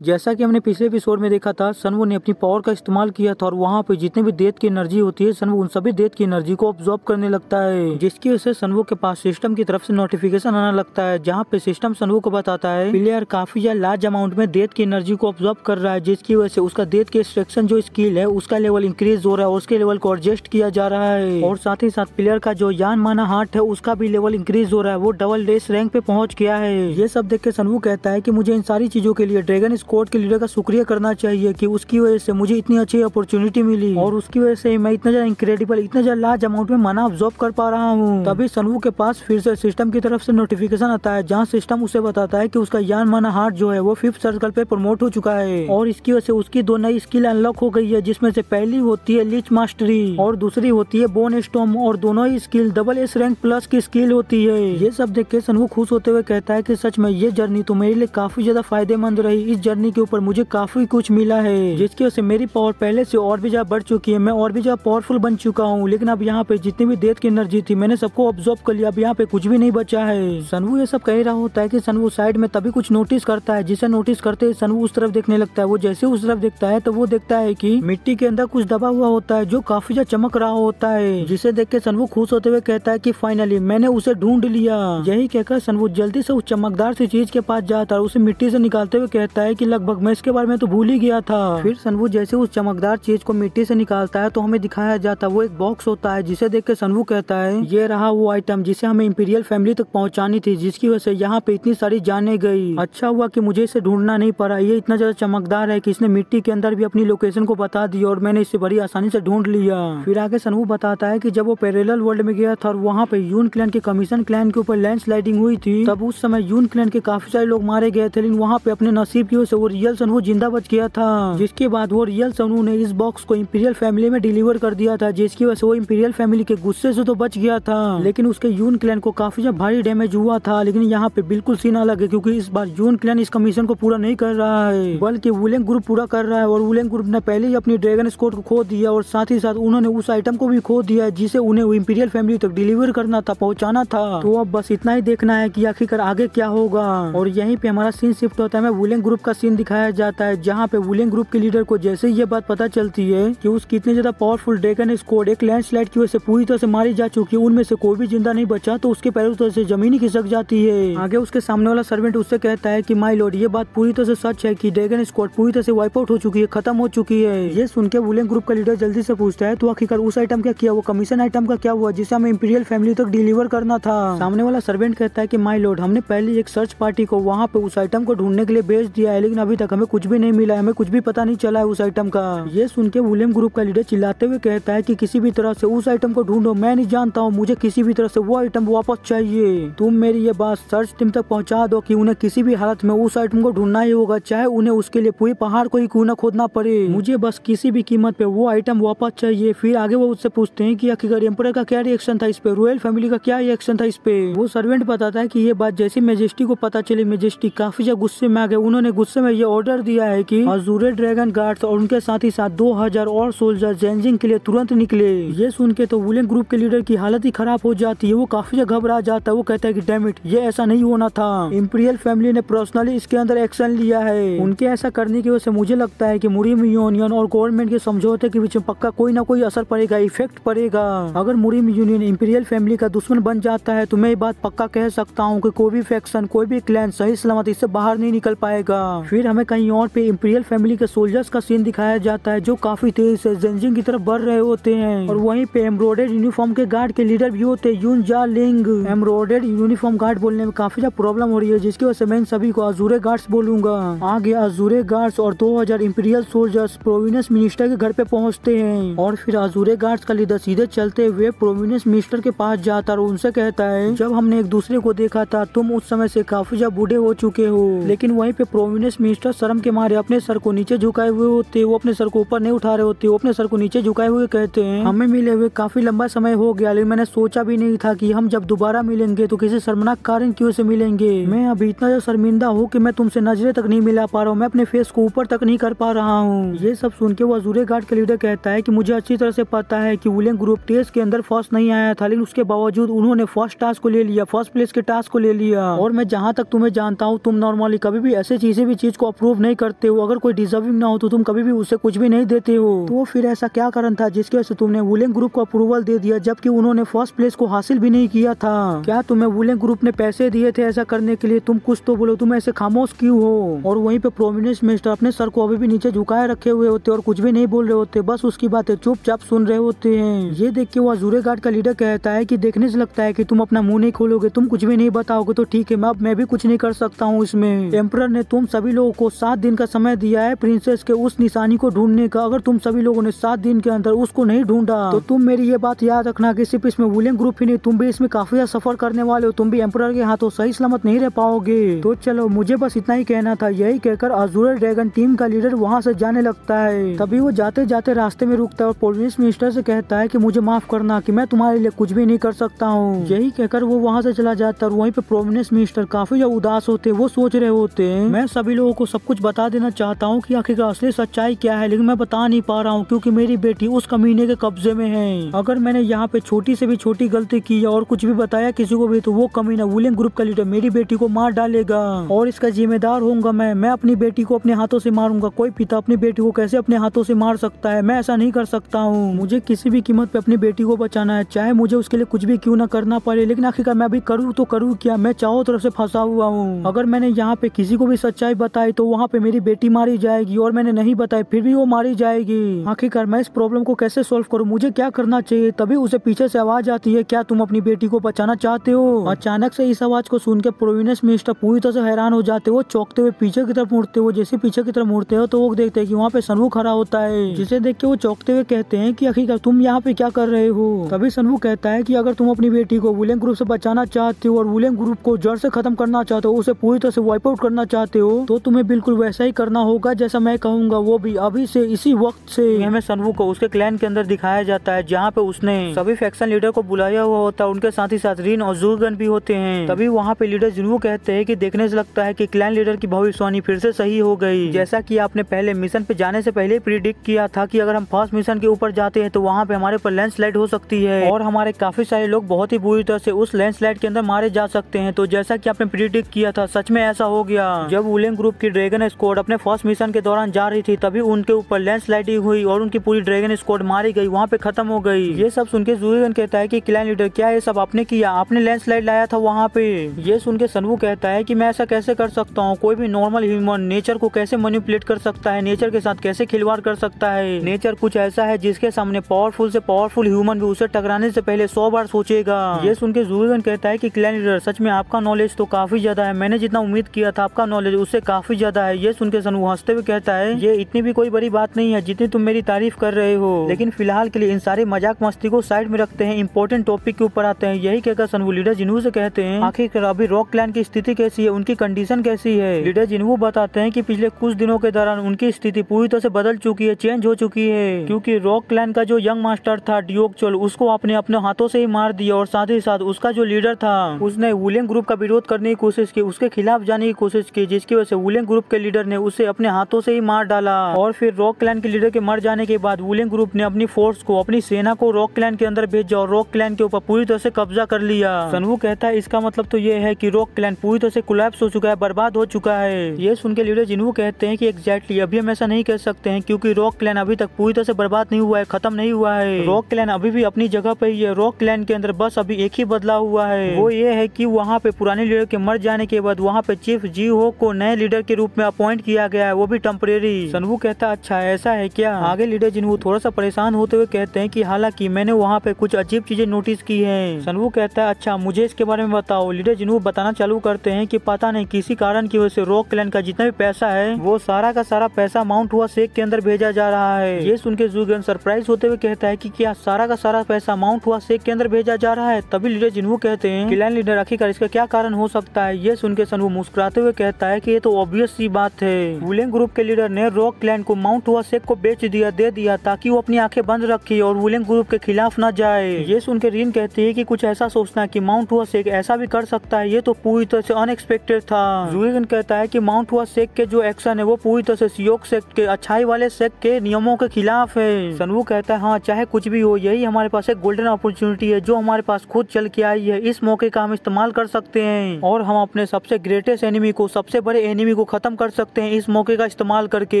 जैसा कि हमने पिछले एपिसोड में देखा था, सनवो ने अपनी पावर का इस्तेमाल किया था और वहाँ पे जितने भी डेथ की एनर्जी होती है, सनवो उन सभी डेथ की एनर्जी को ऑब्जॉर्ब करने लगता है, जिसकी वजह से सनवो के पास सिस्टम की तरफ से नोटिफिकेशन आना लगता है, जहाँ पे सिस्टम सनवो को बताता है प्लेयर काफी ज्यादा लार्ज अमाउंट में डेथ की एनर्जी को ऑब्जॉर्ब कर रहा है, जिसकी वजह से उसका डेथ के एक्सट्रैक्शन जो स्किल है उसका लेवल इंक्रीज हो रहा है और उसके लेवल को एडजस्ट किया जा रहा है। और साथ ही साथ प्लेयर का जो यान माना हार्ट है उसका भी लेवल इंक्रीज हो रहा है, वो डबल रेस रैंक पे पहुंच गया है। ये सब देख के सनवो कहता है कि मुझे इन सारी चीजों के लिए ड्रैगन स्क्वाड के लीडर का शुक्रिया करना चाहिए कि उसकी वजह से मुझे इतनी अच्छी अपॉर्चुनिटी मिली और उसकी वजह से मैं इतना ज्यादा इनक्रेडिबल, इतना ज्यादा लार्ज अमाउंट में माना ऑब्जॉर्ब कर पा रहा हूँ। तभी सनवो के पास फिर से सिस्टम की तरफ से नोटिफिकेशन आता है, जहाँ सिस्टम उसे बताता है कि उसका यान माना हार्ट जो है वो 5th सर्कल पे प्रमोट हो चुका है और इसकी वजह से उसकी 2 नई स्किल अनलॉक हो गई है, जिसमें से पहली होती है लीच मास्टरी और दूसरी होती है बोन स्टॉर्म और दोनों ही skill double S rank plus की स्किल होती है। ये सब देख के सनवो खुश होते हुए कहता है कि सच में ये जर्नी तो मेरे लिए काफी ज्यादा फायदेमंद रही। इस जर्नी के ऊपर मुझे काफी कुछ मिला है, जिसकी वजह से मेरी पावर पहले से और भी ज्यादा बढ़ चुकी है, मैं और भी ज्यादा पावरफुल बन चुका हूँ। लेकिन अब यहाँ पे जितनी भी डेथ की एनर्जी थी मैंने सबको ऑब्जॉर्व कर लिया, अब यहाँ पे कुछ भी नहीं बचा है। सनवो ये सब कह रहा होता है कि सनवो साइड में तभी कुछ नोटिस करता है, जिसे नोटिस करते ही सनवो उस तरफ देखने लगता है। वो जैसे उस तरफ देखता है तो वो देखता है कि मिट्टी के अंदर कुछ दबा हुआ होता है जो काफी ज्यादा चमक रहा होता है, जिसे देख के सनवो खुश होते हुए कहता है कि फाइनली मैंने उसे ढूंढ लिया। यही कहकर सनवो जल्दी से उस चमकदार सी चीज के पास जाता है और उसे मिट्टी से निकालते हुए कहता है कि लगभग मैं इसके बारे में तो भूल ही गया था। फिर सनवो जैसे उस चमकदार चीज को मिट्टी से निकालता है तो हमें दिखाया जाता है वो एक बॉक्स होता है, जिसे देख के सनवो कहता है ये रहा वो आइटम जिसे हमें इंपीरियल फैमिली तक पहुंचानी थी, जिसकी वजह से यहाँ पे इतनी सारी जाने गई। अच्छा हुआ कि मुझे इसे ढूंढना नहीं पड़ा, ये इतना ज्यादा चमकदार है कि इसने मिट्टी के अंदर भी अपनी लोकेशन को बता दी और मैंने इसे बड़ी आसानी से ढूंढ लिया। फिर आगे सनवो बताता है कि जब वो पैरेलल वर्ल्ड में गया था और वहाँ पे यून क्लैन के कमीशन क्लैन के ऊपर लैंड स्लाइडिंग हुई थी, तब उस समय यून क्लैन के काफी सारे लोग मारे गए थे, लेकिन वहाँ पे अपने नसीब की वजह से वो रियल सनवो जिंदा बच गया था। जिसके बाद वो रियल सनवो ने इस बॉक्स को इंपीरियल फैमिली में डिलीवर कर दिया था, जिसकी वजह से वो इंपीरियल फैमिली के गुस्से से तो बच गया था, लेकिन उसके यून क्लैन को काफी ज्यादा भारी डैमेज हुआ था। लेकिन यहाँ पे बिल्कुल सीन अलग है, क्योंकि इस बार यून क्लैन इस कमीशन को पूरा नहीं कर रहा है, बल्कि वुलेंग ग्रुप पूरा कर रहा है। और वुलेंग ग्रुप ने पहले ही अपनी ड्रैगन स्क्वाड को खो दिया और साथ ही साथ उन्होंने उस आइटम को भी खो दिया है जिसे उन्हें इंपीरियल फैमिली तक डिलीवर करना था, पहुंचाना था। तो अब बस इतना ही देखना है कि आखिरकार आगे क्या होगा। और यहीं पे हमारा सीन शिफ्ट होता है, वुलेंग ग्रुप का सीन दिखाया जाता है, जहाँ पे वुलेंग ग्रुप के लीडर को जैसे ये बात पता चलती है कि उसकी इतनी ज्यादा पावरफुल ड्रैगन स्क्वाड एक लैंडस्लाइड की वजह से पूरी तरह से मारी जा चुकी है, उनमें से कोई भी जिंदा नहीं बचा, तो उसके पैरों तरह से जमीन ही खिसक जाती है। आगे उसके सामने वाला सर्वेंट उससे कहता है कि माय लॉर्ड, ये बात पूरी तरह से सच है कि ड्रैगन स्क्वाड पूरी तरह से वाइप आउट हो चुकी है, खत्म हो चुकी है। ये सुन के वुलेंग ग्रुप का लीडर जल्दी से पूछता है तो आखिरकार उस आइटम क्या किया, वो कमीशन आइटम का क्या हुआ जिसे हमें इंपीरियल फैमिली तक डिलीवर करना था। सामने वाला सर्वेंट कहता है कि माय लॉर्ड, हमने पहले एक सर्च पार्टी को वहाँ पे उस आइटम को ढूंढने के लिए भेज दिया है, लेकिन अभी तक हमें कुछ भी नहीं मिला है, हमें कुछ भी पता नहीं चला है उस आइटम का। ये सुन के वुलेंग ग्रुप का लीडर चिल्लाते हुए कहता है कि किसी भी तरह से उस आइटम को ढूंढो, मैं नहीं जानता हूँ, मुझे किसी भी तरह से वो आइटम वापस चाहिए। तुम मेरी ये बात सर्च टीम तक पहुँचा दो कि उन्हें किसी भी हालत में उस आइटम को ढूंढना ही होगा, चाहे उन्हें उसके लिए पूरे पहाड़ को ही क्यों न खोदना पड़े, मुझे बस किसी भी कीमत पे वो आइटम वापस चाहिए। फिर आगे वो उससे पूछते हैं कि आखिरकार एम्परर का क्या रिएक्शन था इस पे, रॉयल फैमिली का क्या रिएक्शन था इस पे। वो सर्वेंट बताता है कि ये बात जैसे मेजेस्टी को पता चली, मेजेस्टी काफी ज्यादा गुस्से में आ गए। उन्होंने गुस्से में ये ऑर्डर दिया है कि अजूरे ड्रैगन गार्ड्स और उनके साथ ही साथ 2000 और सोल्जर जेंजिंग के लिए तुरंत निकले। ये सुन के तो वुलेंग ग्रुप के लीडर की हालत ही खराब हो जाती है, वो काफी ज्यादा घबरा जाता है। वो कहता है कि डैम इट, ये ऐसा नहीं होना था, इंपीरियल फैमिली ने पर्सनली इसके अंदर एक्शन लिया है। उनके ऐसा करने की वजह से मुझे लगता है कि मुरिम यूनियन और गवर्नमेंट के समझौते के बीच में पक्का कोई ना कोई असर पड़ेगा, इफेक्ट पड़ेगा। अगर मुरिम यूनियन इंपीरियल फैमिली का दुश्मन बन जाता है तो मैं ये बात पक्का कह सकता हूँ कि कोई भी फैक्शन, कोई भी क्लैन सही सलामत इससे बाहर नहीं निकल पाएगा। फिर हमें कहीं और पे इंपीरियल फैमिली के सोल्जर्स का सीन दिखाया जाता है, जो काफी तेज से जेंजिंग की तरफ बढ़ रहे होते हैं और वहीं पे एम्ब्रॉयडर्ड यूनिफॉर्म के गार्ड के लीडर भी होते हैं, यून जा लिंग। एम्ब्रॉयडर्ड यूनिफॉर्म गार्ड बोलने में काफी ज्यादा प्रॉब्लम हो रही है, जिसकी वजह से मैं इन सभी को अजूरे गार्ड्स बोलूंगा। आगे अजूरे गार्ड्स और 2000 इंपीरियल सोल्जर्स प्रोविनेंस मिनिस्टर के घर पे पहुंचते हैं और फिर अजूरे गार्ड्स का लीडर सीधे चलते हुए प्रोविनेंस मिनिस्टर के पास जाता और उनसे कहता है, जब हमने एक दूसरे को देखा था तुम उस समय से काफी ज्यादा बूढ़े हो चुके हो। लेकिन वहीं पे प्रोविनेंस मिनिस्टर शर्म के मारे अपने सर को नीचे झुकाए हुए होते, वो अपने सर को ऊपर नहीं उठा रहे होते, वो अपने सर को नीचे झुकाए हुए कहते हैं, हमें मिले हुए काफी लंबा समय हो गया, लेकिन मैंने सोचा भी नहीं था कि हम जब दोबारा मिलेंगे तो किसी शर्मनाक कारण की वजह से मिलेंगे। मैं अभी इतना ज्यादा शर्मिंदा हूँ कि मैं तुमसे नजरें तक नहीं मिला पा रहा हूँ, मैं अपने फेस को ऊपर तक नहीं कर पा रहा हूँ। ये सब सुन के वो अजूरे गार्ड का लीडर कहता है कि मुझे अच्छी तरह से पता है कि वुलेंग ग्रुप टेस्ट के अंदर फर्स्ट नहीं आया था, लेकिन उसके बावजूद उन्होंने फर्स्ट टास्क को ले लिया, फर्स्ट प्लेस के टास्क को ले लिया। और मैं जहाँ तक तुम्हें जानता हूँ तुम नॉर्मली कभी भी ऐसी चीजें भी चीज को अप्रूव नहीं करते हो। अगर कोई डिजर्विंग ना हो तो तुम कभी भी उसे कुछ भी नहीं देते हो। तो फिर ऐसा क्या कारण था जिसकी वजह से तुमने वुलिंग ग्रुप को अप्रूवल दे दिया जबकि उन्होंने फर्स्ट प्लेस को हासिल भी नहीं किया था? क्या तुम्हें वुलिंग ग्रुप ने पैसे दिए थे ऐसा करने के लिए? तुम कुछ तो बोलो, तुम ऐसे खामोश क्यों हो? और वहीं पे प्रोमिनेंस मिनिस्टर अपने सर को अभी भी नीचे झुकाए रखे हुए होते और कुछ भी नहीं बोल रहे होते, बस उसकी बातें चुपचाप सुन रहे होते हैं। ये देख के वो अजूरे गार्ड का लीडर कहता है कि देखने से लगता है कि तुम अपना मुंह नहीं खोलोगे, तुम कुछ भी नहीं बताओगे तो ठीक है, मैं भी कुछ नहीं कर सकता हूँ इसमें। एम्परर ने तुम सभी लोगों को 7 दिन का समय दिया है प्रिंसेस के उस निशानी को ढूंढने का। अगर तुम सभी लोगों ने 7 दिन के अंदर उसको नहीं ढूंढा तो तुम मेरी ये बात याद रखना कि सिर्फ इसमें वुलिंग ग्रुप ही नहीं, तुम भी इसमें काफी ज्यादा सफर करने वाले हो। तुम भी एम्परर के हाथों सही सलामत नहीं रह पाओगे। तो चलो, मुझे बस इतना ही कहना था। यही कहकर अजूर ड्रैगन टीम का लीडर वहाँ से जाने लगता है। तभी वो जाते जाते रास्ते में रुकता है और प्रोविंस मिनिस्टर से कहता है कि मुझे माफ करना कि मैं तुम्हारे लिए कुछ भी नहीं कर सकता हूँ। यही कहकर वो वहाँ से चला जाता है और वहीं पे प्रोविंस मिनिस्टर काफी ज्यादा उदास होते हैं। वो सोच रहे होते हैं, मैं सभी लोगों को सब कुछ बता देना चाहता हूँ कि आखिर असली सच्चाई क्या है, लेकिन मैं बता नहीं पा रहा हूँ क्योंकि मेरी बेटी उस कमीने के कब्जे में है। अगर मैंने यहाँ पे छोटी से भी छोटी गलती की और कुछ भी बताया किसी को भी तो वो कमीना वुलिंग ग्रुप का लीडर मेरी बेटी को मार डालेगा और इसका जिम्मेदार होऊंगा मैं अपनी बेटी को अपने हाथों से मारूंगा। कोई पिता अपनी बेटी को कैसे अपने हाथों से मार सकता है? मैं ऐसा नहीं कर सकता हूँ। मुझे किसी भी कीमत पे अपनी बेटी को बचाना है, चाहे मुझे उसके लिए कुछ भी क्यों ना करना पड़े। लेकिन आखिरकार मैं अभी करूँ तो करूँ क्या? मैं चारों तरफ से फंसा हुआ हूँ। अगर मैंने यहाँ पे किसी को भी सच्चाई बताई तो वहाँ पे मेरी बेटी मारी जाएगी और मैंने नहीं बताई फिर भी वो मारी जाएगी। आखिरकार मैं इस प्रॉब्लम को कैसे सॉल्व करूँ? मुझे क्या करना चाहिए? तभी उसे पीछे से आवाज आती है, क्या तुम अपनी बेटी को बचाना चाहते हो? अचानक से इस आवाज को सुन के प्रोविंस मिनिस्टर पूरी तरह से हैरान हो जाते। वो चौंकते हुए पीछे की तरफ मुड़ते हो। जैसे पीछे की तरफ मुड़ते हो तो वो देखते हैं कि वहाँ पे सनवू खड़ा होता है, जिसे देख के वो चौंकते हुए कहते हैं कि आखिरकार तुम यहाँ पे क्या कर रहे हो? तभी सनवू कहता है कि अगर तुम अपनी बेटी को वुलिंग ग्रुप से बचाना चाहते हो और वुलिंग ग्रुप को जड़ से खत्म करना चाहते हो, उसे पूरी तरह से वाइप आउट करना चाहते हो तो तुम्हें बिल्कुल वैसा ही करना होगा जैसा मैं कहूँगा, वो भी अभी से इसी वक्त से। हमें सनवू को उसके क्लैन के अंदर दिखाया जाता है जहाँ पे उसने सभी फैक्शन लीडर को बुलाया हुआ होता है, उनके साथ ही साथ रिन और जूगन भी होते हैं। तभी वहाँ पे लीडर जिन्वू कहते हैं कि देखने से लगता है कि क्लैन लीडर की भविष्यवाणी फिर से सही हो गई। जैसा कि आपने पहले मिशन पे जाने से पहले प्रिडिक्ट किया था कि अगर हम फर्स्ट मिशन के ऊपर जाते हैं तो वहाँ पे हमारे पर लैंडस्लाइड हो सकती है और हमारे काफी सारे लोग बहुत ही बुरी तरह से उस लैंडस्लाइड के अंदर मारे जा सकते हैं। तो जैसा कि आपने प्रिडिक्ट किया था, सच में ऐसा हो गया। जब वुलिंग ग्रुप की ड्रैगन स्क्वाड अपने फर्स्ट मिशन के दौरान जा रही थी तभी उनके ऊपर लैंडस्लाइडिंग हुई और उनकी पूरी ड्रैगन स्क्वाड मारी गई, वहाँ पे खत्म हो गई। ये सब सुन के जूगन कहता है कि क्लैन लीडर क्या ये सब आपने किया? आपने लैंडस्लाइड लाया था वहाँ पे। ये सुन के सनवू कहता है कि मैं ऐसा कैसे कर सकता हूँ? कोई भी नॉर्मल ह्यूमन नेचर को कैसे मैनिपुलेट कर सकता है, नेचर के साथ कैसे खिलवाड़ कर सकता है? नेचर कुछ ऐसा है जिसके सामने पावरफुल से पावरफुल ह्यूमन भी उसे टकराने से पहले 100 बार सोचेगा। ये सुन के जूगन कहता है कि क्लैन लीडर सच में आपका नॉलेज तो काफी ज्यादा है, मैंने जितना उम्मीद किया था आपका नॉलेज उससे काफी ज्यादा है। ये सुन के सनवू हंसते हुए कहता है, ये इतनी भी कोई बड़ी बात नहीं है जितनी तुम मेरी तारीफ कर रहे हो, लेकिन फिलहाल के लिए इन सारे मजाक मस्ती को साइड में रखते हैं, इंपॉर्टेंट टॉपिक के ऊपर आते हैं। यही कहकर सनवू लीडर जिन्वू से कहते हैं, आखिरकार अभी रॉक क्लैन की स्थिति कैसी है, उनकी कंडीशन कैसी है? लीडर जिन्वू बताते हैं कि पिछले कुछ दिनों के दौरान उनकी स्थिति पूरी तरह से बदल चुकी है, चेंज हो चुकी है, क्योंकि रॉक क्लैन का जो यंग मास्टर था डियोक्चोल, उसको आपने अपने हाथों से ही मार दिया और साथ ही साथ उसका जो लीडर था उसने वुलिंग ग्रुप का विरोध करने की कोशिश की, उसके खिलाफ जाने की कोशिश की, जिसकी वजह से वुलिंग ग्रुप के लीडर ने उसे अपने हाथों से ही मार डाला। और फिर रॉक क्लैन के लीडर के मर जाने के बाद वुलिंग ग्रुप ने अपनी फोर्स को, अपनी सेना को रॉक क्लैन के अंदर भेजा और रॉक क्लैन के ऊपर पूरी तरह से कब्जा कर लिया। सनवू कहता है इसका मतलब तो ये है कि रॉक क्लैन पूरी तरह से कोलैप्स हो चुका है, बर्बाद हो चुका है। ये सुन के लीडर जिन्वू कहते हैं कि एग्जैक्टली अभी हम ऐसा नहीं कह सकते हैं क्योंकि रॉक क्लैन अभी तक पूरी तरह से बर्बाद नहीं हुआ है, खत्म नहीं हुआ है। रॉक क्लैन अभी भी अपनी जगह पे ही है। रॉक क्लैन के अंदर बस अभी एक ही बदलाव हुआ है, वो ये है कि वहाँ पे पुराने लीडर के मर जाने के बाद वहाँ पे चीफ जी हो को नए लीडर के रूप में अपॉइंट किया गया है, वो भी टेम्परेरी। सनवू कहता अच्छा ऐसा है क्या? आगे लीडर जिन्वू थोड़ा सा परेशान होते हुए कहते हैं कि हालांकि मैंने वहाँ पे कुछ अजीब चीजें नोटिस की हैं। सनवू कहता है अच्छा मुझे इसके बारे में बताओ। लीडर जिन्वू बताना चालू करते हैं कि पता नहीं किसी कारण की वजह से रॉक क्लैन का जितना भी पैसा है वो सारा का सारा पैसा माउंट हुआ शेख के अंदर भेजा जा रहा है। ये सुन के जूगन सरप्राइज होते हुए कहता है कि क्या सारा का सारा पैसा माउंट हुआ शेख के अंदर भेजा जा रहा है? तभी लीडर जिन्वू कहते हैं क्लैन लीडर आखिरकार इसका क्या कारण हो सकता है? ये सुन के सनवू मुस्कुराते हुए कहता है कि ये तो ऑब्वियस सी बात है, वुलिंग ग्रुप के लीडर ने रॉक क्लैन को माउंट हुआ शेख को बेच दिया, दे दिया ताकि वो अपनी आंखें बंद रखे और वुलिंग ग्रुप के खिलाफ न जाए। ये सुन के रिन कहती है कि कुछ ऐसा सोचना कि माउंट हुआ शेख ऐसा भी कर सकता है, ये तो पूरी तरह से अनएक्सपेक्टेड था। जूगन कहता है कि माउंट हुआ शेख के जो एक्शन है वो पूरी तरह से सियोक सेक्ट के, अच्छाई वाले सेक्ट के नियमों के खिलाफ है। सनवू कहता है हाँ चाहे कुछ भी हो, यही हमारे पास एक गोल्डन अपॉर्चुनिटी है जो हमारे पास खुद चल के आई है, इस मौके का हम इस्तेमाल कर सकते हैं और हम अपने सबसे ग्रेटेस्ट एनिमी को, सबसे बड़े एनिमी को खत्म कर सकते हैं इस मौके का इस्तेमाल करके।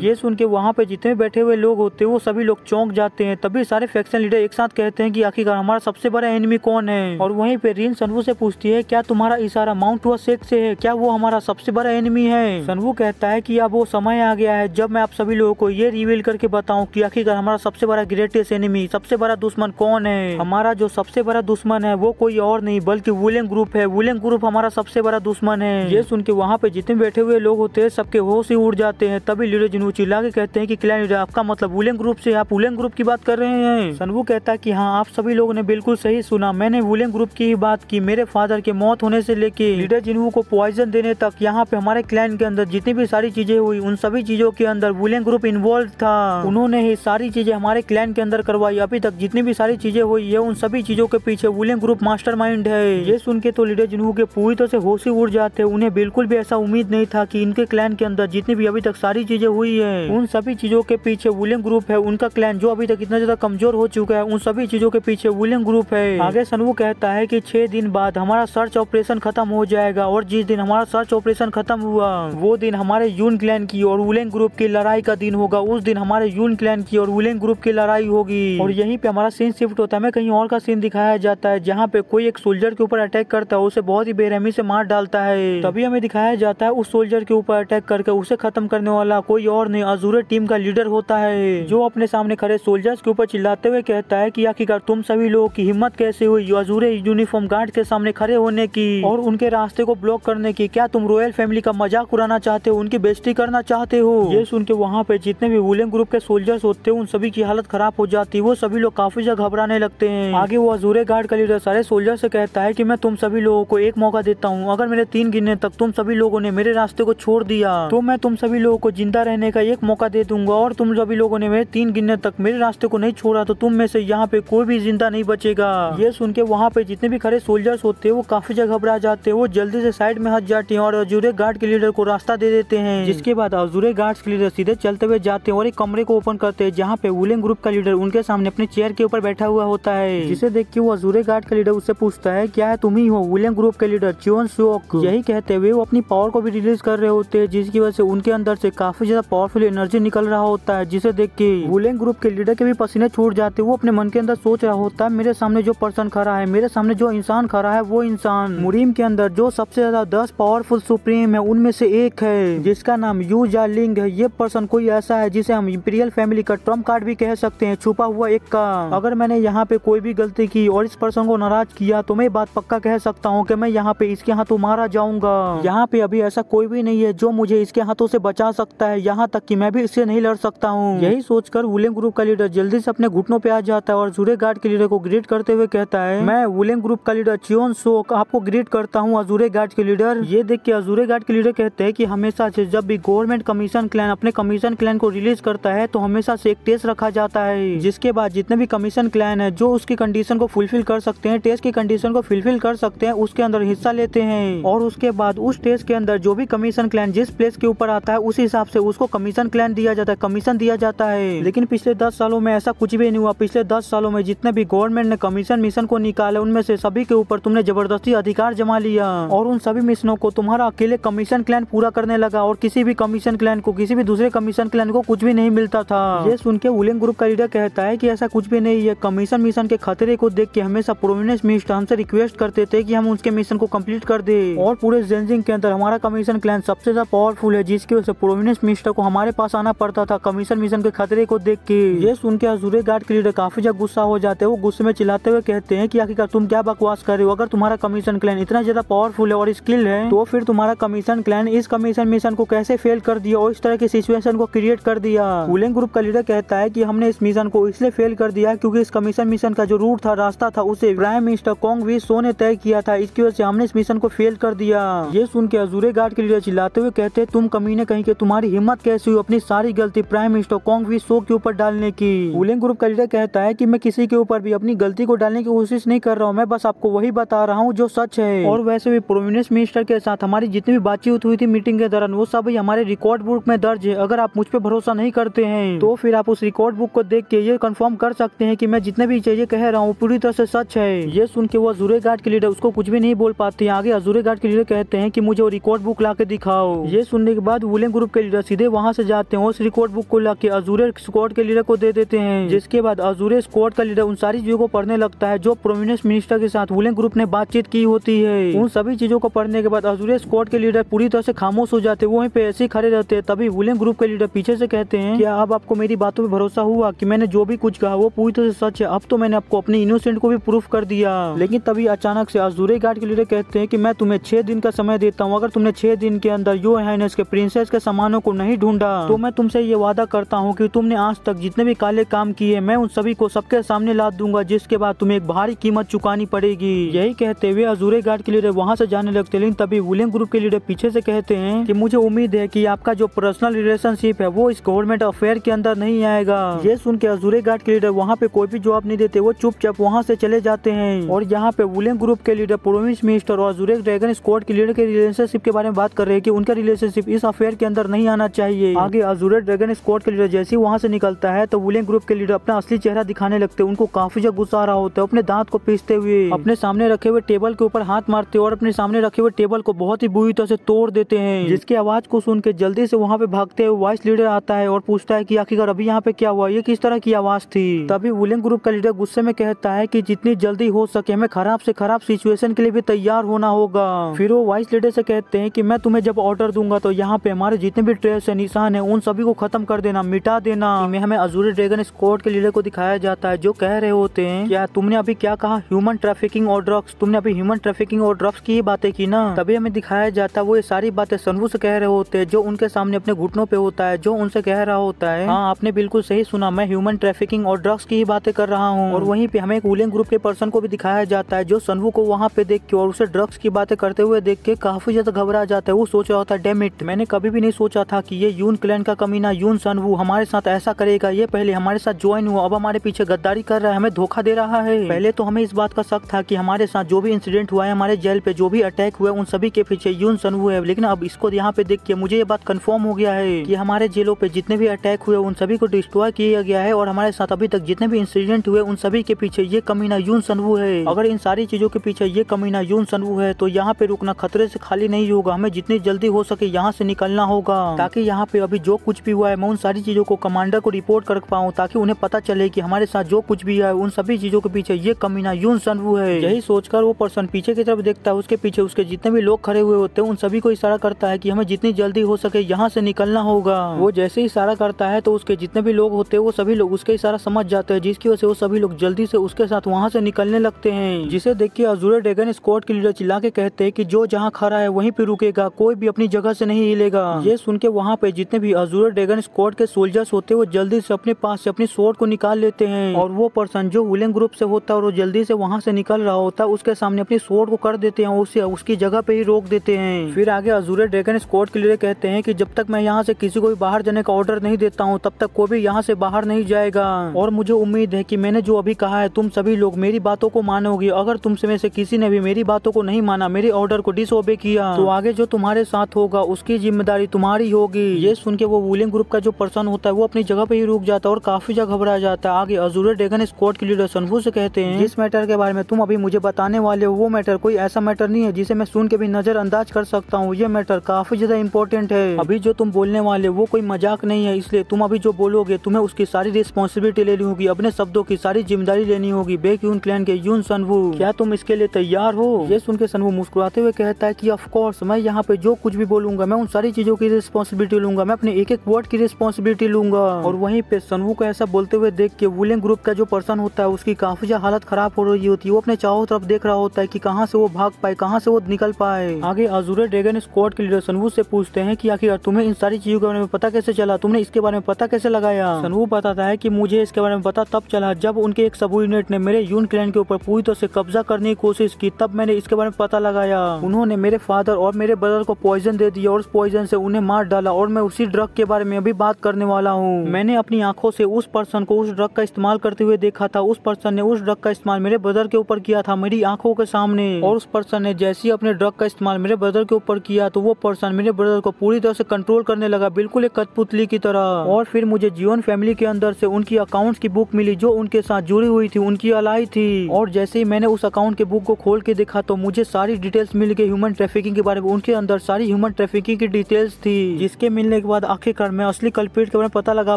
ये सुन के वहाँ पे जितने बैठे हुए लोग होते हैं वो सभी लोग चौंक जाते हैं। तभी सारे फैक्शन लीडर एक साथ कहते हैं कि आखिरकार हमारा सबसे बड़ा एनिमी कौन है। और वहीं पे रिन सनवू से पूछती है क्या तुम्हारा इशारा माउंट हुआ शेख से है, क्या वो हमारा सबसे बड़ा एनिमी है। सनवू कहता है कि अब वो समय आ गया है जब मैं आप सभी लोगों को ये रिवील करके बताऊं कि आखिरकार हमारा सबसे बड़ा ग्रेटेस्ट एनिमी, सबसे बड़ा दुश्मन कौन है। हमारा जो सबसे बड़ा दुश्मन है वो कोई और नहीं बल्कि वुलिंग ग्रुप है। वुलिंग ग्रुप हमारा सबसे बड़ा दुश्मन है। ये सुन के वहाँ पे जितने बैठे हुए लोग होते हैं सबके होश ही उड़ जाते हैं। तभी लीडर जिन्हू चिल्ला के कहते हैं कि क्लैन लीडर आपका मतलब वुलिंग ग्रुप से, आप वुलिंग ग्रुप की बात कर रहे हैं। सनवू कहता है कि हाँ आप सभी लोगों ने बिल्कुल सही सुना, मैंने वुलिंग ग्रुप की ही बात की। मेरे फादर के मौत होने से लेके लीडर जिन्हू को पॉइजन देने तक यहाँ पे हमारे क्लैन के अंदर जितनी भी सारी चीजें हुई उन सभी चीजों के अंदर वुलिंग ग्रुप इन्वॉल्व था। उन्होंने ही सारी चीजें हमारे क्लैन के अंदर करवाई। अभी तक जितनी भी सारी चीजें हुई है उन सभी चीजों के पीछे वुलिंग ग्रुप मास्टरमाइंड है। ये सुन के तो लीडर जिन्हू के पूरी तरह से होश ही उड़ जाते हैं। उन्हें बिल्कुल भी ऐसा उम्मीद नहीं था कि इनके क्लैन के अंदर जितनी भी अभी तक सारी चीजें हुई है उन सभी चीजों के पीछे वुलिंग ग्रुप है। उनका क्लैन जो अभी तक इतना ज्यादा कमजोर हो चुका है उन सभी चीजों के पीछे वुलिंग ग्रुप है। आगे सनवू कहता है कि 6 दिन बाद हमारा सर्च ऑपरेशन खत्म हो जाएगा और जिस दिन हमारा सर्च ऑपरेशन खत्म हुआ वो दिन हमारे यून क्लैन की और वुलिंग ग्रुप की लड़ाई का दिन होगा। उस दिन हमारे यून क्लैन की और वुलिंग ग्रुप की लड़ाई होगी। और यहीं पे हमारा सीन शिफ्ट होता है। हमें कहीं और का सीन दिखाया जाता है जहाँ पे कोई एक सोल्जर के ऊपर अटैक करता है, उसे बहुत ही बेरहमी से मार डालता है। तभी हमें दिखाया जाता है उस सोल्जर के ऊपर अटैक करके उसे खत्म करने वाला कोई और नहीं अजूरे टीम का लीडर होता है, जो अपने सामने खड़े सोल्जर्स के ऊपर चिल्लाते हुए कहता है कि आखिरकार तुम सभी लोगों की हिम्मत कैसे हुई अजूरे यूनिफॉर्म गार्ड के सामने खड़े होने की और उनके रास्ते को ब्लॉक करने की। क्या तुम रॉयल फैमिली का मजाक उड़ाना चाहते हो, उनकी बेइज्जती करना चाहते हो। ये सुन के वहाँ पे जितने भी वुलिंग ग्रुप के सोल्जर्स होते हैं उन सभी की हालत खराब हो जाती है। वो सभी लोग काफी ज्यादा घबराने लगते हैं। आगे वो अजूरे गार्ड का लीडर सारे सोल्जर से कहता है कि मैं तुम सभी लोगों को एक मौका देता हूँ, अगर मेरे 3 गिनने तक तुम सभी लोगों ने मेरे रास्ते को छोड़ दिया तो मैं तुम सभी लोगों को जिंदा रहने का एक मौका दे दूंगा, और तुम सभी लोगों ने मेरे 3 गिनने तक मेरे रास्ते को नहीं छोड़ा तो तुम में से यहाँ पे कोई भी जिंदा नहीं बचेगा। ये सुन के वहाँ पे जितने भी खड़े सोल्जर्स होते हैं वो काफी ज्यादा घबरा जाते हैं। वो जल्दी से साइड में हट जाते हैं और अजूरे गार्ड के लीडर को रास्ता दे देते हैं। जिसके बाद अजूरे गार्ड्स के लीडर सीधे चलते हुए जाते हैं और एक कमरे को ओपन करते हैं जहाँ पे वुलिंग ग्रुप का लीडर उनके सामने अपने चेयर के ऊपर बैठा हुआ होता है। जिसे देख के वो अजूरे गार्ड का लीडर उससे पूछता है क्या है तुम ही हो वुलिंग ग्रुप के लीडर चियोन सुओक। यही कहते हुए वो अपनी पावर को भी रिलीज कर रहे होते हैं जिसकी वजह से उनके अंदर से काफी ज्यादा पावरफुल एनर्जी निकल रहा होता है, जिसे देख के वुलिंग ग्रुप के लीडर के भी पसीने छूट जाते। वो अपने मन के अंदर सोच रहा होता है मेरे सामने जो पर्सन खड़ा है, मेरे सामने जो इंसान खड़ा है वो इंसान मुरीम के अंदर जो सबसे ज्यादा 10 पावरफुल सुप्रीम है उनमें से एक है जिसका नाम यू जालिंग है। ये पर्सन कोई ऐसा है जिसे हम इंपीरियल फैमिली का ट्रम्प कार्ड भी कह सकते हैं, छुपा हुआ एक का। अगर मैंने यहाँ पे कोई भी गलती की और इस पर्सन को नाराज किया तो मैं बात पक्का कह सकता हूँ कि मैं यहाँ पे इसके हाथों मारा जाऊंगा। यहाँ पे अभी ऐसा कोई भी नहीं है जो मुझे इसके हाथों से बचा सकता है, यहाँ तक कि मैं भी इससे नहीं लड़ सकता हूँ। यही सोचकर वुलिंग ग्रुप का लीडर जल्दी से अपने घुटनों पे आ जाता है और अजूरे गार्ड के लीडर को ग्रीट करते हुए कहता है मैं वुलिंग ग्रुप का लीडर चियोन सुओक आपको ग्रीट करता हूँ अजूरे गार्ड के लीडर। ये देख के अजूरे गार्ड के लीडर कहते हैं कि हमेशा से जब भी गवर्नमेंट कमीशन क्लैन अपने कमीशन क्लैन को रिलीज करता है तो हमेशा से एक टेस्ट रखा जाता है, जिसके बाद जितने भी कमीशन क्लैन है जो उसकी कंडीशन को फुलफिल कर सकते हैं, टेस्ट की कंडीशन को फुलफिल कर सकते हैं, उसके अंदर हिस्सा लेते हैं। और उसके बाद उस टेस्ट के अंदर जो भी कमीशन क्लैन जिस प्लेस के ऊपर आता है उस हिसाब से उसको कमीशन क्लैन दिया जाता है, कमीशन दिया जाता है। लेकिन पिछले 10 सालों में ऐसा कुछ भी नहीं हुआ। पिछले 10 सालों में जितने भी गवर्नमेंट ने कमीशन मिशन को निकाला उनमें से सभी के ऊपर तुमने जबरदस्ती अधिकार जमा लिया और उन सभी मिशनों को तुम्हारा अकेले कमीशन क्लैन पूरा करने लगा और किसी भी कमीशन क्लैन को किसी भी दूसरे कमीशन क्लैन को कुछ भी नहीं मिलता था। ये सुन के वुलिंग ग्रुप का लीडर कहता है कि ऐसा कुछ भी नहीं है। कमीशन मिशन के खतरे को देख के हमेशा प्रोमिनेंस मिनिस्टर हमसे रिक्वेस्ट करते थे कि हम उसके मिशन को कंप्लीट कर दे और पूरे जेनजिंग के अंदर हमारा कमीशन क्लैन सबसे ज्यादा पावरफुल है, जिसकी वजह से प्रोमिनेंस मिनिस्टर को हमारे पास आना पड़ता था कमीशन मिशन के खतरे को देख के। ये सुन के अजूरे गार्ड के लीडर काफी ज्यादा गुस्सा हो जाते हैं। वो गुस्से में चिल्लाते हुए कहते हैं कि आखिरकार तुम क्या बकवास कर रहे हो, अगर तुम्हारा कमीशन क्लैन इतना ज्यादा पावरफुल है और स्किल है तो फिर तुम्हारा कमीशन क्लैन इस कमीशन मिशन को कैसे फेल कर दिया और इस तरह की सिचुएशन को क्रिएट कर दिया। वुलिंग ग्रुप का लीडर कहता है कि हमने इस मिशन को इसलिए फेल कर दिया क्योंकि इस कमीशन मिशन का जो रूट था, रास्ता था, उसे प्राइम मिनिस्टर कोंग वी सो ने तय किया था, इसकी वजह से हमने इस मिशन को फेल कर दिया। ये सुन के अजूरे गार्ड के लीडर चिल्लाते हुए कहते हैं तुम कमीने कहीं के तुम्हारी हिम्मत कैसी हुई अपनी सारी गलती प्राइम मिनिस्टर कोंग वी सो के ऊपर डालने की। वुलिंग ग्रुप का लीडर कहता है कि मैं किसी के ऊपर भी अपनी गलती को डालने की कोशिश नहीं कर रहा हूँ, मैं बस आपको वही बता रहा हूँ जो सच है। और वैसे भी प्रोमिनेंस मिनिस्टर के साथ हमारी जितनी भी बातचीत हुई थी मीटिंग के दौरान वो सब हमारे रिकॉर्ड बुक में दर्ज है। अगर आप मुझ पे भरोसा नहीं करते हैं तो फिर आप उस रिकॉर्ड बुक को देख के ये कंफर्म कर सकते हैं कि मैं जितने भी चीजें कह रहा हूँ पूरी तरह से सच है। ये सुन के वो अजूरे गार्ड के लीडर उसको कुछ भी नहीं बोल पाते हैं। आगे अजूरे गार्ड के लीडर कहते हैं कि मुझे वो रिकॉर्ड बुक ला के दिखाओ। ये सुनने के बाद वुलेन ग्रुप के लीडर सीधे वहाँ से जाते हैं और उस रिकॉर्ड बुक को लाके अजूरे स्क्वाड के लीडर को दे देते हैं। जिसके बाद अजूरे स्क्वाड का लीडर उन सारी चीजों को पढ़ने लगता है जो प्रोमिनेंस मिनिस्टर के साथ वुलेन ग्रुप ने बातचीत की होती है। उन सभी चीजों को पढ़ने के बाद अजूरे स्क्वाड के लीडर पूरी तरह से खामोश हो जाते हैं, वो वहीं पे ऐसे ही खड़े रहते हैं। तभी वुलेन ग्रुप के लीडर पीछे से कहते हैं, क्या अब आपको मेरी बातों पे भरोसा हुआ कि मैंने जो भी कुछ कहा वो पूरी तरह से सच है? अब तो मैंने आपको अपनी इनोसेंट को भी प्रूफ कर दिया। लेकिन तभी अचानक से अजूरे गार्ड के लीडर कहते हैं कि मैं तुम्हें 6 दिन का समय देता हूँ, अगर तुमने 6 दिन के अंदर योर हाइनेस के प्रिंसेस के सामानों को नहीं ढूंढा तो मैं तुमसे ये वादा करता हूँ कि तुमने आज तक जितने भी काले काम किए मैं उन सभी को सबके सामने ला दूंगा, जिसके बाद तुम्हें एक भारी कीमत चुकानी पड़ेगी। यही कहते हुए अजूरे गार्ड के लीडर वहाँ से जाने लगते। लेकिन तभी वुलेन ग्रुप के लीडर पीछे से कहते हैं कि मुझे उम्मीद है कि आपका जो पर्सनल रिलेशनशिप है वो इस गवर्नमेंट अफेयर के अंदर नहीं आएगा। ये सुन के अजूरे गार्ड के लीडर वहाँ पे कोई भी जवाब नहीं देते, वो चुपचाप वहाँ से चले जाते हैं। और यहाँ पे वुलेन ग्रुप के लीडर प्रोविंस मिनिस्टर और अजूरे ड्रैगन स्क्वाड के लीडर के रिलेशनशिप के बारे में बात कर रहे हैं कि उनका रिलेशनशिप इस अफेयर के अंदर नहीं आना चाहिए। आगे अजूरे ड्रैगन स्क्वाड के लीडर जैसे ही वहाँ से निकलता है तो वुलेन ग्रुप के लीडर अपना असली चेहरा दिखाने लगते हैं। उनको काफी ज्यादा गुस्सा आ रहा होता है, अपने दांत को पीसते हुए अपने सामने रखे हुए टेबल के ऊपर हाथ मारते और अपने सामने रखे हुए टेबल को बहुत ही बुरी तरह से तोड़ देते हैं। जिसकी आवाज को सुन के जल्दी से वहाँ पे भागते हुए वाइस लीडर आता है और पूछता है कि आखिरकार अभी यहाँ पे क्या हुआ, ये किस तरह की आवाज थी। तभी वुलेन ग्रुप का लीडर गुस्से में कहता है कि जितनी जल्दी हो सके हमें खराब से खराब सिचुएशन के लिए भी तैयार होना होगा। फिर वो वाइस लीडर से कहते हैं कि मैं तुम्हें जब ऑर्डर दूंगा तो यहाँ पे हमारे जितने भी ट्रेस है, निशान है, उन सभी को खत्म कर देना, मिटा देना। हमें अजूरे ड्रैगन स्क्वाड के लीडर को दिखाया जाता है जो कह रहे होते हैं, क्या तुमने अभी क्या कहा, ह्यूमन ट्रैफिकिंग और ड्रग्स? तुमने अभी ह्यूमन ट्रैफिकिंग और ड्रग्स की ही बातें की ना? तभी हमें दिखाया जाता है वो ये सारी बातें सनवू से कह रहे होते हैं जो उनके सामने अपने घुटनों पे होता है, जो उनसे कह रहा होता है, हाँ आपने बिल्कुल सही सुना, मैं ह्यूमन ट्रैफिकिंग और ड्रग्स की ही बातें कर रहा हूँ। और वहीं पे हमें एक वुलेन ग्रुप के पर्सन को भी दिखाया जाता है जो सनवू को वहाँ पे देख के और उसे ड्रग्स की बातें करते हुए देख के काफी ज्यादा घबरा जाता है। वो सोच रहा होता है, डैम इट, मैंने कभी भी नहीं सोचा था कि ये यून क्लैन का कमीना यून सनवू हमारे साथ ऐसा करेगा। ये पहले हमारे साथ ज्वाइन हुआ, अब हमारे पीछे गद्दारी कर रहा है, हमें धोखा दे रहा है। पहले तो हमें इस बात का शक था कि हमारे साथ जो भी इंसिडेंट हुआ है, हमारे जेल पे जो भी अटैक हुआ है, उन सभी के पीछे यून सनवू है। लेकिन अब इसको यहाँ पे देख के मुझे ये बात कंफर्म हो गया है कि हमारे जेलों पे जितने भी अटैक हुए उन सभी को डिस्ट्रॉय किया गया है और हमारे साथ अभी तक जितने भी इंसिडेंट हुए उन सभी के पीछे ये कमीना यून सनवू है। अगर इन सारी चीजों के पीछे ये कमीना यून सनवू है तो यहाँ पे रुकना खतरे से खाली नहीं होगा, हमें जितनी जल्दी हो सके यहाँ से निकलना होगा, ताकि यहाँ पे अभी जो कुछ भी हुआ है मैं उन सारी चीजों को कमांडर को रिपोर्ट कर पाऊँ, ताकि उन्हें पता चले कि हमारे साथ जो कुछ भी है उन सभी चीजों के पीछे ये कमीना यून सनवू है। यही सोचकर वो पर्सन पीछे की तरफ देखता है, उसके पीछे उसके जितने भी लोग खड़े हुए होते हैं उन सभी को इशारा करता है कि हमें जितनी जल्दी हो सके यहाँ से निकलना होगा। वो जैसे ही इशारा करता है तो उसके जितने भी लोग होते हैं वो सभी लोग उसके इशारा समझ जाते हैं, जिसकी वजह से वो सभी लोग जल्दी से उसके साथ वहाँ से निकलने लगते हैं। जिसे देख के अजूरे ड्रैगन स्क्वाड के लीडर चिल्ला के कहते हैं कि जो जहाँ खड़ा है वहीं पे रुकेगा, कोई भी अपनी जगह से नहीं हिलेगा। ये सुन के वहाँ पे जितने भी अजूरे ड्रैगन स्क्वाड के सोल्जर्स होते हैं वो जल्दी से अपने पास से अपनी स्वॉर्ड को निकाल लेते हैं और वो पर्सन जो वुलेन ग्रुप से होता है और वो जल्दी से वहाँ से निकल रहा होता है उसके सामने अपनी स्वॉर्ड को कर देते हैं, उसे उसकी जगह पे ही रोक देते हैं। फिर आगे अजूरे ड्रैगन स्क्वाड के लीडर कहते हैं कि जब तक मैं यहाँ से किसी को भी बाहर जाने का ऑर्डर नहीं देता हूँ तब तक कोई भी यहाँ से बाहर नहीं जाएगा। और मुझे उम्मीद है कि मैंने जो अभी कहा है तुम सभी लोग मेरी बातों को मानोगे। अगर तुम में से किसी ने भी मेरी बातों को नहीं माना, मेरे ऑर्डर को डिसओबे किया, तो आगे जो तुम्हारे साथ होगा उसकी जिम्मेदारी तुम्हारी होगी। ये सुन के वो वुलेन ग्रुप का जो पर्सन होता है वो अपनी जगह पे ही रुक जाता है और काफी ज्यादा घबरा जाता है। आगे अजूरे ड्रैगन स्क्वाड के लीडर सनवू से कहते हैं, जिस मैटर के बारे में तुम अभी मुझे बताने वाले हो वो मैटर कोई ऐसा मैटर नहीं है जिसे मैं सुन के भी नजरअंदाज कर सकता हूँ। ये मैटर काफी ज्यादा इंपॉर्टेंट है। अभी जो तुम बोलने वाले वो कोई मजाक नहीं है, इसलिए तुम अभी जो बोलोगे तुम्हें उसकी सारी रिस्पॉन्सिबिलिटी लेनी होगी, अपने शब्दों की सारी जिम्मेदारी लेनी होगी। बेक यून क्लैन के यून सनवू, क्या तुम इसके लिए तैयार हो? ये सुन के सनवू मुस्कुराते हुए कहता है कि ऑफ कोर्स, मैं यहाँ पे जो कुछ भी बोलूंगा मैं उन सारी चीजों की रिस्पॉन्सिबिलिटी लूंगा, मैं अपने एक एक वर्ड की रिस्पॉन्सिबिलिटी लूंगा। और वहीं पे सनवू को ऐसा बोलते हुए देख के वुलेन ग्रुप का जो पर्सन होता है उसकी काफी ज्यादा हालत खराब हो रही होती है। वो अपने चारों तरफ देख रहा होता है कि कहाँ से वो भाग पाए, कहाँ से वो निकल पाए। आगे अजूरे ड्रैगन स्क्वाड के लीडर सनवू से पूछते हैं कि आखिर तुम्हें इन सारी चीजों के बारे में पता कैसे चला, तुमने इसके बारे में पता कैसे लगाया? सनवू बताता है कि मुझे इसके बारे में पता तब चला जब उनके एक सब यूनिट ने मेरे यून क्लैन के ऊपर पूरी तरह से कब्जा करने की कोशिश की, तब मैंने इसके बारे में पता लगाया। उन्होंने मेरे फादर और मेरे ब्रदर को पॉइजन दे दिया और उस पॉइजन से उन्हें मार डाला और मैं उसी ड्रग के बारे में अभी बात करने वाला हूँ। मैंने अपनी आंखों से उस पर्सन को उस ड्रग का इस्तेमाल करते हुए देखा था। उस पर्सन ने उस ड्रग का इस्तेमाल मेरे ब्रदर के ऊपर किया था मेरी आंखों के सामने, और उस पर्सन ने जैसे ही अपने ड्रग का इस्तेमाल मेरे ब्रदर के ऊपर किया तो वो पर्सन मेरे ब्रदर को पूरी तरह से कंट्रोल करने लगा, बिल्कुल एक कठपुतली की तरह। और फिर मुझे जीवन फैमिली के अंदर से उनकी अकाउंट्स की बुक मिली जो उनके साथ जुड़ी हुई थी, उनकी अलाई थी। और जैसे ही मैंने उस अकाउंट के बुक को खोल के देखा तो मुझे सारी डिटेल्स मिल गई ह्यूमन ट्रैफिकिंग के बारे में। उनके अंदर अंदर सारी ह्यूमन ट्रैफिकिंग की डिटेल्स थी, जिसके मिलने के बाद आखिरकार मैं असली कल्प्रिट के बारे में पता लगा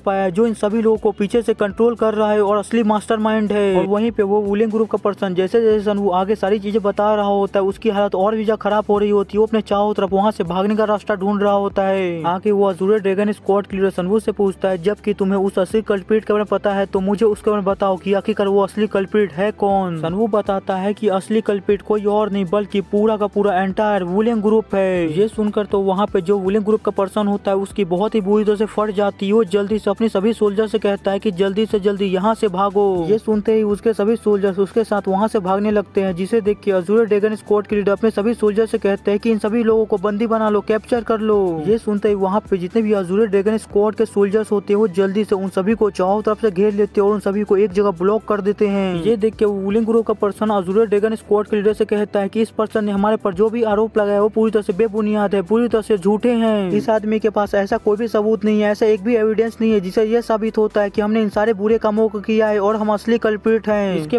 पाया जो इन सभी लोगों को पीछे से कंट्रोल कर रहा है और असली मास्टरमाइंड है। और वहीं पे वो वुलियन ग्रुप का पर्सन जैसे जैसे सनवू आगे सारी चीजें बता रहा होता है उसकी हालत और भी ज्यादा खराब हो रही होती है। वो अपने चारों तरफ वहाँ से भागने का रास्ता ढूंढ रहा होता है। आगे वो अज़ूरे ड्रैगन स्क्वाड के लीडर सनवू से पूछता है जबकि तुम्हें उस असली कल्प्रिट के बारे में पता है तो मुझे उसके बारे में बताओ कि आखिरकार वो असली कल्प्रिट है कौन। सनवू बताता है कि असली कल्प्रिट कोई और नहीं बल्कि पूरा का पूरा एंटायर वुलियन ग्रुप है। ये सुनकर तो वहाँ पे जो वुलियन ग्रुप का पर्सन होता है उसकी बहुत ही बुरी तरह से फट जाती है। वो जल्दी से अपने सभी सोल्जर से कहता है कि जल्दी से जल्दी यहाँ से भागो। ये सुनते ही उसके सभी सोल्जर्स उसके साथ वहाँ से भागने लगते हैं, जिसे देख के अज़ूरे ड्रैगन स्क्वाड के लीडर अपने सभी सोल्जर से कहते हैं कि इन सभी लोगों को बंदी बना लो, कैप्चर कर लो। ये सुनते ही वहाँ पे जितने भी अज़ूरे ड्रैगन स्क्वाड के सोल्जर्स होते हैं वो जल्दी से उन सभी को चारों तरफ से घेर लेते हैं और उन सभी को एक जगह ब्लॉक कर देते हैं। ये देख के वुलियन ग्रुप का पर्सन अज़ूरे ड्रैगन स्क्वाड के लीडर से कहता है कि इस पर्सन ने हमारे पर जो भी आरोप लगाया वो पूरी तरह से बेबुनियाद है, पूरी तरह से झूठे हैं। इस आदमी के पास ऐसा कोई भी सबूत नहीं है, ऐसा एक भी एविडेंस नहीं है जिससे यह साबित होता है कि हमने इन सारे बुरे कामों को किया है और हम असली कल्प्रिट हैं। इसके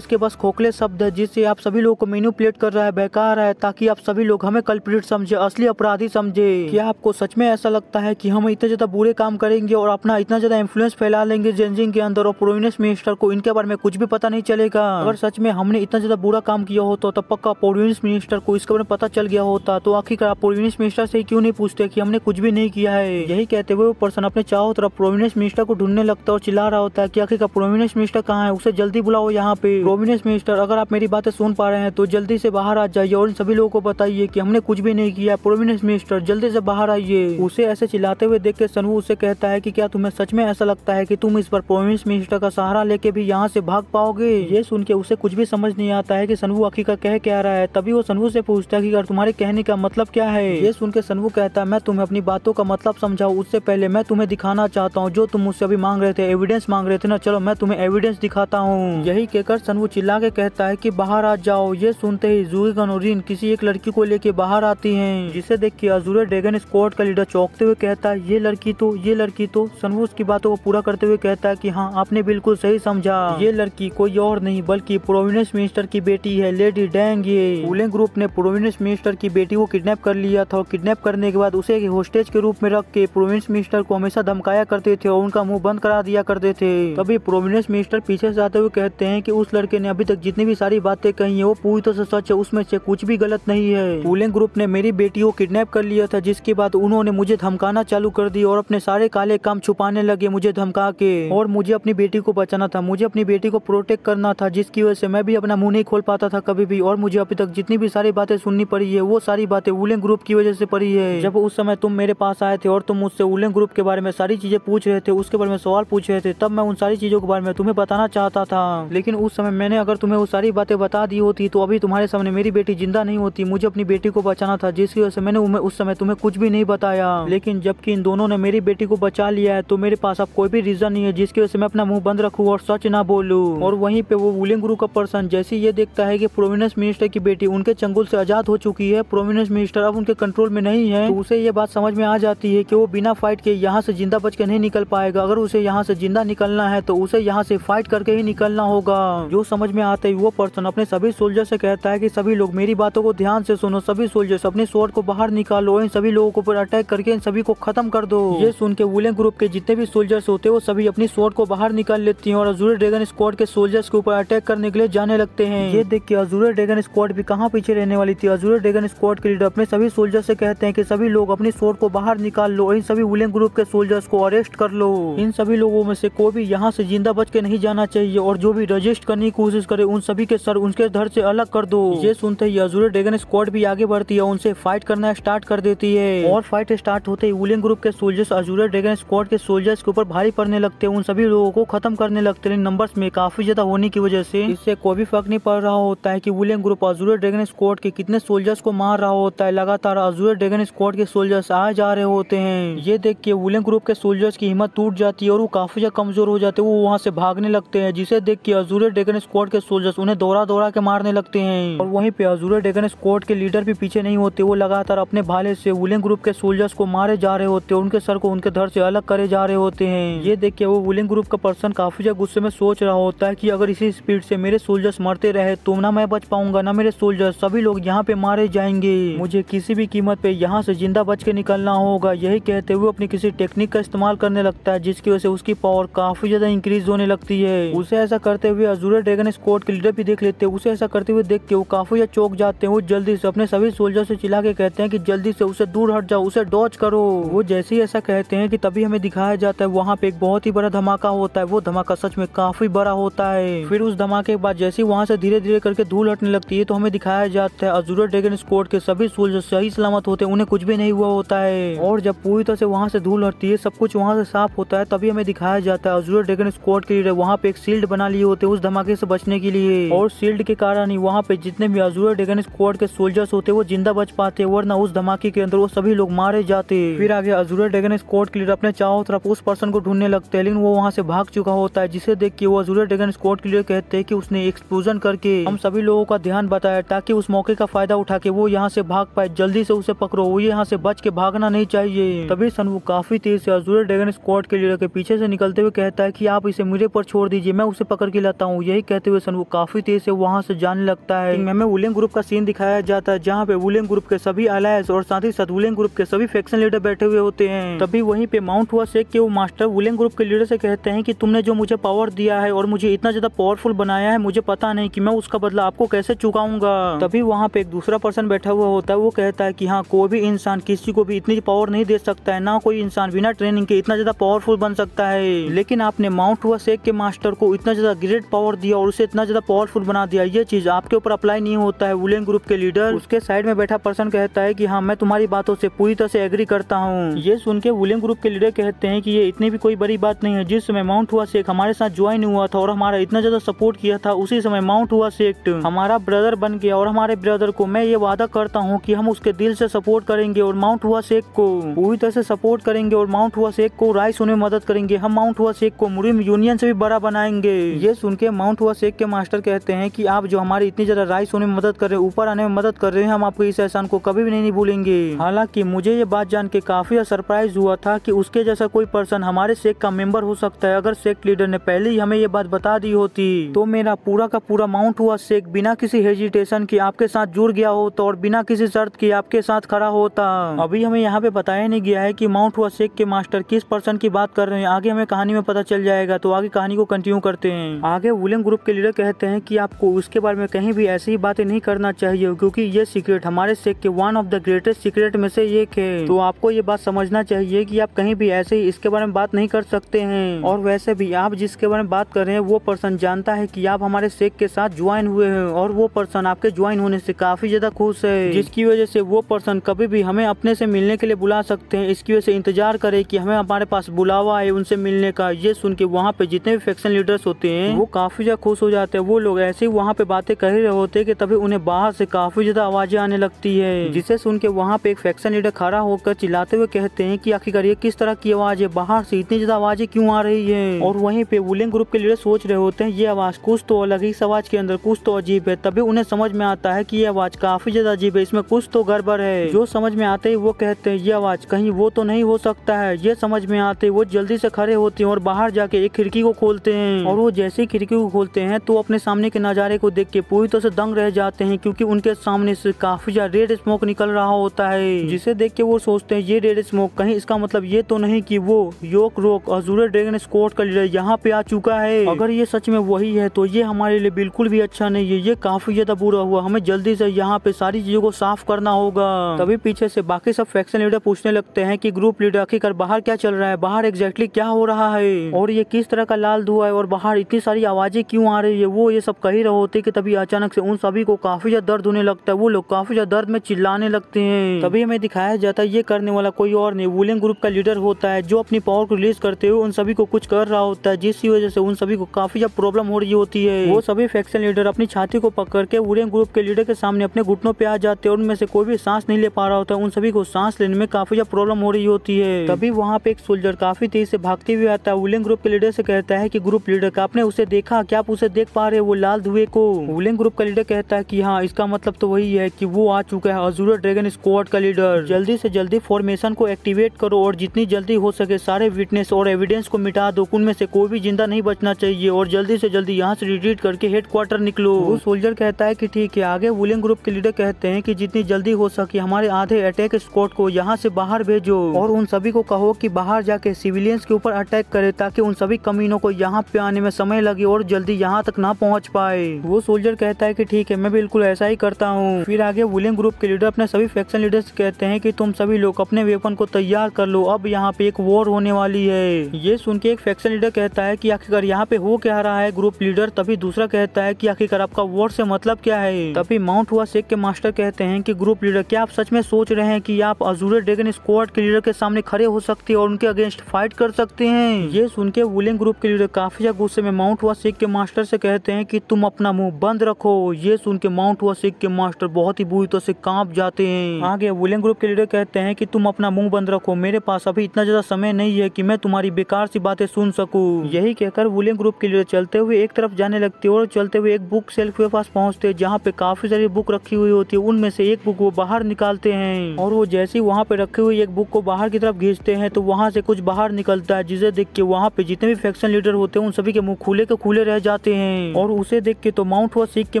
पास खोखले शब्द है जिससे आप सभी लोगों को मैनिपुलेट कर रहा है, बहका रहा है ताकि आप सभी लोग हमें कल्प्रिट समझे, असली अपराधी समझे। क्या आपको सच में ऐसा लगता है कि हम इतने ज्यादा बुरे काम करेंगे और अपना इतना ज्यादा इन्फ्लुएंस फैला लेंगे जेनजिंग के अंदर और प्रोविनेंस मिनिस्टर को इनके बारे में कुछ भी पता नहीं चलेगा? अगर सच में हमने इतना ज्यादा बुरा काम किया होता तो पक्का प्रोविनेंस मिनिस्टर को इसके बारे में पता चल गया होता। तो आखिरकार आप प्रोविनेंस मिनिस्टर से क्यों नहीं पूछते कि हमने कुछ भी नहीं किया है? यही कहते हुए वो पर्सन अपने चारों तरफ प्रोविनेंस मिनिस्टर को ढूंढने लगता है और चिल्ला रहा होता है कि आखिरकार प्रोविनेंस मिनिस्टर कहाँ है, उसे जल्दी बुलाओ यहाँ पे। प्रोविनेंस मिनिस्टर अगर आप मेरी बातें सुन पा रहे हैं तो जल्दी से बाहर आ जाइए और इन सभी लोगों को बताइए कि हमने कुछ भी नहीं किया। प्रोविनेंस मिनिस्टर जल्दी से बाहर आइए। उसे ऐसे चिल्लाते हुए देख के सनवू उससे कहता है कि क्या तुम्हें सच में ऐसा लगता है कि तुम इस बार प्रोविनेंस मिनिस्टर का सहारा लेके भी यहाँ से भाग पाओगे? ये सुन के उसे कुछ भी समझ नहीं आता है कि सनवू आखिरकार कह क्या रहा है। तभी वो सनवू से पूछता है कि यार तुम्हारे कहने का मतलब क्या है? ये सुन के सनवू कहता है मैं तुम्हें अपनी बातों का मतलब समझाऊं उससे पहले मैं तुम्हें दिखाना चाहता हूँ जो तुम मुझसे अभी मांग रहे थे, एविडेंस मांग रहे थे ना, चलो मैं तुम्हें एविडेंस दिखाता हूँ। यही कहकर सनवू चिल्ला के कहता है कि बाहर आ जाओ। ये सुनते ही ज़ूरी और नोरिन किसी एक लड़की को लेके बाहर आती हैं, जिसे देख के अज़ूरे ड्रैगन स्क्वाड का लीडर चौंकते हुए कहता है ये लड़की तो सनवू उसकी बातों को पूरा करते हुए कहता है कि हाँ आपने बिल्कुल सही समझा, ये लड़की कोई और नहीं बल्कि प्रोविनेंस मिनिस्टर की बेटी है, लेडी डैंग। ये वुलियन ग्रुप ने प्रोविनेंस मिनिस्टर की बेटी को किडनैप कर लिया था और किडनैप करने के बाद उसे होस्टेज के रूप में रख के प्रोविनेंस मिनिस्टर को हमेशा धमकाया करते थे और उनका मुंह बंद करा दिया करते थे। तभी प्रोविनेंस मिनिस्टर पीछे से आते हुए कहते हैं कि उस लड़के ने अभी तक जितनी भी सारी बातें कही है वो पूरी तरह से सच है, उसमें से कुछ भी गलत नहीं है। वुलियन ग्रुप ने मेरी बेटी को किडनैप कर लिया था जिसके बाद उन्होंने मुझे धमकाना चालू कर दी और अपने सारे काले काम छुपाने लगे मुझे धमका के। और मुझे अपनी बेटी को बचाना था, मुझे अपनी बेटी को प्रोटेक्ट करना था, जिसकी वजह से मैं भी अपना मुंह नहीं खोल पाता था कभी भी। और मुझे अभी तक जितनी भी सारी बातें सुननी पड़ी है वो सारी बातें वुलियन ग्रुप की वजह से पड़ी है। जब उस समय तुम मेरे पास आए थे और तुम मुझसे वुलियन ग्रुप के बारे में सारी चीजें पूछ रहे थे, उसके बारे में सवाल पूछ रहे थे, तब मैं उन सारी चीजों के बारे में तुम्हें बताना चाहता था। लेकिन उस समय मैंने अगर तुम्हें वो सारी बातें बता दी होती तो अभी तुम्हारे सामने मेरी बेटी जिंदा नहीं होती। मुझे अपनी बेटी को बचाना था जिसकी वजह से मैंने उस समय तुम्हें कुछ भी नहीं बताया। लेकिन जबकि इन दोनों ने मेरी बेटी को बचा लिया है तो मेरे पास अब कोई भी रीजन नहीं है जिसकी वजह से मैं अपना मुंह बंद रखूं और सच ना बोलूं। और वहीं पे वो वुलियन ग्रुप का पर्सन जैसे ये देखता है कि प्रोविनेंस मिनिस्टर की बेटी उनके चंगुल से आजाद हो चुकी है, प्रोविनेंस मिनिस्टर अब उनके कंट्रोल में नहीं है, तो उसे ये बात समझ में आ जाती है कि वो बिना फाइट के यहाँ से जिंदा बच के नहीं निकल पाएगा। अगर उसे यहाँ से जिंदा निकलना है तो उसे यहाँ से फाइट करके ही निकलना होगा। जो समझ में आते ही वो पर्सन अपने सभी सोल्जर से कहता है कि सभी लोग मेरी बातों को ध्यान से सुनो, सभी सोल्जर्स अपने स्वॉर्ड को बाहर निकालो, इन सभी लोगों को अटैक करके इन सभी को खत्म कर दो। ये सुन के वुलियन ग्रुप के जितने भी सोल्जर्स होते हैं वो सभी अपनी स्वॉर्ड को बाहर निकाल लेती हैं और अज़ूरे ड्रैगन स्क्वाड के सोल्जर्स के ऊपर अटैक करने के लिए जाने लगते हैं। ये देख के अज़ूरे ड्रैगन स्क्वाड भी कहाँ पीछे रहने वाली थी। अज़ूरे ड्रैगन स्क्वाड के लीडर अपने सभी सोल्जर से कहते हैं कि सभी लोग अपनी स्वॉर्ड को बाहर निकाल लो, इन सभी वुलियन ग्रुप के सोल्जर्स को अरेस्ट कर लो। इन सभी लोगों में से कोई भी यहाँ से जिंदा बच के नहीं जाना चाहिए और जो भी रजिस्ट करने की कोशिश करे उन सभी के सर उनके धड़ से अलग कर दो। ये सुनते ही अज़ूरे ड्रैगन स्क्वाड भी आगे बढ़ती है, उनसे फाइट करना स्टार्ट कर देती है। और फाइट स्टार्ट होते ही वुलियन ग्रुप के सोल्जर्स अज़ूरे ड्रैगन स्क्वाड के सोल्जर्स के ऊपर भारी पड़ने लगते हैं, उन सभी लोगों को खत्म करने लगते हैं। नंबर्स में काफी ज्यादा होने की वजह से इससे कोई भी फर्क नहीं पड़ रहा होता है कि वुलियन ग्रुप अज़ूरे ड्रैगन स्क्वाड के कितने सोल्जर्स को मार रहा होता है। लगातार अज़ूरे ड्रैगन स्क्वाड के सोल्जर्स आए जा रहे होते हैं। ये देख के वुलियन ग्रुप के सोल्जर्स की हिम्मत टूट जाती है और वो काफी ज्यादा कमजोर हो जाते हैं, वो वहाँ से भागने लगते हैं, जिसे देख के अज़ूरे ड्रैगन स्क्वाड के सोल्जर्स उन्हें दौड़ा दौड़ा के मारने लगते हैं। और वहीं पे अज़ूरे ड्रैगन स्क्वाड के लीडर भी पीछे नहीं होते, वो लगातार अपने भाले से वुलियन ग्रुप के सोल्जर्स को मारे जा रहे होते हैं, उनके सर को उनके धड़ से अलग करे जा रहे होते हैं। ये देख के वो वुलियन ग्रुप का पर्सन काफी ज्यादा गुस्से में सोच रहा होता है कि अगर इसी स्पीड से मेरे सोल्जर्स मरते रहे तो ना मैं बच पाऊंगा ना मेरे सोल्जर्स, सभी लोग यहाँ पे मारे जाएंगे। मुझे किसी भी कीमत पे यहाँ से जिंदा बच के निकलना होगा। यही कहते हुए अपनी किसी टेक्निक का इस्तेमाल करने लगता है, जिसकी वजह से उसकी पावर काफी ज्यादा इंक्रीज होने लगती है। उसे ऐसा करते हुए अज़ूर ड्रैगन स्क्वाड के लीडर भी देख लेते हैं। उसे ऐसा करते हुए देख के वो काफी ज्यादा चौंक जाते हैं। वो जल्दी से अपने सभी सोल्जर से चिल्ला के कहते हैं कि जल्दी से उसे दूर हट जाओ, उसे डॉज करो। वो जैसे ही ऐसा कहते हैं कि तभी हमें दिखाया जाता है वहाँ पे एक बहुत ही बड़ा धमाका होता है। वो धमाका सच में काफी बड़ा होता है। फिर उस धमाके के बाद जैसे ही वहाँ से धीरे धीरे करके धूल हटने लगती है तो हमें दिखाया जाता है अज़ूर ड्रैगन स्क्वाड के सभी सोल्जर सही सलामत होते हैं, उन्हें कुछ भी नहीं हुआ होता है। और जब पूरी तरह से वहाँ से धूल हटती है, सब कुछ वहाँ से साफ होता है, तभी हमें दिखाया जाता है अज़ूर ड्रैगन स्क्वाड के लीडर वहाँ पे एक शील्ड बना लिए होते हैं उस धमाके से बचने के लिए। और शील्ड के कारण ही वहाँ पे जितने भी अज़ूर ड्रैगन स्क्वाड के सोल्जर्स होते वो जिंदा बच पाते, वरना उस धमाके के अंदर वो सभी लोग मारे जाते। फिर आगे अज़ूर ड्रैगन स्क्वाड के लीडर अपने चारों तरफ उस पर्सन को ढूंढने लगते हैं, लेकिन वो वहाँ से भाग चुका होता है, जिसे देख के वो अज़ूर ड्रैगन स्क्वाड के लीडर कहते हैं कि उसने एक्सप्लोजन करके हम सभी लोगों का ध्यान बताया, ताकि उस मौके का फायदा उठा के वो यहाँ से भाग पाए। जल्दी से उसे पकड़ो, वो यहाँ से बच के भागना नहीं चाहिए। तभी सनवू काफी तेज से अज़ूर ड्रैगन स्क्वाड के लीडर के पीछे से निकलते हुए कहता है कि आप इसे मेरे पर छोड़ दीजिए, मैं उसे पकड़ के लाता हूँ। यही कहते हुए सनवू काफी तेज से वहाँ से जाने लगता है। हमें वुलिंग ग्रुप का सीन दिखाया जाता है, जहाँ पे वुलिंग ग्रुप के सभी अलायंस और साथ ही साथ वुलिंग ग्रुप के सभी फैक्शन लीडर बैठे हुए होते हैं। तभी वहीं पे माउंट हुआ शेख के वो मास्टर वुलिंग ग्रुप के लीडर से कहते हैं कि तुमने जो मुझे पावर दिया है और मुझे इतना ज्यादा पावरफुल बनाया है, मुझे पता नहीं कि मैं उसका बदला आपको कैसे चुकाऊंगा। तभी वहाँ पे एक दूसरा पर्सन बैठा हुआ होता है, वो कहता है कि हाँ, कोई भी इंसान किसी को भी इतनी पावर नहीं दे सकता है, ना कोई इंसान बिना ट्रेनिंग के इतना ज्यादा पावरफुल बन सकता है। लेकिन आपने माउंट हुआ शेख के मास्टर को इतना ज्यादा ग्रेट पावर दिया और उसे इतना ज्यादा पावरफुल बना दिया, ये चीज आपके ऊपर अप्लाई नहीं होता है वुलिंग ग्रुप के लीडर। उसके साइड में बैठा पर्सन कहता है कि हाँ, मैं तुम्हारी बातों से पूरी तरह से एग्री करता हूँ। ये सुन के वुलिंग ग्रुप के लीडर कहते हैं कि ये इतनी भी कोई बड़ी बात नहीं है। जिस समय माउंट हुआ शेख हमारे साथ ज्वाइन हुआ था और हमारा इतना ज्यादा सपोर्ट किया था, उसी समय माउंट हुआ शेख हमारा ब्रदर बन गया और हमारे ब्रदर को मैं ये वादा करता हूँ कि हम उसके दिल से सपोर्ट करेंगे और माउंट हुआ शेख को पूरी तरह से सपोर्ट करेंगे और माउंट हुआ शेख को राइस होने में मदद करेंगे। हम माउंट हुआ शेख को मुस्लिम यूनियन से भी बड़ा बनाएंगे। ये सुन के माउंट हुआ शेख के मास्टर कहते हैं कि आप जो हमारी इतनी ज्यादा राइस होने में मदद कर रहे हैं, ऊपर आने में मदद कर रहे हैं, हम आपको इस एहसान को कभी भी नहीं भूलेंगे। हालांकि मुझे ये बात जान के काफी सरप्राइज हुआ था कि उसके जैसा कोई पर्सन हमारे शेख का मेंबर हो सकता है। अगर शेख लीडर ने पहले ही हमें ये बात बता दी होती तो मेरा पूरा का पूरा माउंट हुआ शेख बिना किसी हेजिटेशन के आपके साथ जुड़ गया होता और बिना किसी शर्त के आपके साथ खड़ा होता। अभी हमें यहाँ पे बताया नहीं गया है कि माउंट हुआ शेख के मास्टर किस पर्सन की बात कर रहे हैं, आगे हमें कहानी में पता चल जाएगा। तो आगे कहानी को कंटिन्यू करते हैं। आगे वुलिंग ग्रुप के लीडर कहते हैं कि आपको उसके बारे में कहीं भी ऐसी ही बातें नहीं करना चाहिए, क्योंकि ये सीक्रेट हमारे शेख के one of the greatest secret में से एक है। तो आपको ये बात समझना चाहिए कि आप कहीं भी ऐसे ही इसके बारे में बात नहीं कर सकते हैं। और वैसे भी आप जिसके बारे में बात कर रहे हैं वो पर्सन जानता है कि आप हमारे शेख के साथ ज्वाइन हुए हैं और वो पर्सन आपके ज्वाइन होने से काफी ज्यादा खुश है, जिसकी वजह से वो पर्सन कभी भी हमें अपने से मिलने के लिए बुला सकते हैं। इसकी वजह से इंतजार करे कि हमें हमारे पास बुलावा है उनसे मिलने का। ये सुन के वहाँ पे जितने भी फैक्शन लीडर्स होते हैं वो काफी ज्यादा खुश हो जाते हैं। वो लोग ऐसे ही वहाँ पे बातें कर रहे होते हैं कि तभी उन्हें बाहर से काफी ज्यादा आवाजें आने लगती है, जिसे सुन के वहाँ पे एक फैक्शन लीडर खड़ा होकर चिल्लाते हुए कहते हैं कि आखिरकार ये किस तरह की आवाज है, बाहर से इतनी ज्यादा आवाजें क्यों आ रही है। और वहीं पे वुलिंग ग्रुप के लीडर सोच रहे होते हैं ये आवाज कुछ तो अलग है, इस आवाज के अंदर कुछ तो अजीब है। तभी उन्हें समझ में आता है कि ये आवाज काफी ज्यादा अजीब है, इसमें कुछ तो गड़बड़ है। जो समझ में आते ही वो कहते हैं ये आवाज कहीं वो तो नहीं हो सकता है। ये समझ में आते वो जल्दी से खड़े होते हैं और बाहर जाके एक खिड़की को खोलते हैं। और वो जैसे ही खिड़की को खोलते हैं तो अपने सामने के नजारे को देख के पूरी तरह से दंग रह जाते हैं, क्योंकि उनके सामने से काफी ज्यादा रेड स्मोक निकल रहा होता है, जिसे देख के वो सोचते हैं ये रेड स्मोक कहीं इसका मतलब ये तो नहीं कि वो योक रोक अज़ूर ड्रैगन स्क्वाड का लीडर यहाँ पे आ चुका है। अगर ये सच में वही है तो ये हमारे लिए बिल्कुल भी अच्छा नहीं है, ये काफी ज्यादा बुरा हुआ, हमें जल्दी से यहाँ पे सारी चीजों को साफ करना होगा। तभी पीछे से बाकी सब फैक्शन लीडर पूछने लगते हैं कि ग्रुप लीडर आखिरकार बाहर क्या चल रहा है, बाहर एग्जैक्टली क्या हो रहा है और ये किस तरह का लाल धुआं है और बाहर इतनी सारी आवाजें क्यों आ रही है। वो ये सब कह ही रहे होते कि तभी अचानक से उन सभी को काफी ज्यादा दर्द होने लगता है। वो लोग काफी ज्यादा दर्द में चिल्लाने लगते हैं। तभी हमें दिखाया जाता है ये करने वाला कोई और नहीं वुलिंग ग्रुप का लीडर होता है, जो अपनी पावर को रिलीज करते हुए उन सभी को कुछ कर रहा होता है, जिसकी वजह से उन सभी को काफी ज्यादा प्रॉब्लम हो रही होती है। वो सभी फैक्शन लीडर अपनी छाती को पकड़ के वुलिंग ग्रुप के लीडर के सामने अपने घुटनों पे आ जाते हैं और उनमें से कोई भी सांस नहीं ले पा रहा होता है। उन सभी को सांस लेने में काफी ज्यादा प्रॉब्लम हो रही होती है। तभी वहाँ पे एक सोल्जर काफी तेज से भागते हुए आता है। वुलिंग ग्रुप के लीडर से कहता है कि ग्रुप लीडर का आपने उसे देखा, क्या आप उसे देख पा रहे हैं वो लाल धुएं को। वुलिंग ग्रुप का लीडर कहता है कि हाँ, इसका मतलब तो वही है कि वो आ चुका है अज़ूर ड्रैगन स्क्वाड का लीडर। जल्दी से जल्दी फॉर्मेशन को एक्टिवेट करो और जितनी जल्दी हो सके सारे विटनेस और एविडेंस को मिटा दो, उनमें से कोई भी जिंदा नहीं बचना चाहिए और जल्दी से जल्दी यहाँ से रिट्रीट करके हेडक्वार्टर निकलो। वो सोल्जर कहता है कि ठीक है। आगे वुलिंग ग्रुप के लीडर कहते हैं कि जितनी जल्दी हो सके हमारे आधे अटैक स्क्वाड को यहाँ से बाहर भेजो और उन सभी को कहो कि बाहर जाके सिविलियंस के ऊपर अटैक करे ताकि उन सभी कमीनों को यहाँ पे आने में समय लगे और जल्दी यहाँ तक ना पहुँच पाए। वो सोल्जर कहता है कि ठीक है, मैं बिल्कुल ऐसा ही करता हूँ। फिर आगे वुलियन ग्रुप के लीडर अपने सभी फैक्शन लीडर्स कहते हैं कि तुम सभी लोग अपने वेपन को तैयार कर लो, अब यहाँ पे एक वॉर होने वाली है। ये सुन के एक फैक्शन लीडर कहता है कि आखिरकार यहाँ पे हो क्या रहा है ग्रुप लीडर। तभी दूसरा कहता है कि आखिरकार आपका वॉर से मतलब क्या है। तभी माउंट हुआ शेख के मास्टर कहते हैं कि ग्रुप लीडर, क्या आप सच में सोच रहे हैं कि आप अजूरे ड्रैगन स्क्वाड के लीडर के सामने खड़े हो सकते हैं और उनके अगेंस्ट फाइट कर सकते हैं। ये सुन के वुलियन ग्रुप के लीडर काफी ज्यादा गुस्से में माउंट हुआ शेख के मास्टर से कहते हैं कि तुम अपना मुंह बंद रखो। ये सुन के माउंट हुआ शेख के मास्टर बहुत ही बुरी तरह से कांप जाते हैं। आगे वुलियन ग्रुप के लीडर कहते हैं कि तुम अपना मुंह बंद रखो, मेरे पास अभी इतना ज्यादा समय नहीं है कि मैं तुम्हारी बेकार सी बातें सुन सकूं। यही कहकर वुलियन ग्रुप के लीडर चलते हुए एक तरफ जाने लगते और चलते हुए एक बुक शेल्फ के पास पहुंचते जहाँ पे काफी सारी बुक रखी हुई होती है। उनमें से एक बुक वो बाहर निकालते हैं और वो जैसे ही वहाँ पे रखी हुई एक बुक को बाहर की तरफ खींचते हैं तो वहाँ से कुछ बाहर निकलता है, जिसे देख के वहाँ पे जितने भी फैक्शन लीडर होते हैं उन सभी के मुंह खुले के खुले रह जाते हैं। और उसे देख के तो माउंट हुआ शेख के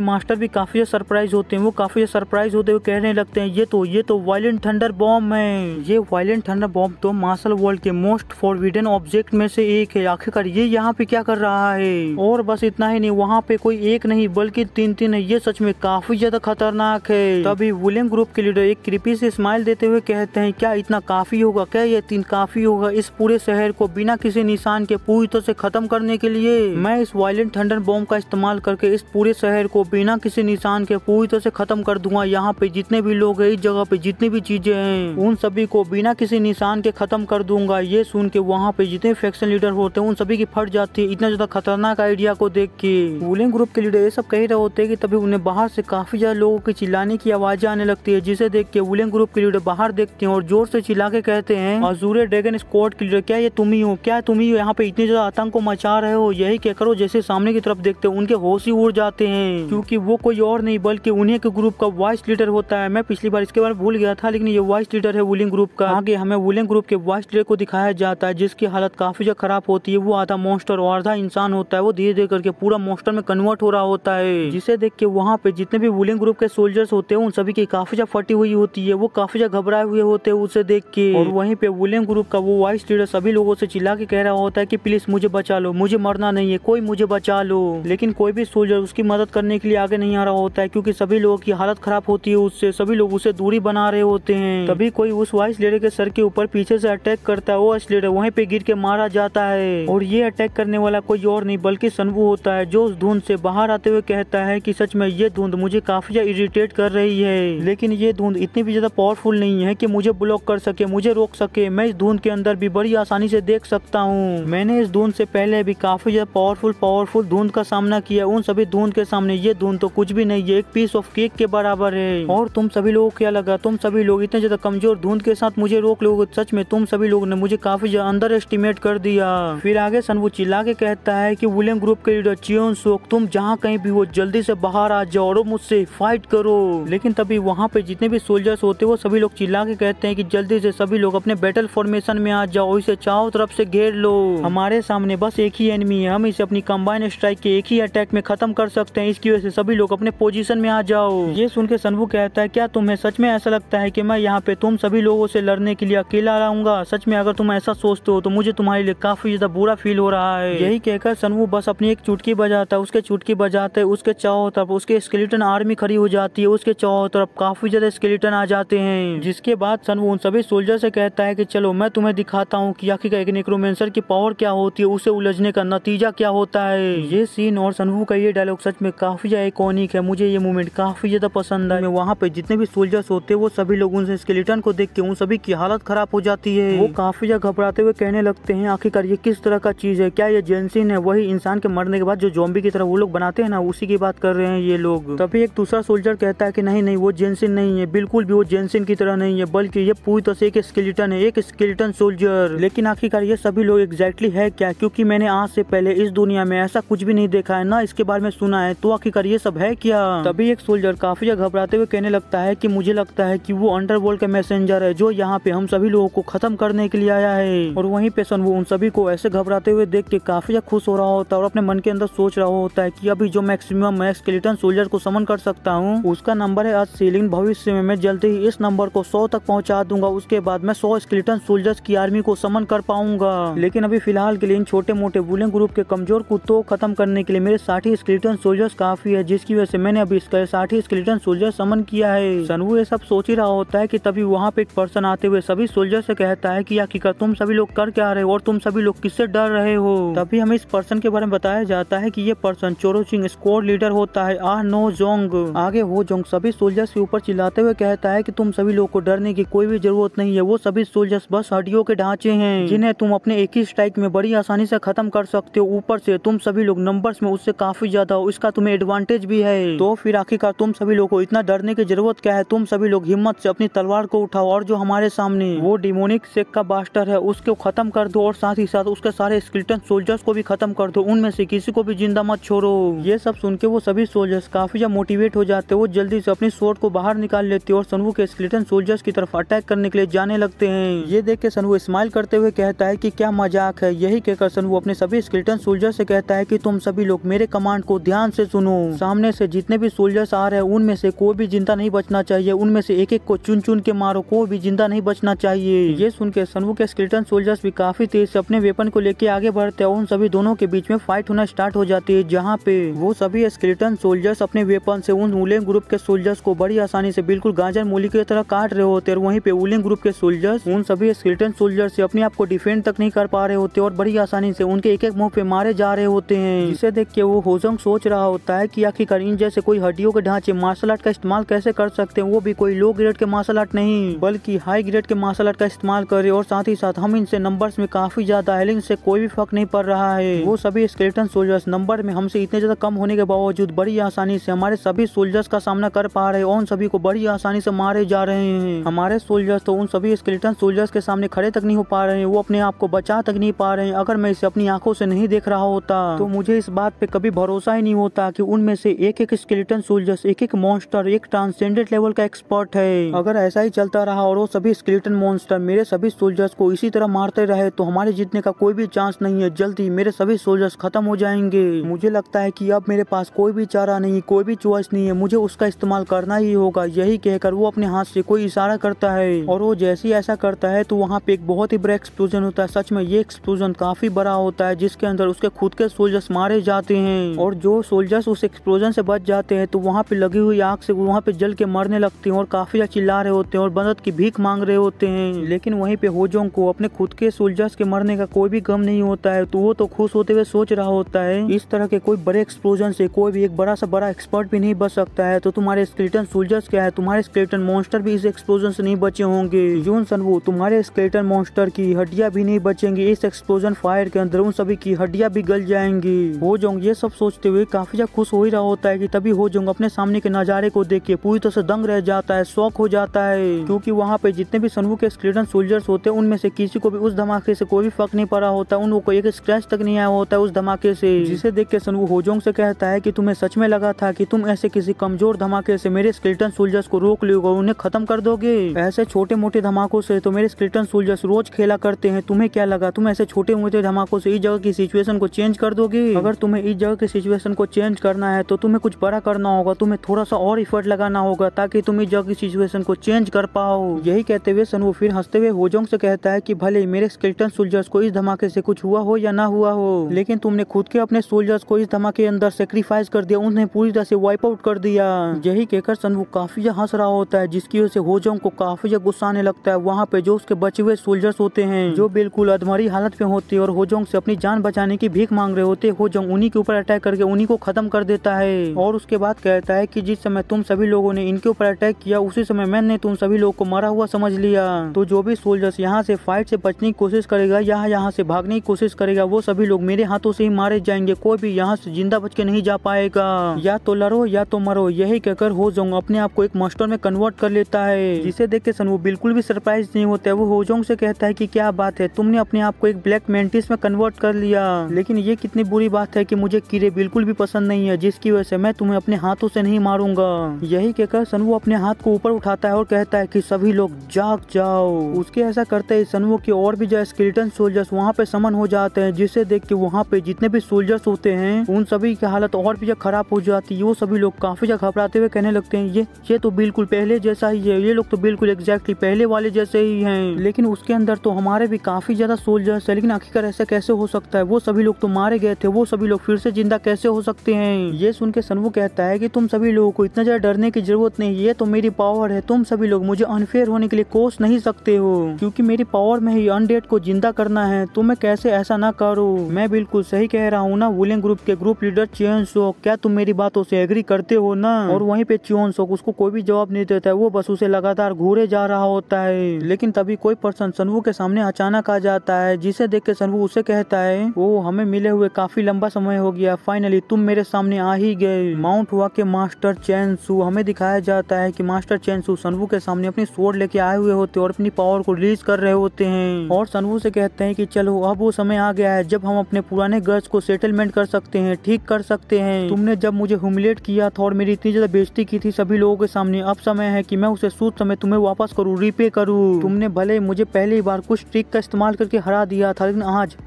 मास्टर भी काफी सरप्राइज होते हैं। वो काफी सरप्राइज होते हुए कहने लगते हैं ये तो वायलेंट थंडर बॉम्ब है। ये वायलेंट थंडर बॉम्ब तो मार्शल वर्ल्ड के मोस्ट फॉरबिडन ऑब्जेक्ट में से एक है। आखिरकार ये यहाँ पे क्या कर रहा है। और बस इतना ही नहीं, वहाँ पे कोई एक नहीं बल्कि तीन है। ये सच में काफी ज्यादा खतरनाक है। तभी वुलियन ग्रुप के लीडर एक क्रीपी से स्माइल देते हुए कहते हैं क्या इतना काफी होगा, क्या ये 3 काफी होगा इस पूरे शहर को बिना किसी निशान के पूरी तरह से खत्म करने के लिए। मैं इस वायलेंट थंडर बॉम्ब का इस्तेमाल करके इस पूरे शहर को बिना किसी निशान के पूरी तरह से खत्म कर दूंगा। यहाँ पे जितने भी लोग हैं, इस जगह पे जितनी भी चीजें हैं, उन सभी को बिना किसी निशान के खत्म कर दूंगा। ये सुन के वहाँ पे जितने फैक्शन लीडर होते हैं उन सभी की फट जाती है इतना ज्यादा खतरनाक आइडिया को देख के। वुलियन ग्रुप के लीडर ये सब कह रहे होते हैं कि तभी उन्हें बाहर से काफी ज्यादा लोगों की चिल्लाने की आवाजें आने लगती है, जिसे देख के वुलियन ग्रुप के लीडर बाहर देखते हैं और जोर से चिल्ला के कहते हैं अजूरे ड्रैगन स्क्वाड के लीडर, क्या ये तुम ही हो, क्या तुम ही यहाँ पे इतनी ज्यादा आतंक को मचा रहे हो। यही कहकर वो जैसे सामने की तरफ देखते हैं उनके होश ही उड़ जाते हैं, क्योंकि वो कोई और नहीं बल्कि उन्हीं के ग्रुप का वाइस लीडर होता है। मैं पिछली बार इसके बारे में भूल गया था, लेकिन ये वाइस लीडर है वुलियन ग्रुप का। आगे हमें वुलियन ग्रुप के वाइस लीडर को दिखाया जाता है जिसकी हालत काफी ज्यादा खराब होती है। वो आधा मॉन्स्टर और आधा इंसान होता है। वो धीरे धीरे करके पूरा मॉन्स्टर में कन्वर्ट हो रहा होता है, जिसे देख के वहाँ पे जितने भी वुलियन ग्रुप के सोल्जर्स होते हैं उन सभी की काफी ज्यादा फटी हुई होती है। वो काफी ज्यादा घबराए हुए होते हैं उसे देख के। और वहीं पे वुलियन ग्रुप का वो वाइस लीडर सभी लोगों से चिल्ला के कह रहा होता है कि प्लीज मुझे बचा लो, मुझे मरना नहीं है, कोई मुझे बचा लो। लेकिन कोई भी सोल्जर उसकी मदद करने के लिए आगे नहीं आ रहा होता है, क्योंकि सभी लोगों की हालत खराब होती है उससे। सभी लोग उसे दूरी बना रहे होते हैं। तभी कोई उस वाइस लीडर के सर के ऊपर पीछे से अटैक करता है। वो वाइस लीडर वहीं पे गिर के मारा जाता है और ये अटैक करने वाला कोई और नहीं बल्कि सनवू होता है, जो उस धुंध से बाहर आते हुए कहता है कि सच में ये धुंध मुझे काफी ज्यादा इरिटेट कर रही है, लेकिन ये धुंध इतनी भी ज्यादा पावरफुल नहीं है कि मुझे ब्लॉक कर सके, मुझे रोक सके। मैं इस धुंध के अंदर भी बड़ी आसानी से देख सकता हूँ। मैंने इस धुंध से पहले भी काफी ज्यादा पावरफुल धुंध का सामना किया। उन सभी धुंध के सामने ये धुंध तो कुछ भी नहीं है, एक पीस ऑफ केक के बराबर है। और तुम सभी लोगों को क्या लगा, तुम सभी लोग इतने ज्यादा कमजोर धुंध के साथ मुझे रोक लोगे। सच में तुम सभी लोगों ने मुझे काफी ज्यादा अंडर एस्टिमेट कर दिया। फिर आगे सनवू चिल्ला के कहता है कि वुलियन ग्रुप के लीडर चियोन सोक, तुम जहाँ कहीं भी हो जल्दी से बाहर आ जाओ और मुझसे फाइट करो। लेकिन तभी वहाँ पे जितने भी सोल्जर्स होते हैं वो सभी लोग चिल्ला के कहते हैं कि जल्दी से सभी लोग अपने बैटल फॉर्मेशन में आ जाओ, इसे चारों तरफ से घेर लो। हमारे सामने बस एक ही एनिमी है, हम इसे अपनी कंबाइन स्ट्राइक के एक ही अटैक में खत्म कर सकते हैं। इसकी वजह से सभी लोग अपने पोजीशन में आ जाओ। ये सुन के सनवू कहता है क्या तुम्हें सच में ऐसा लगता है कि मैं यहाँ पे तुम सभी लोगों से लड़ने के लिए अकेला रहूंगा? सच में अगर तुम ऐसा सोचते हो तो मुझे तुम्हारे लिए काफी ज्यादा बुरा फील हो रहा है। यही कहकर सनवू बस अपनी एक चुटकी बजाता है। उसके चुटकी बजाते उसके चारों तरफ उसके स्केलेटन आर्मी खड़ी हो जाती है। उसके चारों तरफ काफी ज्यादा स्केलेटन आ जाते हैं, जिसके बाद सनवू उन सभी सोल्जर से कहता है कि चलो मैं तुम्हें दिखाता हूँ कि आखिर एक नेक्रोमेंसर की पावर क्या होती है, उसे उलझने का नतीजा क्या होता है। ये सीन और सनवू का ये डायलॉग सच में काफी ज्यादा इकोनिक है। मुझे ये मूवमेंट काफी ज्यादा पसंद है। वहाँ पे जितने भी सोल्जर्स होते हैं वो सभी लोग उन स्केलेटन को देख के उन सभी की हालत खराब हो जाती है। वो काफी ज्यादा घबराते हुए कहने लगते हैं आखिरकार ये किस तरह का चीज है, क्या ये जेंसिन है, वही इंसान के मरने के बाद जो ज़ॉम्बी की तरह वो लोग बनाते हैं ना, उसी की बात कर रहे हैं ये लोग। तभी एक दूसरा सोल्जर कहता है कि नहीं वो जेंसिन नहीं है, बिल्कुल भी वो जेंसिन की तरह नहीं है, बल्कि ये पूरी तरह से एक स्केलेटन है, एक स्केलेटन सोल्जर। लेकिन आखिरकार ये सभी लोग एग्जैक्टली है क्या, क्योंकि मैंने आज से पहले इस दुनिया में ऐसा कुछ भी नहीं देखा है, ना इसके बारे में सुना है, तो आखिरकार ये सब है क्या? तभी एक सोल्जर काफी ज्यादा घबराते हुए कहने लगता है कि मुझे लगता है कि वो अंडरवर्ल्ड का मैसेंजर है जो यहाँ पे हम सभी लोगों को खत्म करने के लिए आया है। और वहीं पे सनवू उन सभी को ऐसे घबराते हुए देख के काफी ज्यादा खुश हो रहा होता है और अपने मन के अंदर सोच रहा होता है कि अभी जो मैक्सिमम मैं स्केलेटन सोल्जर को समन कर सकता हूँ उसका नंबर है आज सीलिंग लेकिन भविष्य में मैं जल्दी ही इस नंबर को 100 तक पहुंचा दूंगा। उसके बाद मैं 100 स्केलेटन सोल्जर्स की आर्मी को समन कर पाऊंगा। लेकिन अभी फिलहाल के लिए इन छोटे मोटे वुलेन ग्रुप के कमजोर कुत्तों को खत्म करने के लिए मेरे 60 स्केलेटन सोल्जर्स काफी है, जिसकी वजह से मैंने अभी इसका 60 स्केलेटन सोल्जर समन किया है। सनवू ये सब सोच ही रहा होता है कि तभी वहाँ पे एक पर्सन आते हुए सभी सोल्जर से कहता है कि आखिरकार तुम सभी लोग कर क्या रहे हो और तुम सभी लोग किससे डर रहे हो। तभी हमें इस पर्सन के बारे में बताया जाता है कि ये पर्सन चोरोचिंग स्क्वाड लीडर होता है, आह नो जोंग। आगे हो जोंग सभी सोल्जर्स के ऊपर चिल्लाते हुए कहता है कि तुम सभी लोग को डरने की कोई भी जरूरत नहीं है। वो सभी सोल्जर्स बस हड्डियों के ढांचे हैं जिन्हें तुम अपने एक ही स्ट्राइक में बड़ी आसानी से खत्म कर सकते हो। ऊपर से तुम सभी लोग नंबर्स में उससे काफी ज्यादा हो, इसका तुम्हें एडवांटेज भी है। तो फिर आखिरकार तुम सभी लोग को इतना डरने की जरूरत क्या है। तुम सभी लोग हिम्मत से अपनी तलवार को उठाओ और जो हमारे सामने वो डिमोनिक सेक का बास्टर है उसको खत्म कर दो और साथ ही साथ उसके सारे स्केलेटन सोल्जर्स को भी खत्म कर दो। उनमें से किसी को भी जिंदा मत छोड़ो। ये सब सुन के वो सभी सोल्जर्स काफी ज्यादा मोटिवेट हो जाते हैं। वो जल्दी से अपनी स्वॉर्ड को बाहर निकाल लेते हैं और सनवू के स्केलेटन सोल्जर्स की तरफ अटैक करने के लिए जाने लगते हैं। ये देख के सनवू स्माइल करते हुए कहता है कि क्या मजाक है। यही कहकर सनवू अपने सभी स्केलेटन सोल्जर से कहता है कि तुम सभी लोग मेरे कमांड को ध्यान से सुनो। सामने से जितने भी सोल्जर्स आ रहे हैं उनमें से कोई भी जिंदा नहीं बचना चाहिए। उनमें से एक एक को चुन चुन के मारो, कोई भी जिंदा नहीं बचना चाहिए। ये सुन के सनवू के स्केलेटन सोल्जर्स भी काफी तेज से अपने वेपन को लेके आगे बढ़ते हैं। उन सभी दोनों के बीच में फाइट होना स्टार्ट हो जाती है, जहाँ पे वो सभी स्केलेटन सोल्जर्स अपने वेपन से उन वुलेन ग्रुप के सोल्जर्स को बड़ी आसानी से बिल्कुल गाजर मूली की तरह काट रहे होते हैं। और वहीं पे वुलेन ग्रुप के सोल्जर्स उन सभी स्केलेटन सोल्जर्स से अपने आप को डिफेंड तक नहीं कर पा रहे होते और बड़ी आसानी से उनके एक एक मुंह पे मारे जा रहे होते हैं। जिसे देख के वो होजोंग सोच रहा होता है कि आखिरकार इन जैसे कोई हड्डियों के ढांचे मार्शल आर्ट का इस्तेमाल कैसे कर सकते हैं, वो भी कोई लो ग्रेड के मार्शल आर्ट नहीं बल्कि हाई ग्रेड के मार्शल आर्ट का इस्तेमाल करे। और साथ ही साथ हम इनसे नंबर्स में काफी ज्यादा है, से कोई भी फर्क नहीं पड़ रहा है। वो सभी स्केलेटन सोल्जर्स नंबर में हमसे इतने ज्यादा कम होने के बावजूद बड़ी आसानी से हमारे सभी सोल्जर्स का सामना कर पा रहे हैं और उन सभी को बड़ी आसानी से मारे जा रहे हैं। हमारे सोल्जर्स तो उन सभी स्केलेटन सोल्जर्स के सामने खड़े तक नहीं हो पा रहे हैं, वो अपने आप को बचा तक नहीं पा रहे हैं। अगर मैं इसे अपनी आंखों से नहीं देख रहा होता तो मुझे इस बात पे कभी भरोसा ही नहीं होता कि उनमें से एक एक स्केलेटन सोल्जर्स एक एक मॉन्स्टर एक ट्रांसेंडेंट लेवल का एक्सपर्ट है। अगर ऐसा ही चलता रहा और वो सभी स्केलेटन मॉन्स्टर मेरे सभी सोल्जर्स को इसी तरह मारते रहे तो हमारे जीतने का कोई भी चांस नहीं है। जल्दी मेरे सभी सोल्जर्स खत्म हो जाएंगे। मुझे लगता है कि अब मेरे पास कोई भी चारा नहीं, कोई भी चॉइस नहीं है, मुझे उसका इस्तेमाल करना ही होगा। यही कहकर वो अपने हाथ से कोई इशारा करता है और वो जैसे ही ऐसा करता है तो वहाँ पे एक बहुत ही बड़ा एक्सप्लोजन होता है। सच में ये एक्सप्लोजन काफी बड़ा होता है जिसके अंदर उसके खुद के सोल्जर्स मारे जाते हैं और जो सोल्जर्स उस एक्सप्लोजन से बच जाते हैं तो वहाँ पे लगी हुई आग से वहाँ पे जल के मरने लगते हैं और काफी चिल्ला रहे होते हैं और मदद की भीख मांग रहे होते हैं। लेकिन वहीं पे होजोंग को अपने खुद के सोल्जर्स के मरने का कोई भी गम नहीं होता है, तो वो तो खुश होते हुए सोच रहा होता है इस तरह के कोई बड़े एक्सप्लोजन से कोई भी एक बड़ा सा बड़ा एक्सपर्ट भी नहीं बच सकता है। तो तुम्हारे स्केलेटन सोल्जर्स क्या है, तुम्हारे स्केलेटन मॉन्स्टर भी इस एक्सप्लोजन से नहीं बचे होंगे। जून सनवू तुम्हारे स्केलेटन मॉन्स्टर की हड्डियां भी नहीं बचेंगी इस एक्सप्लोजन फायर के अंदर, उन सभी की हड्डियां भी गल जाएंगी। होजोंग ये सब सोचते हुए काफी ज्यादा खुश हो ही रहा होता है कि तभी होजोंग अपने सामने के नजारे को देख के पूरी तरह से दंग रह जाता है, शॉक हो जाता है क्योंकि वहाँ पे जितने भी सनवू के स्केलेटन सोल्जर्स होते हैं उनमें से किसी को भी उस धमाके से कोई भी फर्क नहीं पड़ा होता, उन लोगों को एक स्क्रैच तक नहीं आया होता है उस धमाके से। जिसे देख के सनवू होजोंग से कहता है कि तुम्हें सच में लगा था कि तुम ऐसे किसी कमजोर धमाके से मेरे स्केलेटन सोल्जर्स को रोक लोगे और उन्हें खत्म कर दोगे। ऐसे छोटे मोटे धमाकों से तो मेरे स्केलेटन सोल्जर्स रोज खेला करते हैं, तुम्हें क्या लगा तुम ऐसे छोटे मोटे धमाकों से इस जगह की सिचुएशन को चेंज कर दोगे। अगर तुम्हें इस जगह की सिचुएशन को चेंज करना है तो तुम्हें कुछ बड़ा करना होगा, तुम्हें थोड़ा सा और एफर्ट लगाना होगा ताकि तुम इस जगह की सिचुएशन को चेंज कर पाओ। यही कहते हुए सनवू फिर हंसते हुए होजोंग से कहता है कि भले मेरे स्केलेटन सोल्जर्स को इस धमाके से कुछ हुआ हो या ना हुआ हो, लेकिन तुमने खुद के अपने सोल्जर्स को इस धमाके के अंदर सेक्रीफाइस कर दिया, उन्हें पूरी तरह से वाइप आउट कर दिया। यही कहकर सनवू काफी हंस रहा होता है जिसकी वजह से होजोंग को काफी गुस्सा आने लगता है। वहाँ पे जो उसके बचे हुए सोल्जर्स होते हैं जो बिल्कुल अधमरी हालत में होते हैं और होजोंग से अपनी जान बचाने की भीख मांग रहे होते हैं, होजोंग उन्हीं के ऊपर अटैक करके उन्हीं को खत्म कर देता है और उसके बाद कहता है कि जिस समय तुम सभी लोगों ने इनके ऊपर अटैक किया उसी समय मैंने तुम सभी लोगों को मरा हुआ समझ लिया। तो जो भी सोल्जर्स यहाँ से फाइट से बचने की कोशिश करेगा या यहाँ से भागने की कोशिश करेगा वो सभी लोग मेरे हाथों से ही मारे जाएंगे, कोई भी यहाँ से जिंदा बच के नहीं जा पाएगा। या तो लड़ो या तो मरो। यही कहकर होजोंग अपने आप को एक मास्टर में कन्वर्ट कर लेता है जिसे देख के सनवू बिल्कुल भी सरप्राइज नहीं होता है। वो होजोंग से कहता है कि क्या बात है, तुमने अपने आप को एक ब्लैक मेंटिस में कन्वर्ट कर लिया, लेकिन ये कितनी बुरी बात है कि मुझे कीड़े बिल्कुल भी पसंद नहीं है जिसकी वजह से मैं तुम्हें अपने हाथों से नहीं मारूंगा। यही कहकर सनवू अपने हाथ को ऊपर उठाता है और कहता है कि सभी लोग जाग जाओ। उसके ऐसा करते ही सनवू के और भी जो स्केलेटन सोल्जर्स वहाँ पे समन हो जाते हैं जिसे देख के वहाँ पे जितने भी सोल्जर्स होते हैं उन सभी की हालत और भी खराब हो जाती है। वो सभी लोग काफी घबराते हुए कहने लगते हैं ये ये तो बिल्कुल पहले जैसा ही है, ये लोग तो बिल्कुल एग्जैक्टली पहले वाले जैसे ही हैं, लेकिन उसके अंदर तो हमारे भी काफी ज्यादा सोल्जर्स है, लेकिन आखिरकार ऐसा कैसे हो सकता है? वो सभी लोग तो मारे गए थे, वो सभी लोग फिर से जिंदा कैसे हो सकते हैं? ये सुन के सनवू कहता है कि तुम सभी लोगों को इतना ज्यादा डरने की जरूरत नहीं, ये तो मेरी पावर है, तुम सभी लोग मुझे अनफेयर होने के लिए कोस नहीं सकते हो, क्योंकि मेरी पावर में ही अनडेड को जिंदा करना है, तुम्हें कैसे ऐसा ना करो। मैं बिल्कुल सही कह रहा हूँ ना वुलिंग ग्रुप के ग्रुप लीडर चियोन-सोक, क्या तुम मेरी बातों से एग्री करते हो ना? और वहीं पे चियोन-सोक उसको कोई भी जवाब नहीं देता है, वो बस उसे लगातार घूरे जा रहा होता है। लेकिन तभी कोई पर्सन सनवू के सामने अचानक आ जाता है, जिसे देख के सनवू उसे कहता है, ओ हमें मिले हुए काफी लंबा समय हो गया, फाइनली तुम मेरे सामने आ ही गए। माउंट हुआ के मास्टर चेन-सू, हमें दिखाया जाता है कि मास्टर चेन-सू सनवू के सामने अपनी स्वॉर्ड लेके आए हुए होते और अपनी पावर को रिलीज कर रहे होते हैं, और सनवू से कहते हैं कि चलो अब वो समय आ गया है जब हम अपने पुराने गर्ज को सेटलमेंट कर सकते हैं, ठीक कर सकते हैं। तुमने जब मुझे ह्यूमिलेट किया था और मेरी इतनी ज्यादा बेइज्जती की थी सभी लोगों के सामने, अब समय है कि मैं उसे सूद समय तुम्हें वापस करूँ, रीपे करूँ। तुमने भले मुझे पहली बार कुछ ट्रिक का इस्तेमाल करके हरा दिया था, लेकिन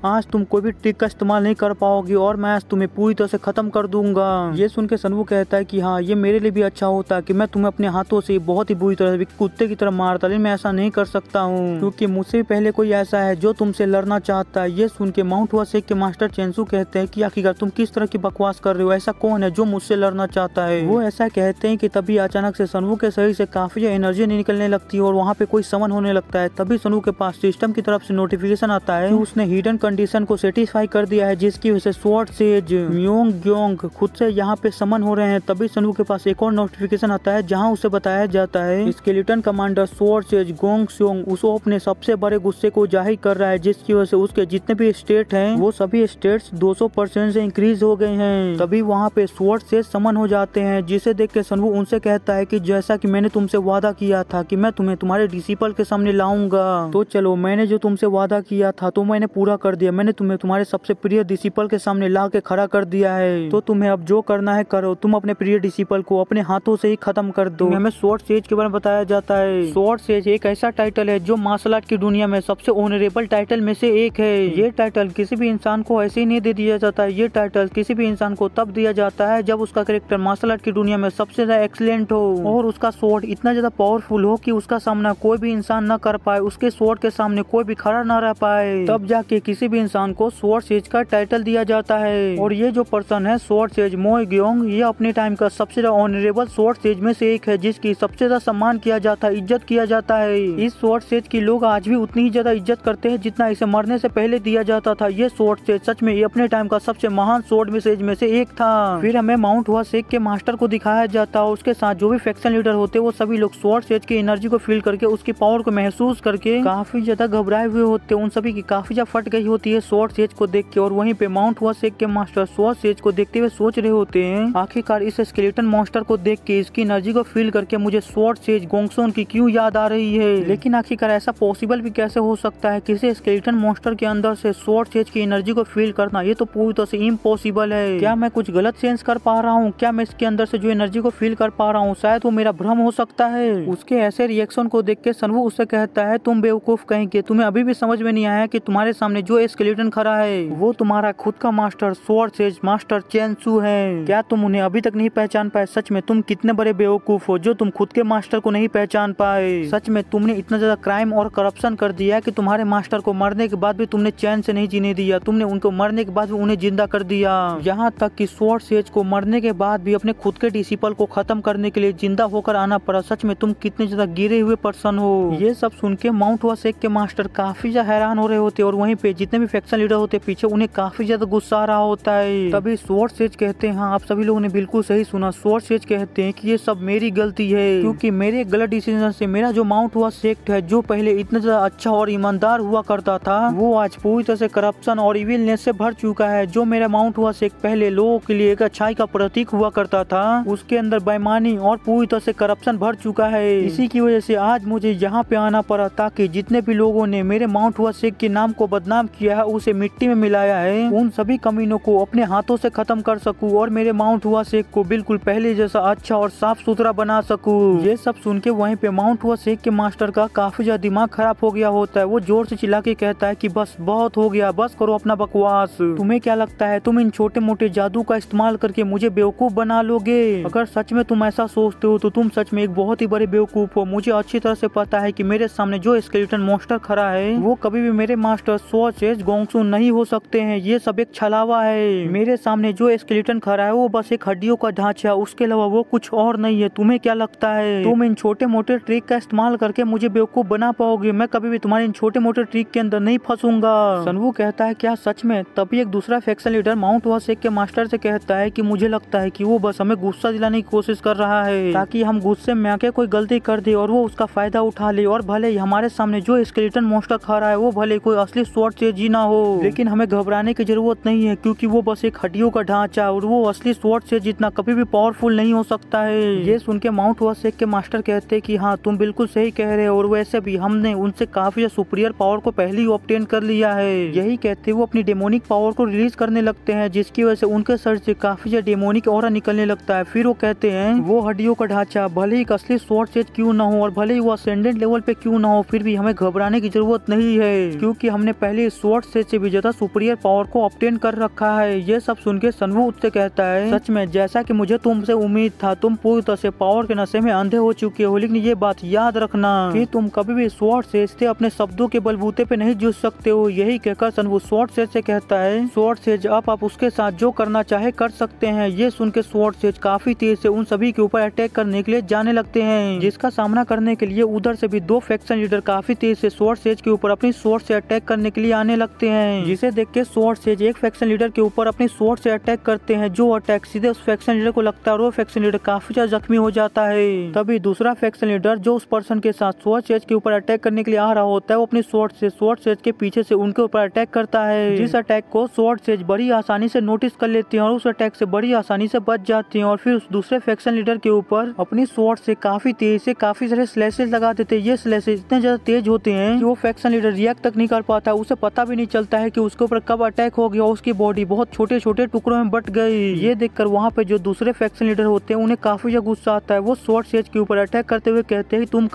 आज तुम कोई भी ट्रिक का इस्तेमाल नहीं कर पाओगे और मैं आज तुम्हें पूरी तरह से खत्म कर दूंगा। ये सुन के सनवू कहता है कि हाँ ये मेरे लिए भी अच्छा होता कि मैं तुम्हें अपने हाथों से बहुत ही बुरी तरह से कुत्ते की तरह मारता, लेकिन मैं ऐसा नहीं कर सकता हूँ क्योंकि मुझसे पहले कोई ऐसा है जो तुमसे लड़ना चाहता है। ये सुन के माउंट हुआ सेक के मास्टर चेन-सू कहते हैं कि आखिरकार तुम किस तरह की बकवास कर रहे हो, ऐसा कौन है जो मुझसे लड़ना चाहता है? वो ऐसा कहते हैं कि तभी अचानक से सनवू के शरीर से काफी एनर्जी निकलने लगती है और वहाँ पे कोई समन होने लगता है। तभी सनवू के पास सिस्टम की तरफ से नोटिफिकेशन आता है कि उसने हिडन कंडीशन को सेटिस्फाई कर दिया है, जिसकी वजह से स्वॉर्ड सेज म्योंग ग्योंग खुद से यहाँ पे समन हो रहे हैं। तभी सनवू के पास एक और नोटिफिकेशन आता है जहाँ उसे बताया जाता है skeleton commander sword sage Gong Seong उसको अपने सबसे बड़े गुस्से को जाहिर कर रहा है, जिसकी वजह से उसके जितने भी स्टेट हैं वो सभी स्टेट्स 200% से इंक्रीज हो गए हैं। तभी वहाँ पे स्वॉर्ड सेज समन हो जाते हैं, जिसे देख के सनवू उनसे कहता है कि जैसा कि मैंने तुमसे वादा किया था कि मैं तुम्हें तुम्हारे डिसिपल के सामने लाऊंगा, तो चलो मैंने जो तुमसे वादा किया था तो मैंने पूरा कर दिया, मैंने तुम्हें तुम्हारे सबसे प्रिय डिसिपल के सामने ला के खड़ा कर दिया है, तो तुम्हें अब जो करना है करो, तुम अपने प्रिय डिसिपल को अपने हाथों से ही खत्म कर दो। हमें स्वॉर्ड सेज के बारे में बताया जाता है। स्वॉर्ड सेज एक ऐसा टाइटल है जो मार्शल आर्ट की दुनिया में सबसे ऑनरेबल टाइटल में से एक है। ये टाइटल किसी भी इंसान को ऐसे ही नहीं दे दिया जाता है, ये टाइटल किसी भी इंसान को तब दिया जाता है जब उसका कैरेक्टर मार्शल आर्ट की दुनिया में सबसे ज्यादा एक्सीलेंट हो और उसका स्वॉर्ड इतना ज्यादा पावरफुल हो कि उसका सामना कोई भी इंसान न कर पाए, उसके स्वॉर्ड के सामने कोई भी खड़ा न रह पाए, तब जाके किसी भी इंसान को स्वॉर्ड सेज का टाइटल दिया जाता है। और ये जो पर्सन है स्वॉर्ड सेज मोय ग्योंग, ये अपने टाइम का सबसे ज्यादा ऑनरेबल स्वॉर्ड सेज में से एक है, जिसकी सबसे ज्यादा सम्मान किया जाता है, इज्जत किया जाता है। इस स्वॉर्ड सेज की लोग आज भी उतनी ही ज्यादा इज्जत करते हैं जितना इसे मरने से पहले दिया जाता था। ये स्वॉर्ड सेज सच में अपने टाइम का सबसे महान स्वॉर्ड सेज में से एक था। फिर हमें माउंट हुआ सेक के मास्टर को दिखाया जाता है, उसके साथ जो भी फैक्शन लीडर होते वो सभी लोग स्वॉर्ड सेज की एनर्जी को फील करके उसकी पावर को महसूस करके काफी ज्यादा घबराए हुए होते हैं। उन सभी की काफी ज्यादा फट गई होती है स्वॉर्ड सेज को देख के, और वहीं पे माउंट हुआ सेक के मास्टर स्वॉर्ड सेज को देखते हुए सोच रहे होते हैं आखिरकार इस स्केलेटन मॉन्स्टर को देख के इसकी एनर्जी को फील करके मुझे स्वॉर्ड सेज गोंगसोन की क्यों याद आ रही है, लेकिन आखिरकार ऐसा पॉसिबल भी कैसे हो सकता है किसी स्केलेटन मॉन्स्टर के अंदर से स्वॉर्ड सेज की एनर्जी को फील करना, ये तो पूरी तरह से इम्पॉसिबल है। क्या मैं कुछ गलत सेंस कर पा रहा हूँ? क्या मैं इसके अंदर से जो एनर्जी को फील कर पा रहा हूँ शायद वो मेरा भ्रम हो सकता है? उसके ऐसे रिएक्शन को देख के सनवू उससे कहता है तुम बेवकूफ कहेंगे, तुम्हें अभी भी समझ में नहीं आया कि तुम्हारे सामने जो स्केलेटन खड़ा है वो तुम्हारा खुद का मास्टर स्वॉर्ड सेज मास्टर चेन-सू है। क्या तुम उन्हें अभी तक नहीं पहचान पाए? सच में तुम कितने बड़े बेवकूफ हो जो तुम खुद के मास्टर को नहीं पहचान पाए। सच में तुमने इतना ज्यादा क्राइम और करप्शन कर दिया कि तुम्हारे मास्टर को मरने के बाद भी तुमने चैन से नहीं जीने दिया, तुमने उनको मरने के बाद भी उन्हें जिंदा कर दिया, यहाँ तक कि स्वॉर्ड सेज को मरने के बाद भी अपने खुद के डिसिपल को खत्म करने के लिए जिंदा होकर आना पड़ा। सच में तुम कितने ज्यादा गिरे हुए पर्सन हो। ये सब सुन के माउंट हुआ सेक के मास्टर काफी ज्यादा हैरान हो रहे होते और वहीं पे जितने भी फैक्शन लीडर होते पीछे उन्हें काफी ज्यादा गुस्सा आ रहा होता है। तभी स्वॉर्ड सेज कहते हैं हाँ आप सभी लोगों ने बिल्कुल सही सुना, स्वॉर्ड सेज कहते हैं कि ये सब मेरी गलती है क्योंकि मेरे गलत डिसीजन से मेरा जो माउंट हुआ सेक्ट है जो पहले इतना ज्यादा अच्छा और ईमानदार हुआ करता था वो आज पूरी तरह से करप्शन और इविलनेस से भर चुका है। जो मेरा माउंट हुआ सेक्ट पहले लोगों के लिए एक अच्छाई का प्रतीक हुआ करता था उसके अंदर बेईमानी और पूरी तरह से करप्शन भर चुका है। इसी की वजह से आज मुझे यहाँ पे आना पड़ा ताकि जितने भी लोगों ने मेरे माउंट हुआ सेक्ट के नाम को बदनाम किया है उसे मिट्टी में मिलाया है उन सभी कमीनों को अपने हाथों से खत्म कर सकूं और मेरे माउंट हुआ सेक्ट को बिल्कुल पहले जैसा अच्छा और साफ सुथरा बना सकूं। ये सब सुन के वहीं पे माउंट हुआ सेक्ट के मास्टर का काफी ज्यादा दिमाग खराब हो गया होता है। वो जोर से चिल्ला के कहता है कि बस बहुत हो गया, बस करो अपना बकवास। तुम्हें क्या लगता है तुम इन छोटे मोटे जादू का इस्तेमाल करके मुझे बेवकूफ बना लोगे? अगर सच में तुम ऐसा सोचते हो तो तुम सच में एक बहुत ही बड़े बेवकूफ हो। मुझे अच्छी तरह से पता है कि मेरे सामने जो स्केलेटन मॉन्स्टर खड़ा है वो कभी भी मेरे मास्टर स्वॉर्ड सेज गोंगसू नहीं हो सकते हैं। ये सब एक छलावा है। मेरे सामने जो स्केलेटन खड़ा है वो बस एक हड्डियों का ढांचा, उसके अलावा वो कुछ और नहीं है। तुम्हें क्या लगता है तुम इन छोटे मोटे ट्रिक का इस्तेमाल करके मुझे बेवकूफ बना पाओगे? मैं कभी भी तुम्हारे इन छोटे मोटे ट्रिक के अंदर नहीं फंसूंगा। सनवू कहता है क्या सच में? तभी एक दूसरा फैक्शन लीडर माउंट वासेक के मास्टर से कहता है कि मुझे लगता है कि वो बस हमें गुस्सा दिलाने की कोशिश कर रहा है ताकि हम गुस्से में आके कोई गलती कर दे और वो उसका फायदा उठा ले, और भले ही हमारे सामने जो स्केलेटन मॉन्स्टर खड़ा है वो भले कोई असली स्वॉर्ड सेज ही ना हो, लेकिन हमें घबराने की जरूरत नहीं है क्योंकि वो बस एक हड्डियों का ढांचा और वो असली स्वॉर्ड सेज जितना कभी भी पावरफुल नहीं हो सकता है। ये सुन के माउंट वासेक के मास्टर कहते हैं कि हाँ तुम बिल्कुल सही कह रहे हो, और वैसे भी हमने उनसे काफी सुपीरियर पावर को पहले ही ऑब्टेन कर लिया है। यही कहते वो अपनी डेमोनिक पावर को रिलीज करने लगते हैं, जिसकी वजह से उनके सर से काफी डेमोनिक ऑरा निकलने लगता है। फिर वो कहते हैं वो हड्डियों का ढांचा भले ही असली स्वॉर्ड सेज क्यों ना हो और भले ही वो असेंडेंट लेवल पे क्यों ना हो, फिर भी हमें घबराने की जरूरत नहीं है क्योंकि हमने पहले स्वॉर्ड सेज से भी ज्यादा सुपीरियर पावर को ऑब्टेन कर रखा है। ये सब सुन के सनवू उससे कहता है सच में जैसा कि मुझे तुमसे उम्मीद था, तुम पूरी तरह से पावर के नशे में अंधे हो चुके हो, लेकिन ये बात याद रखना कि तुम कभी भी स्वॉर्ड सेज से अपने शब्दों के बलबूते पे नहीं जूझ सकते हो। यही कहकर सनवू स्वॉर्ड सेज से कहता है स्वॉर्ड सेज अब आप उसके साथ जो करना चाहे कर सकते हैं। ये सुन के स्वॉर्ड सेज काफी तेज से उन सभी के ऊपर अटैक करने के लिए जाने लगते हैं, जिसका सामना करने के लिए उधर से भी दो फैक्शन लीडर काफी तेज से स्वॉर्ड सेज के ऊपर अपनी स्वॉर्ड से अटैक करने के लिए आने लगते हैं, जिसे देख के स्वॉर्ड सेज एक फैक्शन लीडर के ऊपर अपनी स्वॉर्ड से अटैक करते हैं, जो अटैक सीधे उस फैक्शन लीडर को लगता है और वो फैक्शन लीडर काफी ज्यादा जख्मी हो जाता है। तभी दूसरा फैक्शन लीडर जो उस पर्सन के साथ स्वॉर्ड सेज के ऊपर अटैक करने के लिए आ रहा होता है वो अपनी स्वॉर्ड सेज के पीछे से उनके ऊपर अटैक करता है, जिस अटैक को स्वॉर्ड सेज बड़ी आसानी से नोटिस कर लेते हैं और उस अटैक से बड़ी आसानी से बच जाते हैं, और फिर उस दूसरे फैक्शन लीडर के ऊपर अपनी स्वॉर्ड से काफी तेज से काफी सारे स्लैशेस लगा देते हैं। ये स्लैशेस इतने ज्यादा तेज होते हैं कि वो फैक्शन लीडर रिएक्ट तक नहीं कर पाता, उसे पता भी नहीं चलता है कि उसके ऊपर कब अटैक हो गया, उसकी बॉडी बहुत छोटे छोटे टुकड़ों में बट गई। ये देखकर वहाँ पे जो दूसरे फैक्शन लीडर होते हैं उन्हें काफी ज्यादा गुस्सा आता है। वो स्वॉर्ड सेज के ऊपर अटैक करते हुए कहते हैं तुम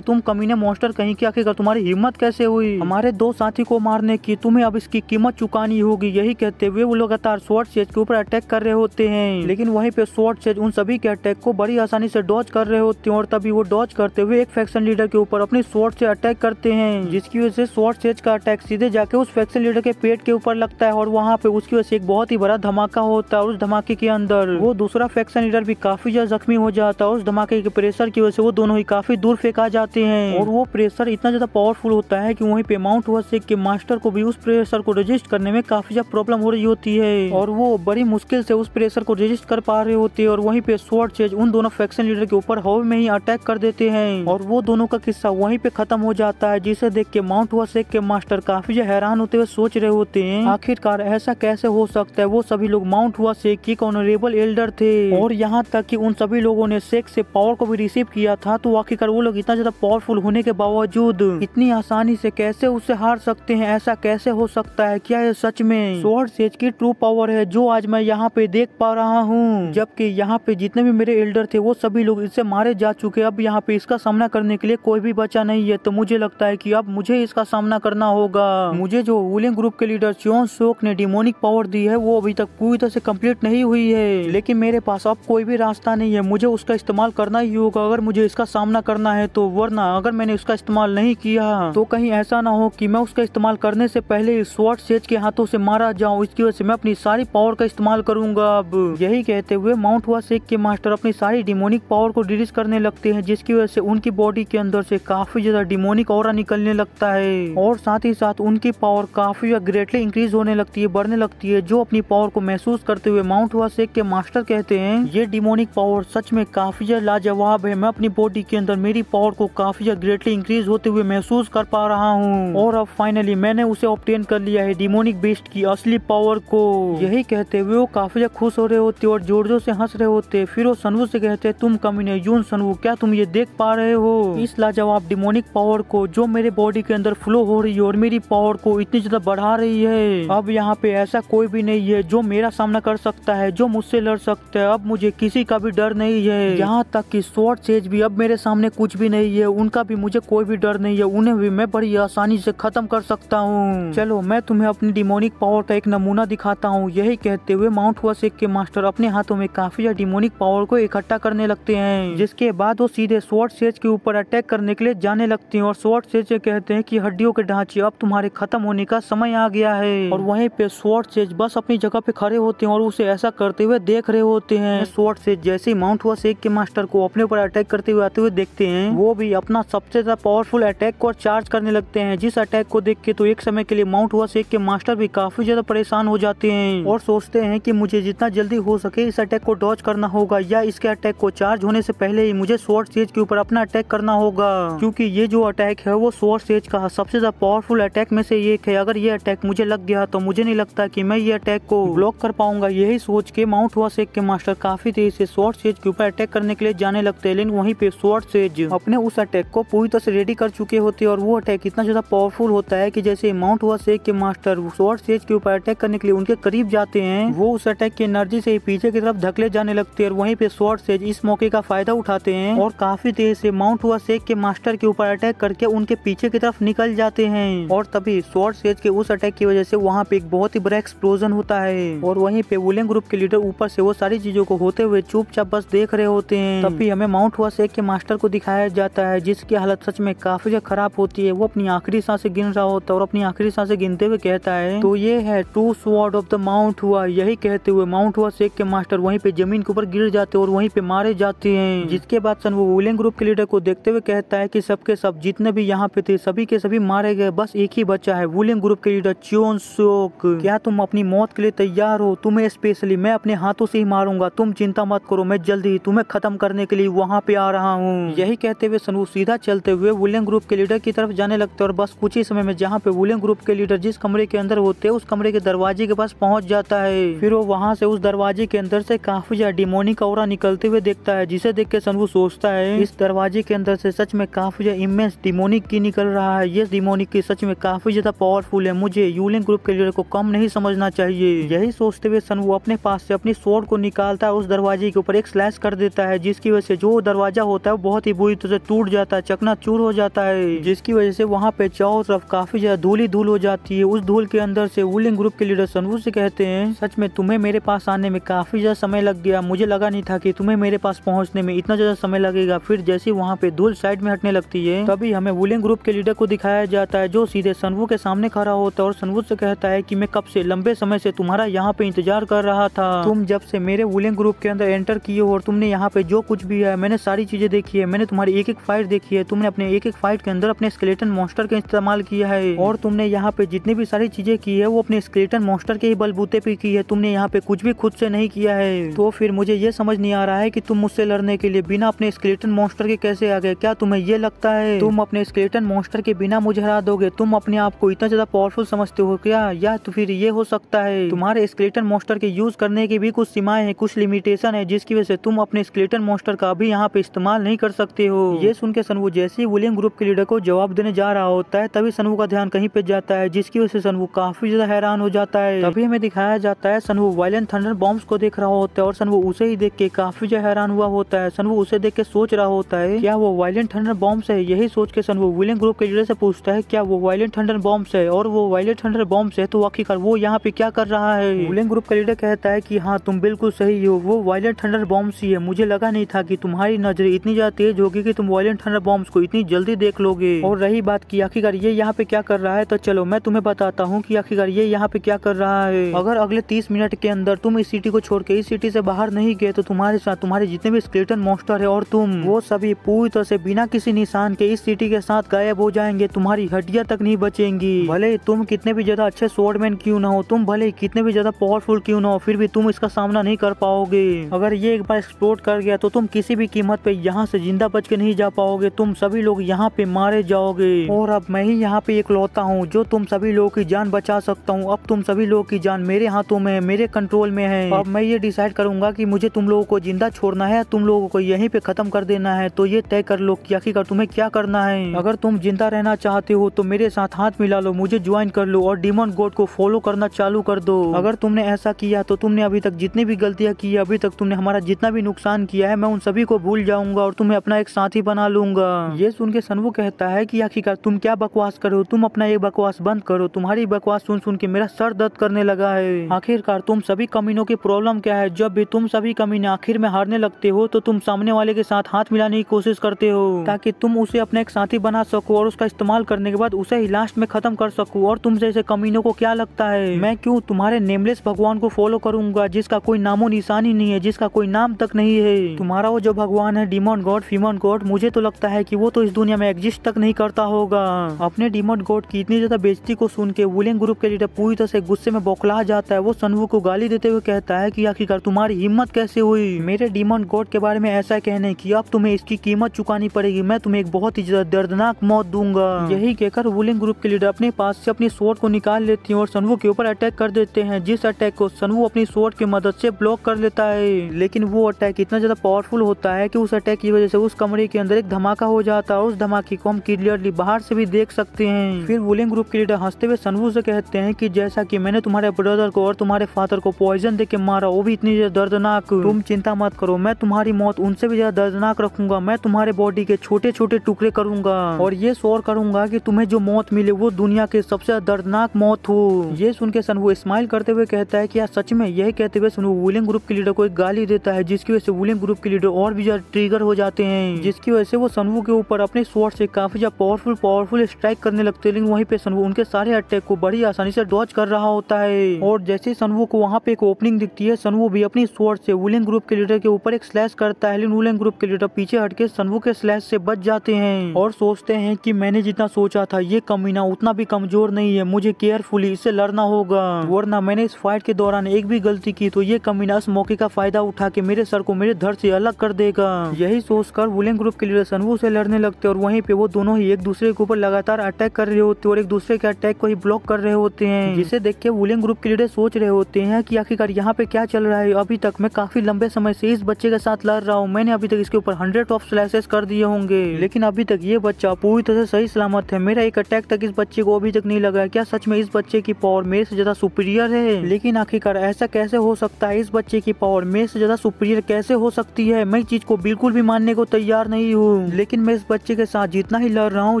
कमीने मॉन्स्टर कहीं क्या, आखिर तुम्हारी हिम्मत कैसे हुई हमारे दो साथी को मारने की, तुम्हें अब इसकी कीमत चुकानी होगी। यही कहते हुए वो लगातार स्वॉर्ड सेज के ऊपर अटैक कर रहे होते हैं, लेकिन वहीं पे स्वॉर्ड सेज उन सभी के अटैक को बड़ी आसानी से डॉज कर रहे होते हैं, और तभी वो डॉज करते हुए एक फैक्शन लीडर के ऊपर अपनी स्वॉर्ड से अटैक करते हैं, जिसकी वजह से स्वॉर्ड सेज का अटैक सीधे जाके उस फैक्शन लीडर के पेट के ऊपर लगता है, और वहाँ पे उसकी वजह से एक बहुत ही बड़ा धमाका होता है। और उस धमाके के अंदर वो दूसरा फैक्शन लीडर भी काफी ज्यादा जख्मी हो जाता है, उस धमाके के प्रेशर की वजह से वो दोनों ही काफी दूर फेंका जाते हैं, और वो प्रेशर इतना ज्यादा पावरफुल होता है कि वहीं पे माउंट वासेक के मास्टर को भी उस प्रेशर को रजिस्ट करने में काफी ज्यादा प्रॉब्लम हो रही होती है, और वो बड़ी मुश्किल से उस प्रेशर को रजिस्ट कर पा रहे होते हैं, और वहीं पे स्वॉर्ड सेज उन दोनों फैक्शन लीडर के ऊपर हवा में ही अटैक कर देते हैं, और वो दोनों का किस्सा वहीं पे खत्म हो जाता है, जिसे देख के माउंट वासेक के मास्टर काफी हैरान होते हुए सोच रहे होते हैं आखिरकार ऐसा कैसे हो सकता है। वो सभी लोग माउंट वासेक की ऑनरेबल एल्डर थे, और यहाँ तक कि उन सभी लोगों ने शेख से पावर को भी रिसीव किया था, तो आखिरकार वो लोग इतना ज्यादा पावरफुल होने के बावजूद इतनी आसानी से कैसे उससे हार सकते हैं? ऐसा कैसे हो सकता है? क्या ये सच में स्वॉर्ड सेज की ट्रू पावर है जो आज मैं यहाँ पे देख पा रहा हूँ? जबकि यहाँ पे जितने भी मेरे एल्डर थे वो सभी लोग इससे मारे जा चुके, अब यहाँ पे इसका सामना करने के लिए कोई भी बचा नहीं है, तो मुझे लगता है कि अब मुझे इसका सामना करना होगा। मुझे जो वुलिंग ग्रुप के लीडर च्योन सोक ने डिमोनिक पावर दी है वो अभी तक पूरी तरह से कंप्लीट नहीं हुई है, लेकिन मेरे पास अब कोई भी रास्ता नहीं है, मुझे उसका इस्तेमाल करना ही होगा अगर मुझे इसका सामना करना है तो, वरना अगर मैंने उसका इस्तेमाल नहीं किया तो कहीं ऐसा ना हो कि मैं उसका इस्तेमाल करने से पहले स्वॉर्ड सेज के हाथों से मारा जाऊं। इसकी वजह से मैं अपनी सारी पावर का इस्तेमाल करूंगा। अब यही कहते हुए माउंट वासेक के मास्टर अपनी सारी डिमोनिक पावर को रिलीज करने लगते हैं, जिसकी वजह से उनकी बॉडी के अंदर से काफी ज्यादा डिमोनिक ऑरा निकलने लगता है, और साथ ही साथ उनकी पावर काफी ज्यादा ग्रेटली इंक्रीज होने लगती है, बढ़ने लगती है। जो अपनी पावर को महसूस करते हुए माउंट वासेक के मास्टर कहते हैं ये डिमोनिक पावर सच में काफी ज्यादा लाजवाब है, मैं अपनी बॉडी के अंदर मेरी पावर को काफी ज्यादा ग्रेटली इंक्रीज होते हुए महसूस कर पा रहा हूँ, और अब फाइनली मैंने उसे ऑब्टेन कर लिया है डिमोनिक बीस्ट की असली पावर को। यही कहते हुए वो काफी ज्यादा खुश हो रहे होते और जोर जोर से हंस रहे होते। फिर वो सनवू से कहते तुम कमीने यून सनवू, क्या तुम ये देख पा रहे हो इस लाजवाब डिमोनिक पावर को जो मेरे बॉडी के अंदर फ्लो हो रही है और मेरी पावर को इतनी ज्यादा बढ़ा रही है? अब यहाँ पे ऐसा कोई भी नहीं है जो मेरा सामना कर सकता है, जो मुझसे लड़ सकता है। अब मुझे किसी का भी डर नहीं है, यहाँ तक कि स्वॉर्ड सेज भी अब मेरे सामने कुछ भी नहीं है, उनका भी मुझे कोई भी डर नहीं है, उन्हें भी मैं बड़ी आसानी से खत्म कर सकता हूँ। चलो मैं तुम्हें अपनी डिमोनिक पावर का एक नमूना दिखाता हूँ। यही कहते हुए माउंट वासेक के मास्टर अपने हाथों में काफी डिमोनिक पावर को इकट्ठा इकट्ठा करने लगते हैं, जिसके बाद वो सीधे स्वॉर्ड सेज के ऊपर अटैक करने के लिए जाने लगते हैं और स्वॉर्ड सेज से कहते हैं कि हड्डियों के ढांचे अब तुम्हारे खत्म होने का समय आ गया है। और वहीं पे स्वॉर्ड सेज बस अपनी जगह पे खड़े होते हैं और उसे ऐसा करते हुए देख रहे होते हैं। स्वॉर्ड सेज जैसे ही माउंट हुआ शेख के मास्टर को अपने ऊपर अटैक करते हुए आते हुए देखते हैं, वो भी अपना सबसे ज्यादा पावरफुल अटैक को चार्ज करने लगते हैं, जिस अटैक को देख के तो एक समय के लिए माउंट हुआ शेख के मास्टर भी काफी ज्यादा परेशान हो जाते हैं और सोचते हैं कि मुझे जितना जल्दी हो सके इस अटैक को डॉज करना होगा या इसके अटैक को चार्ज होने से पहले ही मुझे स्वॉर्ड सेज के ऊपर अपना अटैक करना होगा, क्योंकि ये जो अटैक है वो स्वॉर्ड सेज का सबसे ज्यादा पावरफुल अटैक में से एक है। अगर ये अटैक मुझे लग गया तो मुझे नहीं लगता कि मैं ये अटैक को ब्लॉक कर पाऊंगा। यही सोच के माउंट हुआ शेख के मास्टर काफी तेजी से स्वॉर्ड सेज के ऊपर अटैक करने के लिए जाने लगते हैं, लेकिन वहीं पे स्वॉर्ड सेज अपने उस अटैक को पूरी तरह से रेडी कर चुके होते हैं और वो अटैक इतना ज्यादा पावरफुल होता है कि जैसे माउंट हुआ शेख के मास्टर स्वॉर्ड सेज के ऊपर अटैक करने के लिए उनके करीब जाते हैं, वो उस अटैक की एनर्जी से पीछे की तरफ धकेले जाने लगते हैं और वहीं पे स्वॉर्ड सेज इस मौके का फायदा उठाते हैं और काफी तेजी से माउंट हुआ शेख के मास्टर के ऊपर अटैक करके उनके पीछे की तरफ निकल जाते हैं। और तभी स्वॉर्ड सेज के उस अटैक की वजह से वहाँ पे एक बहुत ही बड़ा एक्सप्लोजन होता है और वहीं पे वुलिंग ग्रुप के लीडर ऊपर से वो सारी चीजों को होते हुए चुपचाप बस देख रहे होते हैं। तभी हमें माउंट हुआ शेख के मास्टर को दिखाया जाता है, जिसकी हालत सच में काफी ज्यादा खराब होती है। वो अपनी आखिरी सांसें गिन रहा होता है और अपनी आखिरी सांसें गिनते हुए कहता है, तो ये है true sword of the mount हुआ। यही कहते हुए माउंट हुआ शेख के मास्टर वहीं पे जमीन के ऊपर गिर जाते और वहीं पे मारे जाते हैं। जिसके बाद सन वो वुलिंग ग्रुप के लीडर को देखते हुए कहता है कि सबके सब जितने भी यहाँ पे थे सभी के सभी मारे गए, बस एक ही बचा है, वुलिंग ग्रुप के लीडर च्योन सोक। क्या तुम अपनी मौत के लिए तैयार हो? तुम्हें स्पेशली मैं अपने हाथों से ही मारूंगा, तुम चिंता मत करो, मैं जल्दी तुम्हें खत्म करने के लिए वहाँ पे आ रहा हूँ। यही कहते हुए सन वो सीधा चलते हुए वुलिंग ग्रुप के लीडर की तरफ जाने लगते और बस कुछ ही समय में जहाँ पे वुलिंग ग्रुप के लीडर जिस कमरे के अंदर होते हैं उस कमरे के दरवाजे के पास पहुँच जाता है। फिर वो वहाँ से उस दरवाजे के अंदर से काफी ज्यादा डिमोनिक ऑरा निकलते हुए देखता है, जिसे देख के सन वो सोचता है इस दरवाजे के अंदर से सच में काफी ज्यादा इमेंस डिमोनिक की निकल रहा है। ये डिमोनिक की सच में काफी ज्यादा पावरफुल है, मुझे वुलिंग ग्रुप के लीडर को कम नहीं समझना चाहिए। यही सोचते हुए सन वो अपने पास से अपनी स्वॉर्ड को निकालता है, उस दरवाजे के ऊपर एक स्लैश कर देता है, जिसकी वजह से जो दरवाजा होता है वो बहुत ही बुरी तरह से टूट जाता है, चकनाचूर हो जाता है, जिसकी वजह से वहाँ पे चारों तरफ काफी ज्यादा धूल ही धूल हो जाती है। उस धूल के अंदर से वुलिंग ग्रुप के लीडर सनवू से कहते हैं, सच में तुम्हें मेरे पास आने में काफी ज्यादा समय लग गया, मुझे लगा नहीं था कि तुम्हें मेरे पास पहुंचने में इतना ज्यादा समय लगेगा। फिर जैसे वहाँ पे धूल साइड में हटने लगती है तभी हमें वुलिंग ग्रुप के लीडर को दिखाया जाता है, जो सीधे सनवू के सामने खड़ा होता है और सनवू से कहता है कि मैं कब से लंबे समय से तुम्हारा यहाँ पे इंतजार कर रहा था। तुम जब से मेरे वुलिंग ग्रुप के अंदर एंटर किए हो और तुमने यहाँ पे जो कुछ भी है मैंने सारी चीजें देखी है, मैंने तुम्हारी एक एक फाइट देखी है, तुमने अपने एक एक फाइट के अंदर अपने स्केलेटन मॉन्स्टर का इस्तेमाल किया है और तुमने यहाँ पे जितनी भी सारी चीजें की है वो अपने स्केलेटन मॉन्स्टर के ही बलबूते पे की है, तुमने यहाँ पे कुछ भी खुद से नहीं किया है। तो फिर मुझे ये समझ नहीं आ रहा है कि तुम मुझसे लड़ने के लिए बिना अपने स्केलेटन मॉन्स्टर के कैसे आ गए। क्या तुम्हें ये लगता है तुम अपने स्केलेटन मॉन्स्टर के बिना मुझे हरा दोगे? तुम अपने आप को इतना ज्यादा पावरफुल समझते हो क्या? या तो फिर ये हो सकता है तुम्हारे स्केलेटन मॉन्स्टर के यूज करने की भी कुछ सीमाएं हैं, कुछ लिमिटेशन है, जिसकी वजह से तुम अपने स्केलेटन मॉन्स्टर का भी यहाँ पे इस्तेमाल नहीं कर सकते हो। ये सुन के सनवू जैसे ही वुलिंग ग्रुप के लीडर को जवाब देने जा रहा होता है तभी सनवू का ध्यान कहीं पे जाता है, जिसकी वजह से सनवू काफी ज्यादा हैरान हो जाता है। तभी हमें दिखाया जाता है सनवू वायलेंट थंडर बॉम्ब्स को देख रहा होता है और सनवू उसे ही देख के काफी ज्यादा हैरान हुआ होता है। सनवू उसे देख के सोच रहा होता है क्या वो वायलेंट थंडर बॉम्ब्स है। यही सोच के सनवू वुलिंग ग्रुप के लीडर से पूछता है क्या वो वायलेंट थंडर बॉम्ब्स है, और वो वायलेंट थंडर बॉम्ब्स है तो आखिरकार वो यहाँ पे क्या कर रहा है। वुलिंग ग्रुप का लीडर कहता है कि हाँ तुम बिल्कुल सही हो, वो वायलेंट थंडर बॉम्ब्स ही है, मुझे लगा नहीं था कि तुम्हारी नजर इतनी ज्यादा तेज होगी कि तुम वायलेंट थंडर बॉम्ब्स को इतनी जल्दी देख लोगे। और रही बात की आखिरकार ये यहाँ पे क्या कर रहा है, तो चलो मैं तुम्हें बताता हूँ कि आखिरकार ये यहाँ पे क्या कर रहा है। अगर अगले 30 मिनट के अंदर तुम इस सिटी को छोड़ के इस सिटी से बाहर नहीं गए तो तुम्हारे साथ तुम्हारे जितने भी स्केलेटन मॉन्स्टर है और तुम वो सभी पूरी तरह से बिना किसी निशान के इस सिटी के साथ गायब हो जाएंगे, तुम्हारी हड्डियां तक नहीं बचेंगी। भले तुम कितने भी ज्यादा अच्छे स्वॉर्डमैन क्यों ना हो, तुम भले कितने भी ज्यादा पावरफुल क्यों ना हो, फिर भी तुम इसका सामना नहीं कर पाओगे। अगर ये एक बार एक्सप्लोड कर गया तो तुम किसी भी कीमत पे यहाँ से जिंदा बच के नहीं जा पाओगे, तुम सभी लोग यहाँ पे मारे जाओगे। और अब मैं ही यहाँ पे इकलौता हूँ जो तुम सभी लोगों की जान बचा सकता हूँ। अब तुम सभी लोगों की जान मेरे हाथों में है, मेरे कंट्रोल में है। अब मैं ये डिसाइड करूंगा कि मुझे तुम लोगों को जिंदा छोड़ना है, तुम लोगों को यहीं पे खत्म कर देना है। तो ये तय कर लो कि आखिरकार तुम्हें क्या करना है। अगर तुम जिंदा रहना चाहते हो तो मेरे साथ हाथ मिला लो, मुझे ज्वाइन कर लो और डीमन गॉड को फॉलो करना चालू कर दो। अगर तुमने ऐसा किया तो तुमने अभी तक जितनी भी गलतियां की है, अभी तक तुमने हमारा जितना भी नुकसान किया है, मैं उन सभी को भूल जाऊंगा और तुम्हें अपना एक साथी बना लूंगा। ये सुन के सनवू कहता है कि आखिरकार तुम क्या बकवास करो, तुम अपना ये बकवास बंद करो, तुम्हारी बकवास सुन सुन के मेरा सर दर्द करने लगा है। आखिरकार तुम सभी कमीनों की प्रॉब्लम क्या है, जब भी तुम सभी कमीने आखिर में हार हारने लगते हो तो तुम सामने वाले के साथ हाथ मिलाने की कोशिश करते हो ताकि तुम उसे अपना एक साथी बना सको और उसका इस्तेमाल करने के बाद उसे ही लास्ट में खत्म कर सको। और तुम जैसे कमीनों को क्या लगता है मैं क्यों तुम्हारे नेमलेस भगवान को फॉलो करूंगा, जिसका कोई नामो निशान ही नहीं है, जिसका कोई नाम तक नहीं है। तुम्हारा वो जो भगवान है डीमन गॉड फीमन गॉड, मुझे तो लगता है कि वो तो इस दुनिया में एग्जिस्ट तक नहीं करता होगा। अपने डीमन गॉड की इतनी ज्यादा बेइज्जती को सुन के वुलिंग ग्रुप के लीडर पूरी तरह से गुस्से में बौखला जाता है। वो सनवू को गाली देते हुए कहता है कि आखिरकार तुम्हारी हिम्मत कैसे हुई मेरे डीमन गॉड के बारे में ऐसा कहने की, अब तुम्हें इसकी कीमत चुकानी पड़ेगी, मैं तुम्हें एक बहुत ही दर्दनाक मौत दूंगा। यही कहकर वुलिंग ग्रुप के लीडर अपने पास से अपनी स्वॉर्ड को निकाल लेती हैं और सनवू के ऊपर अटैक कर देते हैं, जिस अटैक को सनवू अपनी स्वॉर्ड की मदद से ब्लॉक कर लेता है। लेकिन वो अटैक इतना ज्यादा पावरफुल होता है कि उस अटैक की वजह से उस कमरे के अंदर एक धमाका हो जाता है और उस धमाके को हम क्लियरली बाहर से भी देख सकते हैं। फिर वुलिंग ग्रुप के लीडर हंसते हुए सनवू से कहते हैं कि जैसा कि मैंने तुम्हारे ब्रदर को और तुम्हारे फादर को पॉइजन देके मारा, वो भी इतनी दर्दनाक, तुम चिंता मत करो, मैं तुम्हारी मौत उनसे भी ज्यादा दर्दनाक रखूंगा। मैं तुम्हारे बॉडी के छोटे छोटे टुकड़े करूंगा और ये श्योर करूंगा कि तुम्हें जो मौत मिले वो दुनिया के सबसे दर्दनाक मौत हो। ये सुन के सनवू स्माइल करते हुए कहता है कि यार सच में। यही कहते हुए सनवू वुलिंग ग्रुप के लीडर को एक गाली देता है, जिसकी वजह से वुलिंग ग्रुप के लीडर और भी ज्यादा ट्रिगर हो जाते हैं, जिसकी वजह से वो सनवू के ऊपर अपने स्वॉर्ड से काफी ज्यादा पावरफुल स्ट्राइक करने लगते हैं। लेकिन वहीं पे सनवू उनके सारे अटैक को बड़ी आसानी से डॉज कर रहा होता है। और जैसे सनवू को वहाँ पे एक ओपनिंग दिखती है, सनवू भी अपनी स्वॉर्ड से वुलिंग ग्रुप के लीडर के ऊपर एक स्लैश करता है। लेकिन वुलिंग ग्रुप के लीडर पीछे हटके सनवू के स्लैश से बच जाते हैं और सोचते हैं कि मैंने जितना सोचा था ये कमीना उतना भी कमजोर नहीं है, मुझे केयरफुली इससे लड़ना होगा, वरना मैंने इस फाइट के दौरान एक भी गलती की तो ये कमीना इस मौके का फायदा उठा के मेरे सर को मेरे धड़ से अलग कर देगा। यही सोचकर वुलिंग ग्रुप के लीडर सनवू से लड़ने लगते और वहीं पे वो दोनों ही एक दूसरे के ऊपर लगातार अटैक कर रहे होते और एक दूसरे के अटैक को ही ब्लॉक कर रहे होते हैं, जिसे देख के वुलिंग ग्रुप के लीडर सोच रहे होते हैं कि आखिरकार यहाँ पे क्या चल रहा है। अभी तक मैं काफी लंबे समय से इस बच्चे के साथ लड़ रहा हूँ, मैंने अभी तक इसके ऊपर 100 ऑफ स्लैशेस कर दिए होंगे, लेकिन अभी तक ये बच्चा पूरी तरह से सही सलामत है। मेरा एक अटैक तक इस बच्चे को अभी तक नहीं लगा। क्या सच में इस बच्चे की पावर मेरे से ज्यादा सुपीरियर है? लेकिन आखिरकार ऐसा कैसे हो सकता है? इस बच्चे की पावर मेरे से ज्यादा सुपीरियर कैसे हो सकती है? मैं इस चीज को बिल्कुल भी मानने को तैयार नहीं हूँ। लेकिन मैं इस बच्चे के साथ जितना ही लड़ रहा हूँ,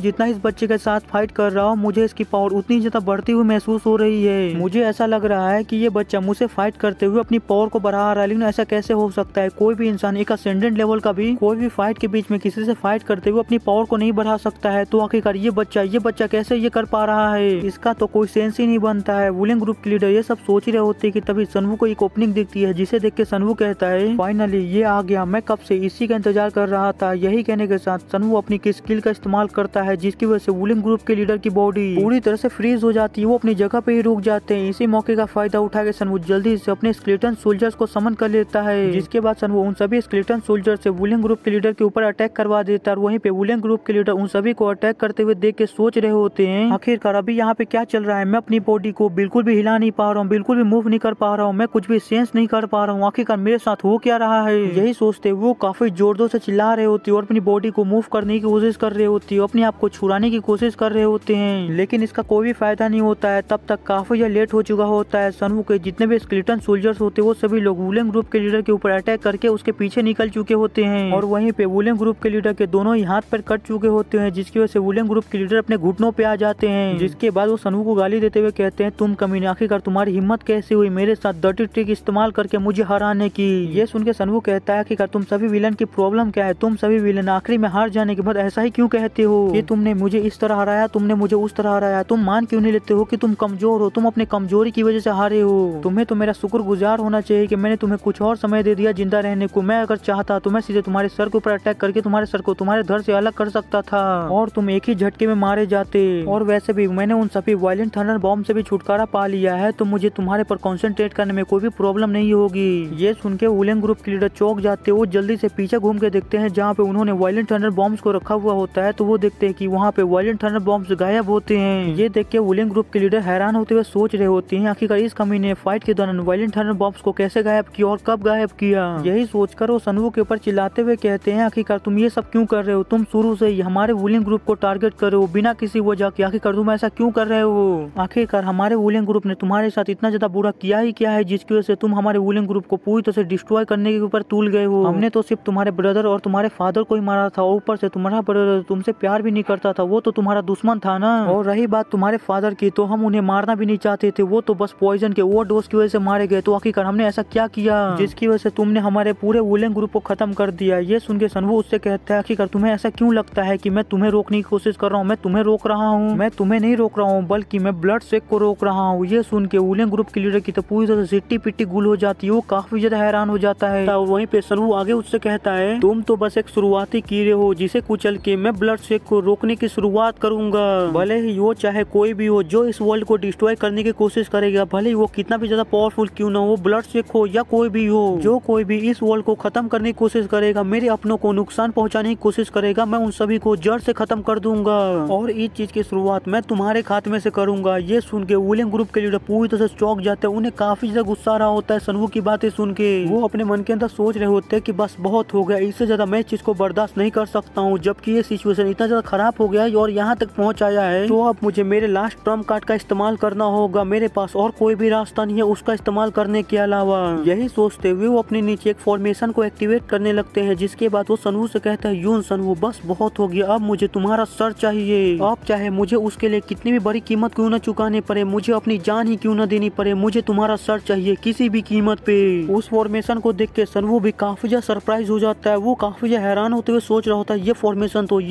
जितना इस बच्चे के साथ फाइट कर रहा हूँ, मुझे इसकी पावर उतनी ज्यादा बढ़ती हुई महसूस हो रही है। मुझे ऐसा लग रहा है कि ये बच्चा मुझसे फाइट करते हुए अपनी पावर को बढ़ा रहा है। लेकिन ऐसा कैसे हो सकता है? कोई भी इंसान एक असेंडेंट लेवल का भी कोई भी फाइट के बीच में किसी से फाइट करते हुए अपनी पावर को नहीं बढ़ा सकता है। तो आखिरकार ये बच्चा कैसे ये कर पा रहा है? इसका तो कोई सेंस ही नहीं बनता है। वुलिंग ग्रुप के लीडर ये सब सोच रहे होते हैं कि तभी सनवू को एक ओपनिंग दिखती है, जिसे देख के सनवू कहता है फाइनली ये आ गया, मैं कब से इसी का इंतजार कर रहा था। यही कहने के साथ सनवू अपनी स्किल का इस्तेमाल करता है, जिसकी वजह से वुलिंग ग्रुप के लीडर की बॉडी पूरी तरह से फ्रीज हो जाती है। वो अपनी जगह पे ही रुक जाते हैं। इसी मौके का फायदा उठा के सनवू जल्दी से अपने स्केलेटन सोल्जर्स को समन कर लेता है, जिसके बाद सनवू उन सभी स्केलेटन सोल्जर से वुलिंग ग्रुप के लीडर के ऊपर अटैक करवा देता है। वहीं पे वुलिंग ग्रुप के लीडर उन सभी को अटैक करते हुए देख के सोच रहे होते हैं आखिरकार अभी यहाँ पे क्या चल रहा है? मैं अपनी बॉडी को बिल्कुल भी हिला नहीं पा रहा हूँ, बिल्कुल भी मूव नहीं कर पा रहा हूँ, मैं कुछ भी सेंस नहीं कर पा रहा हूँ, आखिरकार मेरे साथ हो क्या रहा है? यही सोचते वो काफी जोर जोर से चिल्ला रहे होते और अपनी बॉडी को मूव करने की कोशिश कर रहे होती है, अपने आप को छुड़ाने की कोशिश कर रहे होते हैं, लेकिन इसका कोई भी फायदा नहीं होता है। तब तक काफी लेट हो चुका होता है। सनवू के जितने भी स्केलेटन सोल्जर्स होते हैं वो सभी लोग वुलिंग ग्रुप के लीडर के ऊपर अटैक करके उसके पीछे निकल चुके होते हैं और वहीं पे वुलिंग ग्रुप के लीडर के दोनों ही हाथ पैर कट चुके होते हैं, जिसकी वजह से वुलिंग ग्रुप के लीडर अपने घुटनों पे आ जाते हैं। जिसके बाद वो सनवू को गाली देते हुए कहते हैं तुम कमीने, आखिरकार तुम्हारी हिम्मत कैसे हुई मेरे साथ डर्टी ट्रिक इस्तेमाल करके मुझे हराने की? ये सुन के सनवू कहता है आखिरकार तुम सभी विलन की प्रॉब्लम क्या है? तुम सभी विलन आखिरी में हार जाने के बाद ऐसा ही क्यों कहते हो कि तुमने मुझे इस तरह हराया, तुमने मुझे उस तरह हराया? तुम मान क्यों नहीं लेते हो कि तुम कमजोर हो? तुम अपने कमजोरी की वजह से हारे हो। तुम्हें तो मेरा शुक्रगुजार होना चाहिए कि मैंने तुम्हें कुछ और समय दे दिया जिंदा रहने को। मैं अगर चाहता तो मैं सीधे तुम्हारे सर के ऊपर अटैक करके तुम्हारे सर को तुम्हारे धड़ से अलग कर सकता था और तुम एक ही झटके में मारे जाते। और वैसे भी मैंने उन सभी वायलेंट थंडर बॉम्ब से भी छुटकारा पा लिया है, तो मुझे तुम्हारे पर कंसंट्रेट करने में कोई भी प्रॉब्लम नहीं होगी। ये सुन के वुलिंग ग्रुप के लीडर चौंक जाते हैं। वो जल्दी से पीछे घूम के देखते हैं जहाँ पे उन्होंने वायलेंट थंडर बॉम्ब्स को रखा हुआ होता है, तो वो देखते हैं कि वहाँ पे वायलेंट थंडर बॉम्ब्स गायब होते हैं। ये देख के वुलिंग ग्रुप के लीडर हैरान होते हुए सोच रहे होते हैं आखिरकार इस कमीने ने फाइट के दौरान वायलेंट थंडर बॉम्ब्स को कैसे गायब किया और कब गायब किया। यही सोचकर वो सनवू के ऊपर चिल्लाते हुए कहते हैं आखिरकार तुम ये सब क्यों कर रहे हो? तुम शुरू से ही हमारे वुलिंग ग्रुप को टारगेट कर रहे हो बिना किसी वजह के, आखिरकार तुम ऐसा क्यों कर रहे हो? आखिरकार हमारे वुलिंग ग्रुप ने तुम्हारे साथ इतना ज्यादा बुरा किया ही क्या है जिसकी वजह से तुम हमारे वुलिंग ग्रुप को पूरी तरह से डिस्ट्रॉय करने के ऊपर तूल गए हो? हमने तो सिर्फ तुम्हारे ब्रदर और तुम्हारे फादर को ही मारा था और ऊपर से तुम्हारा ब्रदर तुमसे प्यार भी नहीं करता था, वो तो तुम्हारा दुश्मन था ना। और रही बात तुम्हारे फादर की, तो हम उन्हें मारना भी नहीं चाहते थे, वो तो बस पॉइजन के ओवरडोज की वजह से मारे गए। तो आखिरकार हमने ऐसा क्या किया जिसकी वजह से तुमने हमारे पूरे वुलेन ग्रुप को खत्म कर दिया। ये सुन के सनवू उससे कहता है आखिरकार तुम्हें ऐसा क्यों लगता है कि मैं तुम्हें रोकने की कोशिश कर रहा हूँ? मैं तुम्हें रोक रहा हूँ? मैं तुम्हें नहीं रोक रहा हूँ बल्कि मैं ब्लड शेक को रोक रहा हूँ। ये सुन के वुलेन ग्रुप के लीडर की तो पूरी तरह से सिट्टी पिट्टी गुल हो जाती है। वो काफी ज्यादा हैरान हो जाता है। और वहीं पे सनवू आगे उससे कहता है तुम तो बस एक शुरुआती कीड़े हो जिसे कुचल के मैं ब्लड शेक को रोकने की शुरुआत करूंगा। भले ही वो चाहे कोई भी हो जो इस वर्ल्ड को डिस्ट्रॉय करने की कोशिश करेगा, भले ही वो कितना भी ज्यादा पावरफुल क्यों ना हो, ब्लड शेक हो या कोई भी हो, जो कोई भी इस वर्ल्ड को खत्म करने की कोशिश करेगा, मेरे अपनों को नुकसान पहुंचाने की कोशिश करेगा, मैं उन सभी को जड़ से खत्म कर दूंगा और इस चीज की शुरुआत मैं तुम्हारे खात्मे से करूंगा। ये सुन के वुलेन ग्रुप के लीडर पूरी तरह से चौंक जाते हैं। उन्हें काफी ज्यादा गुस्सा आ रहा होता है सनवू की बातें सुन के। वो अपने मन के अंदर सोच रहे होते हैं कि बस बहुत हो गया, इससे ज्यादा मैं इस चीज को बर्दाश्त नहीं कर सकता हूँ। जबकि ये सिचुएशन इतना ज्यादा खराब हो गया है और यहाँ तक पहुँच आया है तो अब मुझे मेरे लास्ट ट्रम्प कार्ड का इस्तेमाल करना होगा। मेरे पास और कोई भी रास्ता नहीं है उसका इस्तेमाल करने के अलावा। यही सोचते हुए वो अपने नीचे एक फॉर्मेशन को एक्टिवेट करने लगते हैं। जिसके बाद वो सनवू से कहता है यून सनवू बस बहुत हो गया, अब मुझे तुम्हारा सर चाहिए। अब चाहे मुझे उसके लिए कितनी भी बड़ी कीमत क्यों न चुकाने पड़े, मुझे अपनी जान ही क्यों न देनी पड़े, मुझे तुम्हारा सर चाहिए किसी भी कीमत पे। उस फॉर्मेशन को देख के सनवू भी काफी ज्यादा सरप्राइज हो जाता है। वो काफी ज्यादा हैरान होते हुए सोच रहा होता है ये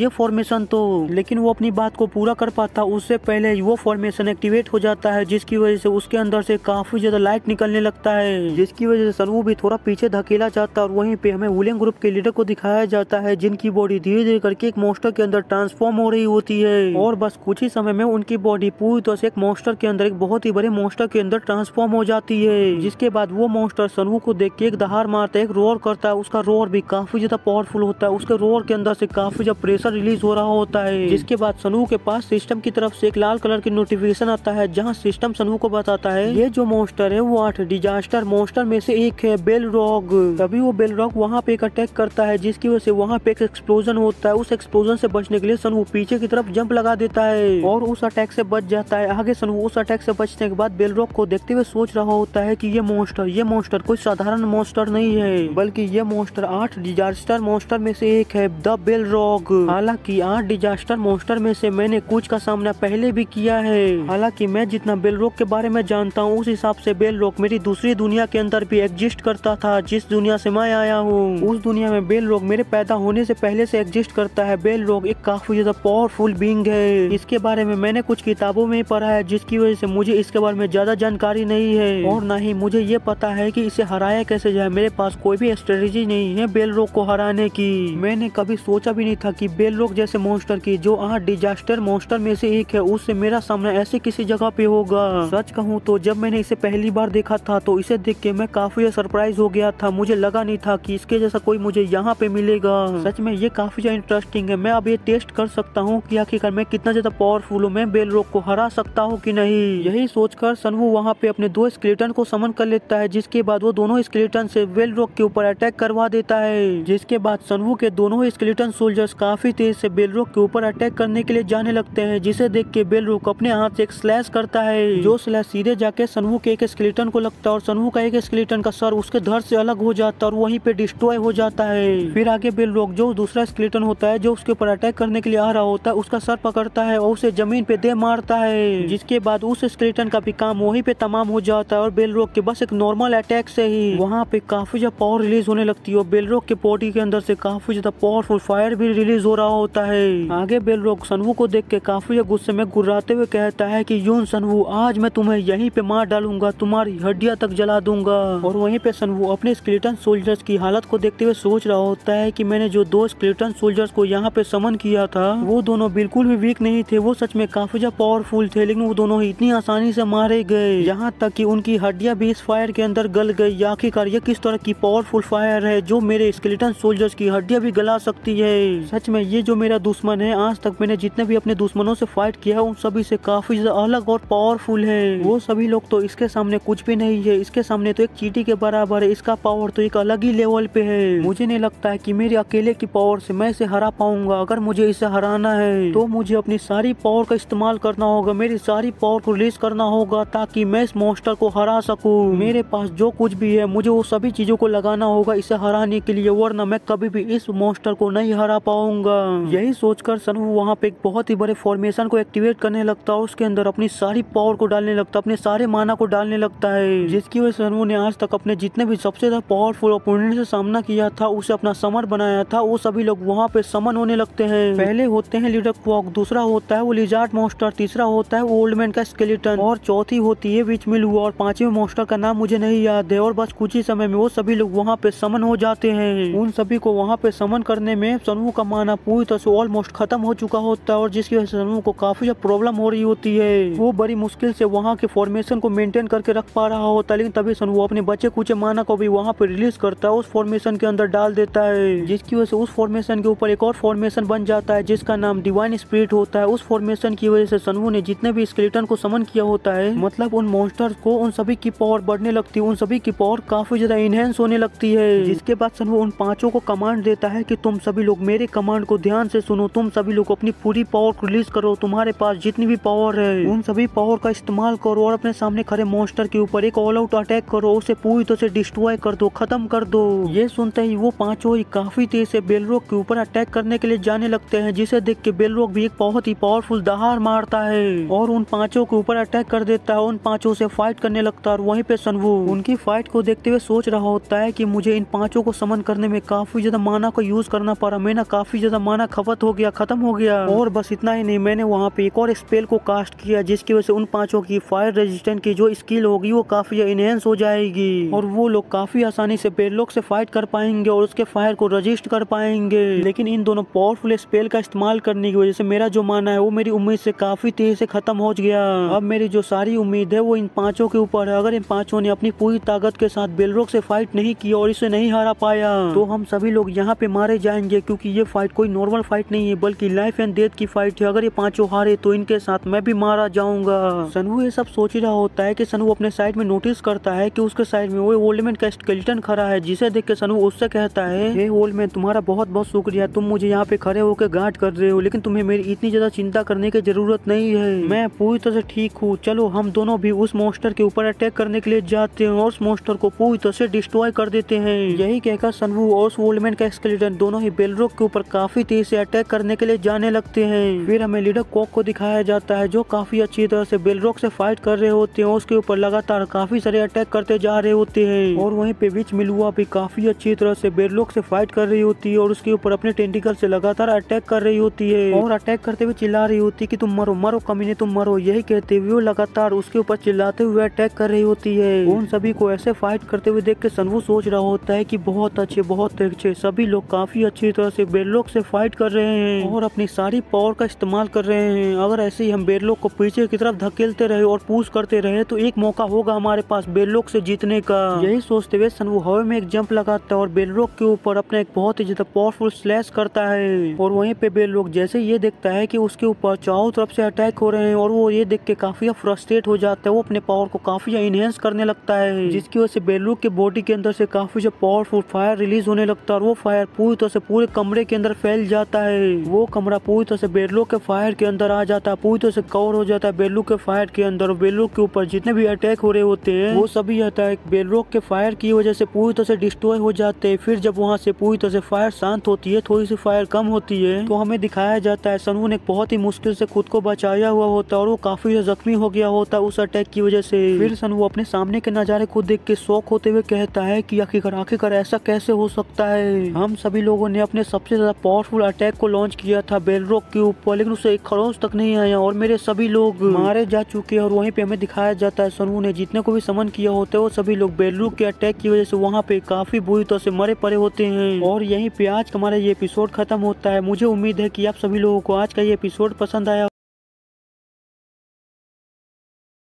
फॉर्मेशन तो, लेकिन वो अपनी बात को पूरा कर पाता उससे पहले वो फॉर्मेशन एक्टिवेट हो जाता है। जिसकी वजह से उसके अंदर से काफी ज्यादा लाइट निकलने लगता है, जिसकी वजह से सनवू भी थोड़ा पीछे धकेला जाता है। और वहीं पे हमें वुलेन ग्रुप के लीडर को दिखाया जाता है जिनकी बॉडी धीरे धीरे करके एक मॉन्स्टर के अंदर ट्रांसफॉर्म हो रही होती है और बस कुछ ही समय में उनकी बॉडी पूरी तरह से एक मॉन्स्टर के अंदर, एक बहुत ही बड़े मॉन्स्टर के अंदर ट्रांसफॉर्म हो जाती है। जिसके बाद वो मॉन्स्टर सनवू को देख के एक दहाड़ मारता है, एक रोर करता है। उसका रोर भी काफी ज्यादा पावरफुल होता है। उसके रोर के अंदर से काफी ज्यादा प्रेशर रिलीज हो रहा होता है। जिसके बाद सनवू के पास सिस्टम की तरफ से एक लाल कलर की नोटिफिकेशन आता है जहाँ सिस्टम सनवू को बताता है ये जो मॉन्स्टर है वो 8 डिजास्टर मॉन्स्टर में से एक है, बेलरॉग। तभी वो बेलरॉग वहाँ पे एक अटैक करता है जिसकी वजह से वहाँ पे एक एक्सप्लोजन होता है। उस एक्सप्लोजन से बचने के लिए सनवू पीछे की तरफ जंप लगा देता है और उस अटैक से बच जाता है। आगे सनवू उस अटैक से बचने के बाद बेलरॉग को देखते हुए सोच रहा होता है कि ये मॉन्स्टर कोई साधारण मॉन्स्टर नहीं है, बल्कि ये मॉन्स्टर 8 डिजास्टर मॉन्स्टर में से एक है, द बेलरॉग। हालांकि 8 डिजास्टर मॉन्स्टर में से मैंने कुछ का सामना पहले भी किया है। हालांकि मैं जितना बेलरॉग के बारे में जानता हूँ उस हिसाब से बेलरॉग मेरी दूसरी दुनिया के अंदर भी एग्जिस्ट करता था। जिस दुनिया से मैं आया हूँ उस दुनिया में बेलरॉग मेरे पैदा होने से पहले से एग्जिस्ट करता है। बेलरॉग एक काफी ज्यादा पावरफुल बीइंग है। इसके बारे में मैंने कुछ किताबों में पढ़ा है जिसकी वजह से मुझे इसके बारे में ज्यादा जानकारी नहीं है और न ही मुझे ये पता है कि इसे हराया कैसे जाए। मेरे पास कोई भी स्ट्रेटेजी नहीं है बेलरॉग को हराने की। मैंने कभी सोचा भी नहीं था कि बेलरॉग जैसे मॉन्स्टर की जो 8 डिजास्टर मॉन्स्टर में से एक है उससे मेरा सामना ऐसे किसी जगह पे होगा। सच कहूँ तो जब मैंने इसे पहली बार देखा था तो इसे देख के मैं काफी सरप्राइज हो गया था। मुझे लगा नहीं था कि इसके जैसा कोई मुझे यहाँ पे मिलेगा। सच में ये काफी ज्यादा इंटरेस्टिंग है। मैं अब ये टेस्ट कर सकता हूँ कि आखिरकार मैं कितना ज्यादा पावरफुल हूँ, मैं बेलरॉग को हरा सकता हूँ कि नहीं। यही सोचकर सनवू वहाँ पे अपने 2 स्केलेटन को समन कर लेता है। जिसके बाद वो दोनों स्केलेटन से बेलरॉग के ऊपर अटैक करवा देता है। जिसके बाद सनवू के दोनों ही स्केलेटन सोल्जर्स काफी तेज से बेलरॉग के ऊपर अटैक करने के लिए जाने लगते हैं। जिसे देख के बेलरॉग अपने हाथ से एक स्लैश करता है जो स्लैश सीधे जाके सनवू के एक स्केलेटन को लगता है और सनवू का एक स्केलेटन का सर उसके धड़ से अलग हो जाता है और वहीं पे डिस्ट्रॉय हो जाता है। फिर आगे बेलरॉग जो दूसरा स्केलेटन होता है जो उसके ऊपर अटैक करने के लिए आ रहा होता है उसका सर पकड़ता है और उसे जमीन पे दे मारता है। जिसके बाद उस स्केलेटन का भी काम वहीं पे तमाम हो जाता है और बेलरॉग के बस एक नॉर्मल अटैक से ही वहाँ पे काफी ज्यादा पावर रिलीज होने लगती है और बेलरॉग के बॉडी के अंदर से काफी ज्यादा पावरफुल फायर भी रिलीज हो रहा होता है। आगे बेलरॉग सनवू को देख के काफी ज्यादा गुस्से में गुर्राते हुए कहता है कि यून सनवू आज मैं तुम्हें यहीं पे मार डालूंगा, तुम्हारी हड्डियां तक जला दूंगा। और वहीं पे सनवू अपने स्केलेटन सोल्जर्स की हालत को देखते हुए सोच रहा होता है कि मैंने जो 2 स्केलेटन सोल्जर्स को यहाँ पे समन किया था वो दोनों बिल्कुल भी वीक नहीं थे। वो सच में काफी ज्यादा पावरफुल थे, लेकिन वो दोनों ही इतनी आसानी से मारे गए यहाँ तक कि उनकी हड्डियां भी इस फायर के अंदर गल गई। आखिरकार ये किस तरह की पावरफुल फायर है जो मेरे स्केलेटन सोल्जर्स की हड्डियां भी गला सकती है। सच में ये जो मेरा दुश्मन है, आज तक मैंने जितने भी अपने दुश्मनों से फाइट किया है उन सभी से काफी ज्यादा अलग और पावरफुल है। वो सभी लोग तो इसके सामने कुछ भी नहीं है, इसके सामने तो एक चींटी के बराबर है। इसका पावर तो एक अलग ही लेवल पे है। मुझे नहीं लगता है कि मेरे अकेले की पावर से मैं इसे हरा पाऊंगा। अगर मुझे इसे हराना है तो मुझे अपनी सारी पावर का इस्तेमाल करना होगा, मेरी सारी पावर को रिलीज करना होगा ताकि मैं इस मॉन्स्टर को हरा सकूं। मेरे पास जो कुछ भी है मुझे वो सभी चीजों को लगाना होगा इसे हराने के लिए, वरना मैं कभी भी इस मॉन्स्टर को नहीं हरा पाऊंगा। यही सोचकर सनवू वहाँ पे एक बहुत ही बड़े फॉर्मेशन को एक्टिवेट करने लगता है और उसके अंदर अपनी सारी पावर को डालने लगता है, अपने सारे माना को डालने लगता है। जिसकी वजह से सनवू ने आज तक अपने जितने भी सबसे ज्यादा ज्यादा पावरफुल ओपोनेंट से सामना किया था, उसे अपना समर बनाया था, वो सभी लोग वहाँ पे समन होने लगते हैं। पहले होते हैं लीडर क्वॉक, दूसरा होता है वो लिजार्ड मॉन्स्टर, तीसरा होता है वो ओल्ड मैन का स्केलेटन और चौथी होती है विच मिलू और पांचवें मॉन्स्टर का नाम मुझे नहीं याद है। और बस कुछ ही समय में वो सभी लोग वहाँ पे समन हो जाते हैं। उन सभी को वहाँ पे समन करने में सनवू का माना पूरी तरह से ऑलमोस्ट खत्म हो चुका होता है और जिसकी वजह से सनवू को काफी प्रॉब्लम हो रही होती है। वो बड़ी मुश्किल से वहाँ के फॉर्मेशन को मेंटेन करके रख पा रहा होता है, लेकिन तभी सनवू अपने बच्चे कुछ माना को भी वहाँ पे रिलीज करता है, उस फॉर्मेशन के अंदर डाल देता है, जिसकी वजह से उस फॉर्मेशन के ऊपर एक और फॉर्मेशन बन जाता है जिसका नाम डिवाइन स्पिरिट होता है। उस फॉर्मेशन की वजह से सनवू ने जितने भी स्केलेटन को समन किया होता है, मतलब उन मॉन्स्टर्स को, उन सभी की पावर बढ़ने लगती है, उन सभी की पावर काफी ज्यादा इनहेंस होने लगती है। जिसके बाद सनवू उन पांचों को कमांड देता है कि तुम सभी लोग मेरे कमांड को ध्यान से सुनो, तुम सभी लोग अपनी पूरी पावर को रिलीज करो, तुम्हारे पास जितनी भी पावर है उन सभी पावर का इस्तेमाल करो और अपने सामने खड़े मॉन्स्टर के ऊपर एक ऑल आउट अटैक करो, उसे पूरी तरह से डिस्ट्रॉय कर दो, खत्म कर दो। ये सुनते ही वो पांचों ही काफी तेज से बेलरॉक के ऊपर अटैक करने के लिए जाने लगते हैं, जिसे देख के बेलरॉक भी एक बहुत ही पावरफुल दहाड़ मारता है और उन पांचों के ऊपर अटैक कर देता है, उन पांचों से फाइट करने लगता है। और वहीं पे सनवू उनकी फाइट को देखते हुए सोच रहा होता है कि मुझे इन पांचों को समन करने में काफी ज्यादा माना को यूज करना पड़ा, मेरा काफी ज्यादा माना खपत हो गया, खत्म हो गया। और बस इतना ही नहीं, मैंने वहाँ पे एक और स्पेल को कास्ट किया जिसकी वजह से उन पांचों की फायर रेजिस्टेंट की जो स्किल होगी वो काफी इनहेंस हो जाएगी और वो लोग काफी आसानी से बेलरॉक से फाइट कर पाएंगे और उसके फायर को रजिस्ट कर पाएंगे। लेकिन इन दोनों पावरफुल स्पेल का इस्तेमाल करने की वजह से मेरा जो माना है वो मेरी उम्मीद से काफी तेजी से खत्म हो गया। अब मेरी जो सारी उम्मीद है वो इन पांचों के ऊपर है। अगर इन पांचों ने अपनी पूरी ताकत के साथ बेलरॉक से फाइट नहीं की और इसे नहीं हरा पाया तो हम सभी लोग यहाँ पे मारे जाएंगे, क्योंकि ये फाइट कोई नॉर्मल फाइट नहीं है बल्कि लाइफ एंड डेथ की फाइट है। अगर ये पांचों हारे तो इनके साथ मैं भी मारा जाऊंगा। सनवू ये सब सोच रहा होता है कि सनवू अपने साइड में नोटिस करता है कि उसके साइड में वो ओल्ड मैन का स्केलेटन खड़ा है, जिसे देख के सनवू उससे कहता है, हे ओल्ड मैन, तुम्हारा बहुत बहुत शुक्रिया, तुम मुझे यहाँ पे खड़े होकर गार्ड कर रहे हो, लेकिन तुम्हें मेरी इतनी ज्यादा चिंता करने की जरूरत नहीं है, मैं पूरी तरह से ठीक हूँ। चलो हम दोनों भी उस मॉन्स्टर के ऊपर अटैक करने के लिए जाते हैं और उस मॉन्स्टर को पूरी तरह से डिस्ट्रॉय कर देते हैं। यही कहकर सनवू और उस ओल्ड मैन का स्केलेटन दोनों ही बेलरॉक के ऊपर काफी तेज से अटैक करने के लिए जाने लगते हैं। फिर हमें लीडर क्वॉक को दिखाया जाता है जो काफी अच्छी तरह से बेलरॉक से फाइट कर रहे होते हैं, उसके ऊपर लगातार काफी सारे अटैक करते जा रहे होते हैं और वहीं पे विच मिलुआ भी काफी अच्छी तरह से बेलरॉक से फाइट कर रही होती है और उसके ऊपर अपने टेंटिकल से लगातार अटैक कर रही होती है और अटैक करते हुए चिल्ला रही होती है कि तुम मरो मरो कमीने, तुम मरो। यही कहते हुए वो लगातार उसके ऊपर चिल्लाते हुए अटैक कर रही होती है। उन सभी को ऐसे फाइट करते हुए देख के सनवू सोच रहा होता है कि बहुत अच्छे सभी लोग काफी अच्छी तरह से बेलरॉक से फाइट कर रहे हैं और अपनी सारी पावर का इस्तेमाल कर रहे हैं। अगर ऐसे ही हम बेलरॉक को पीछे की तरफ धकेलते रहे और पुश करते रहे तो एक मौका होगा हमारे पास बेलरॉक से जीतने का। यही सोचते हुए सनवू हवा में एक जंप लगाता है और बेलरॉक के ऊपर अपना एक बहुत ही ज्यादा पावरफुल स्लैश करता है और वहीं पे बेलरॉक जैसे ये देखता है कि उसके ऊपर चारों तरफ से अटैक हो रहे हैं और वो ये देख के काफी फ्रस्ट्रेट हो जाता है, वो अपने पावर को काफी इनहेंस करने लगता है, जिसकी वजह से बेलरॉक के बॉडी के अंदर से काफी पावरफुल फायर रिलीज होने लगता है और वो फायर पूरी तरह से पूरे कमरे के अंदर फैल जाता है। वो कमरा पूरी तरह से बेलरॉक के फायर के अंदर आ जाता है, पूरी तरह से कवर हो जाता है बेलरॉक के फायर के अंदर। बेलरॉक के ऊपर जितने भी अटैक हो रहे होते हैं वो सभी अटैक बेलरॉक के फायर की वजह से पूरी तरह से डिस्ट्रॉय हो जाते हैं। फिर जब वहाँ से पूरी तरह से फायर शांत होती है, थोड़ी सी फायर कम होती है, तो हमें दिखाया जाता है सनवू ने बहुत ही मुश्किल से खुद को बचाया हुआ होता है और वो काफी जख्मी हो गया होता है उस अटैक की वजह से। फिर सनवू अपने सामने के नजारे को देख के शॉक होते हुए कहता है कि आखिरकार ऐसा कैसे हो सकता है। हम सभी लोगों ने अपने सबसे ज्यादा पावरफुल अटैक को लॉन्च किया था बेलरॉक के ऊपर, लेकिन उससे एक खरोंच तक नहीं आया और मेरे सभी लोग मारे जा चुके हैं। और वहीं पे हमें दिखाया जाता है सनवू ने जितने को भी समन किया होता है वो सभी लोग बेलरॉक के अटैक की वजह से वहाँ पे काफी बुरी तरह से मरे पड़े होते हैं। और यहीं पे आज का हमारा ये एपिसोड खत्म होता है। मुझे उम्मीद है कि आप सभी लोगों को आज का ये एपिसोड पसंद आया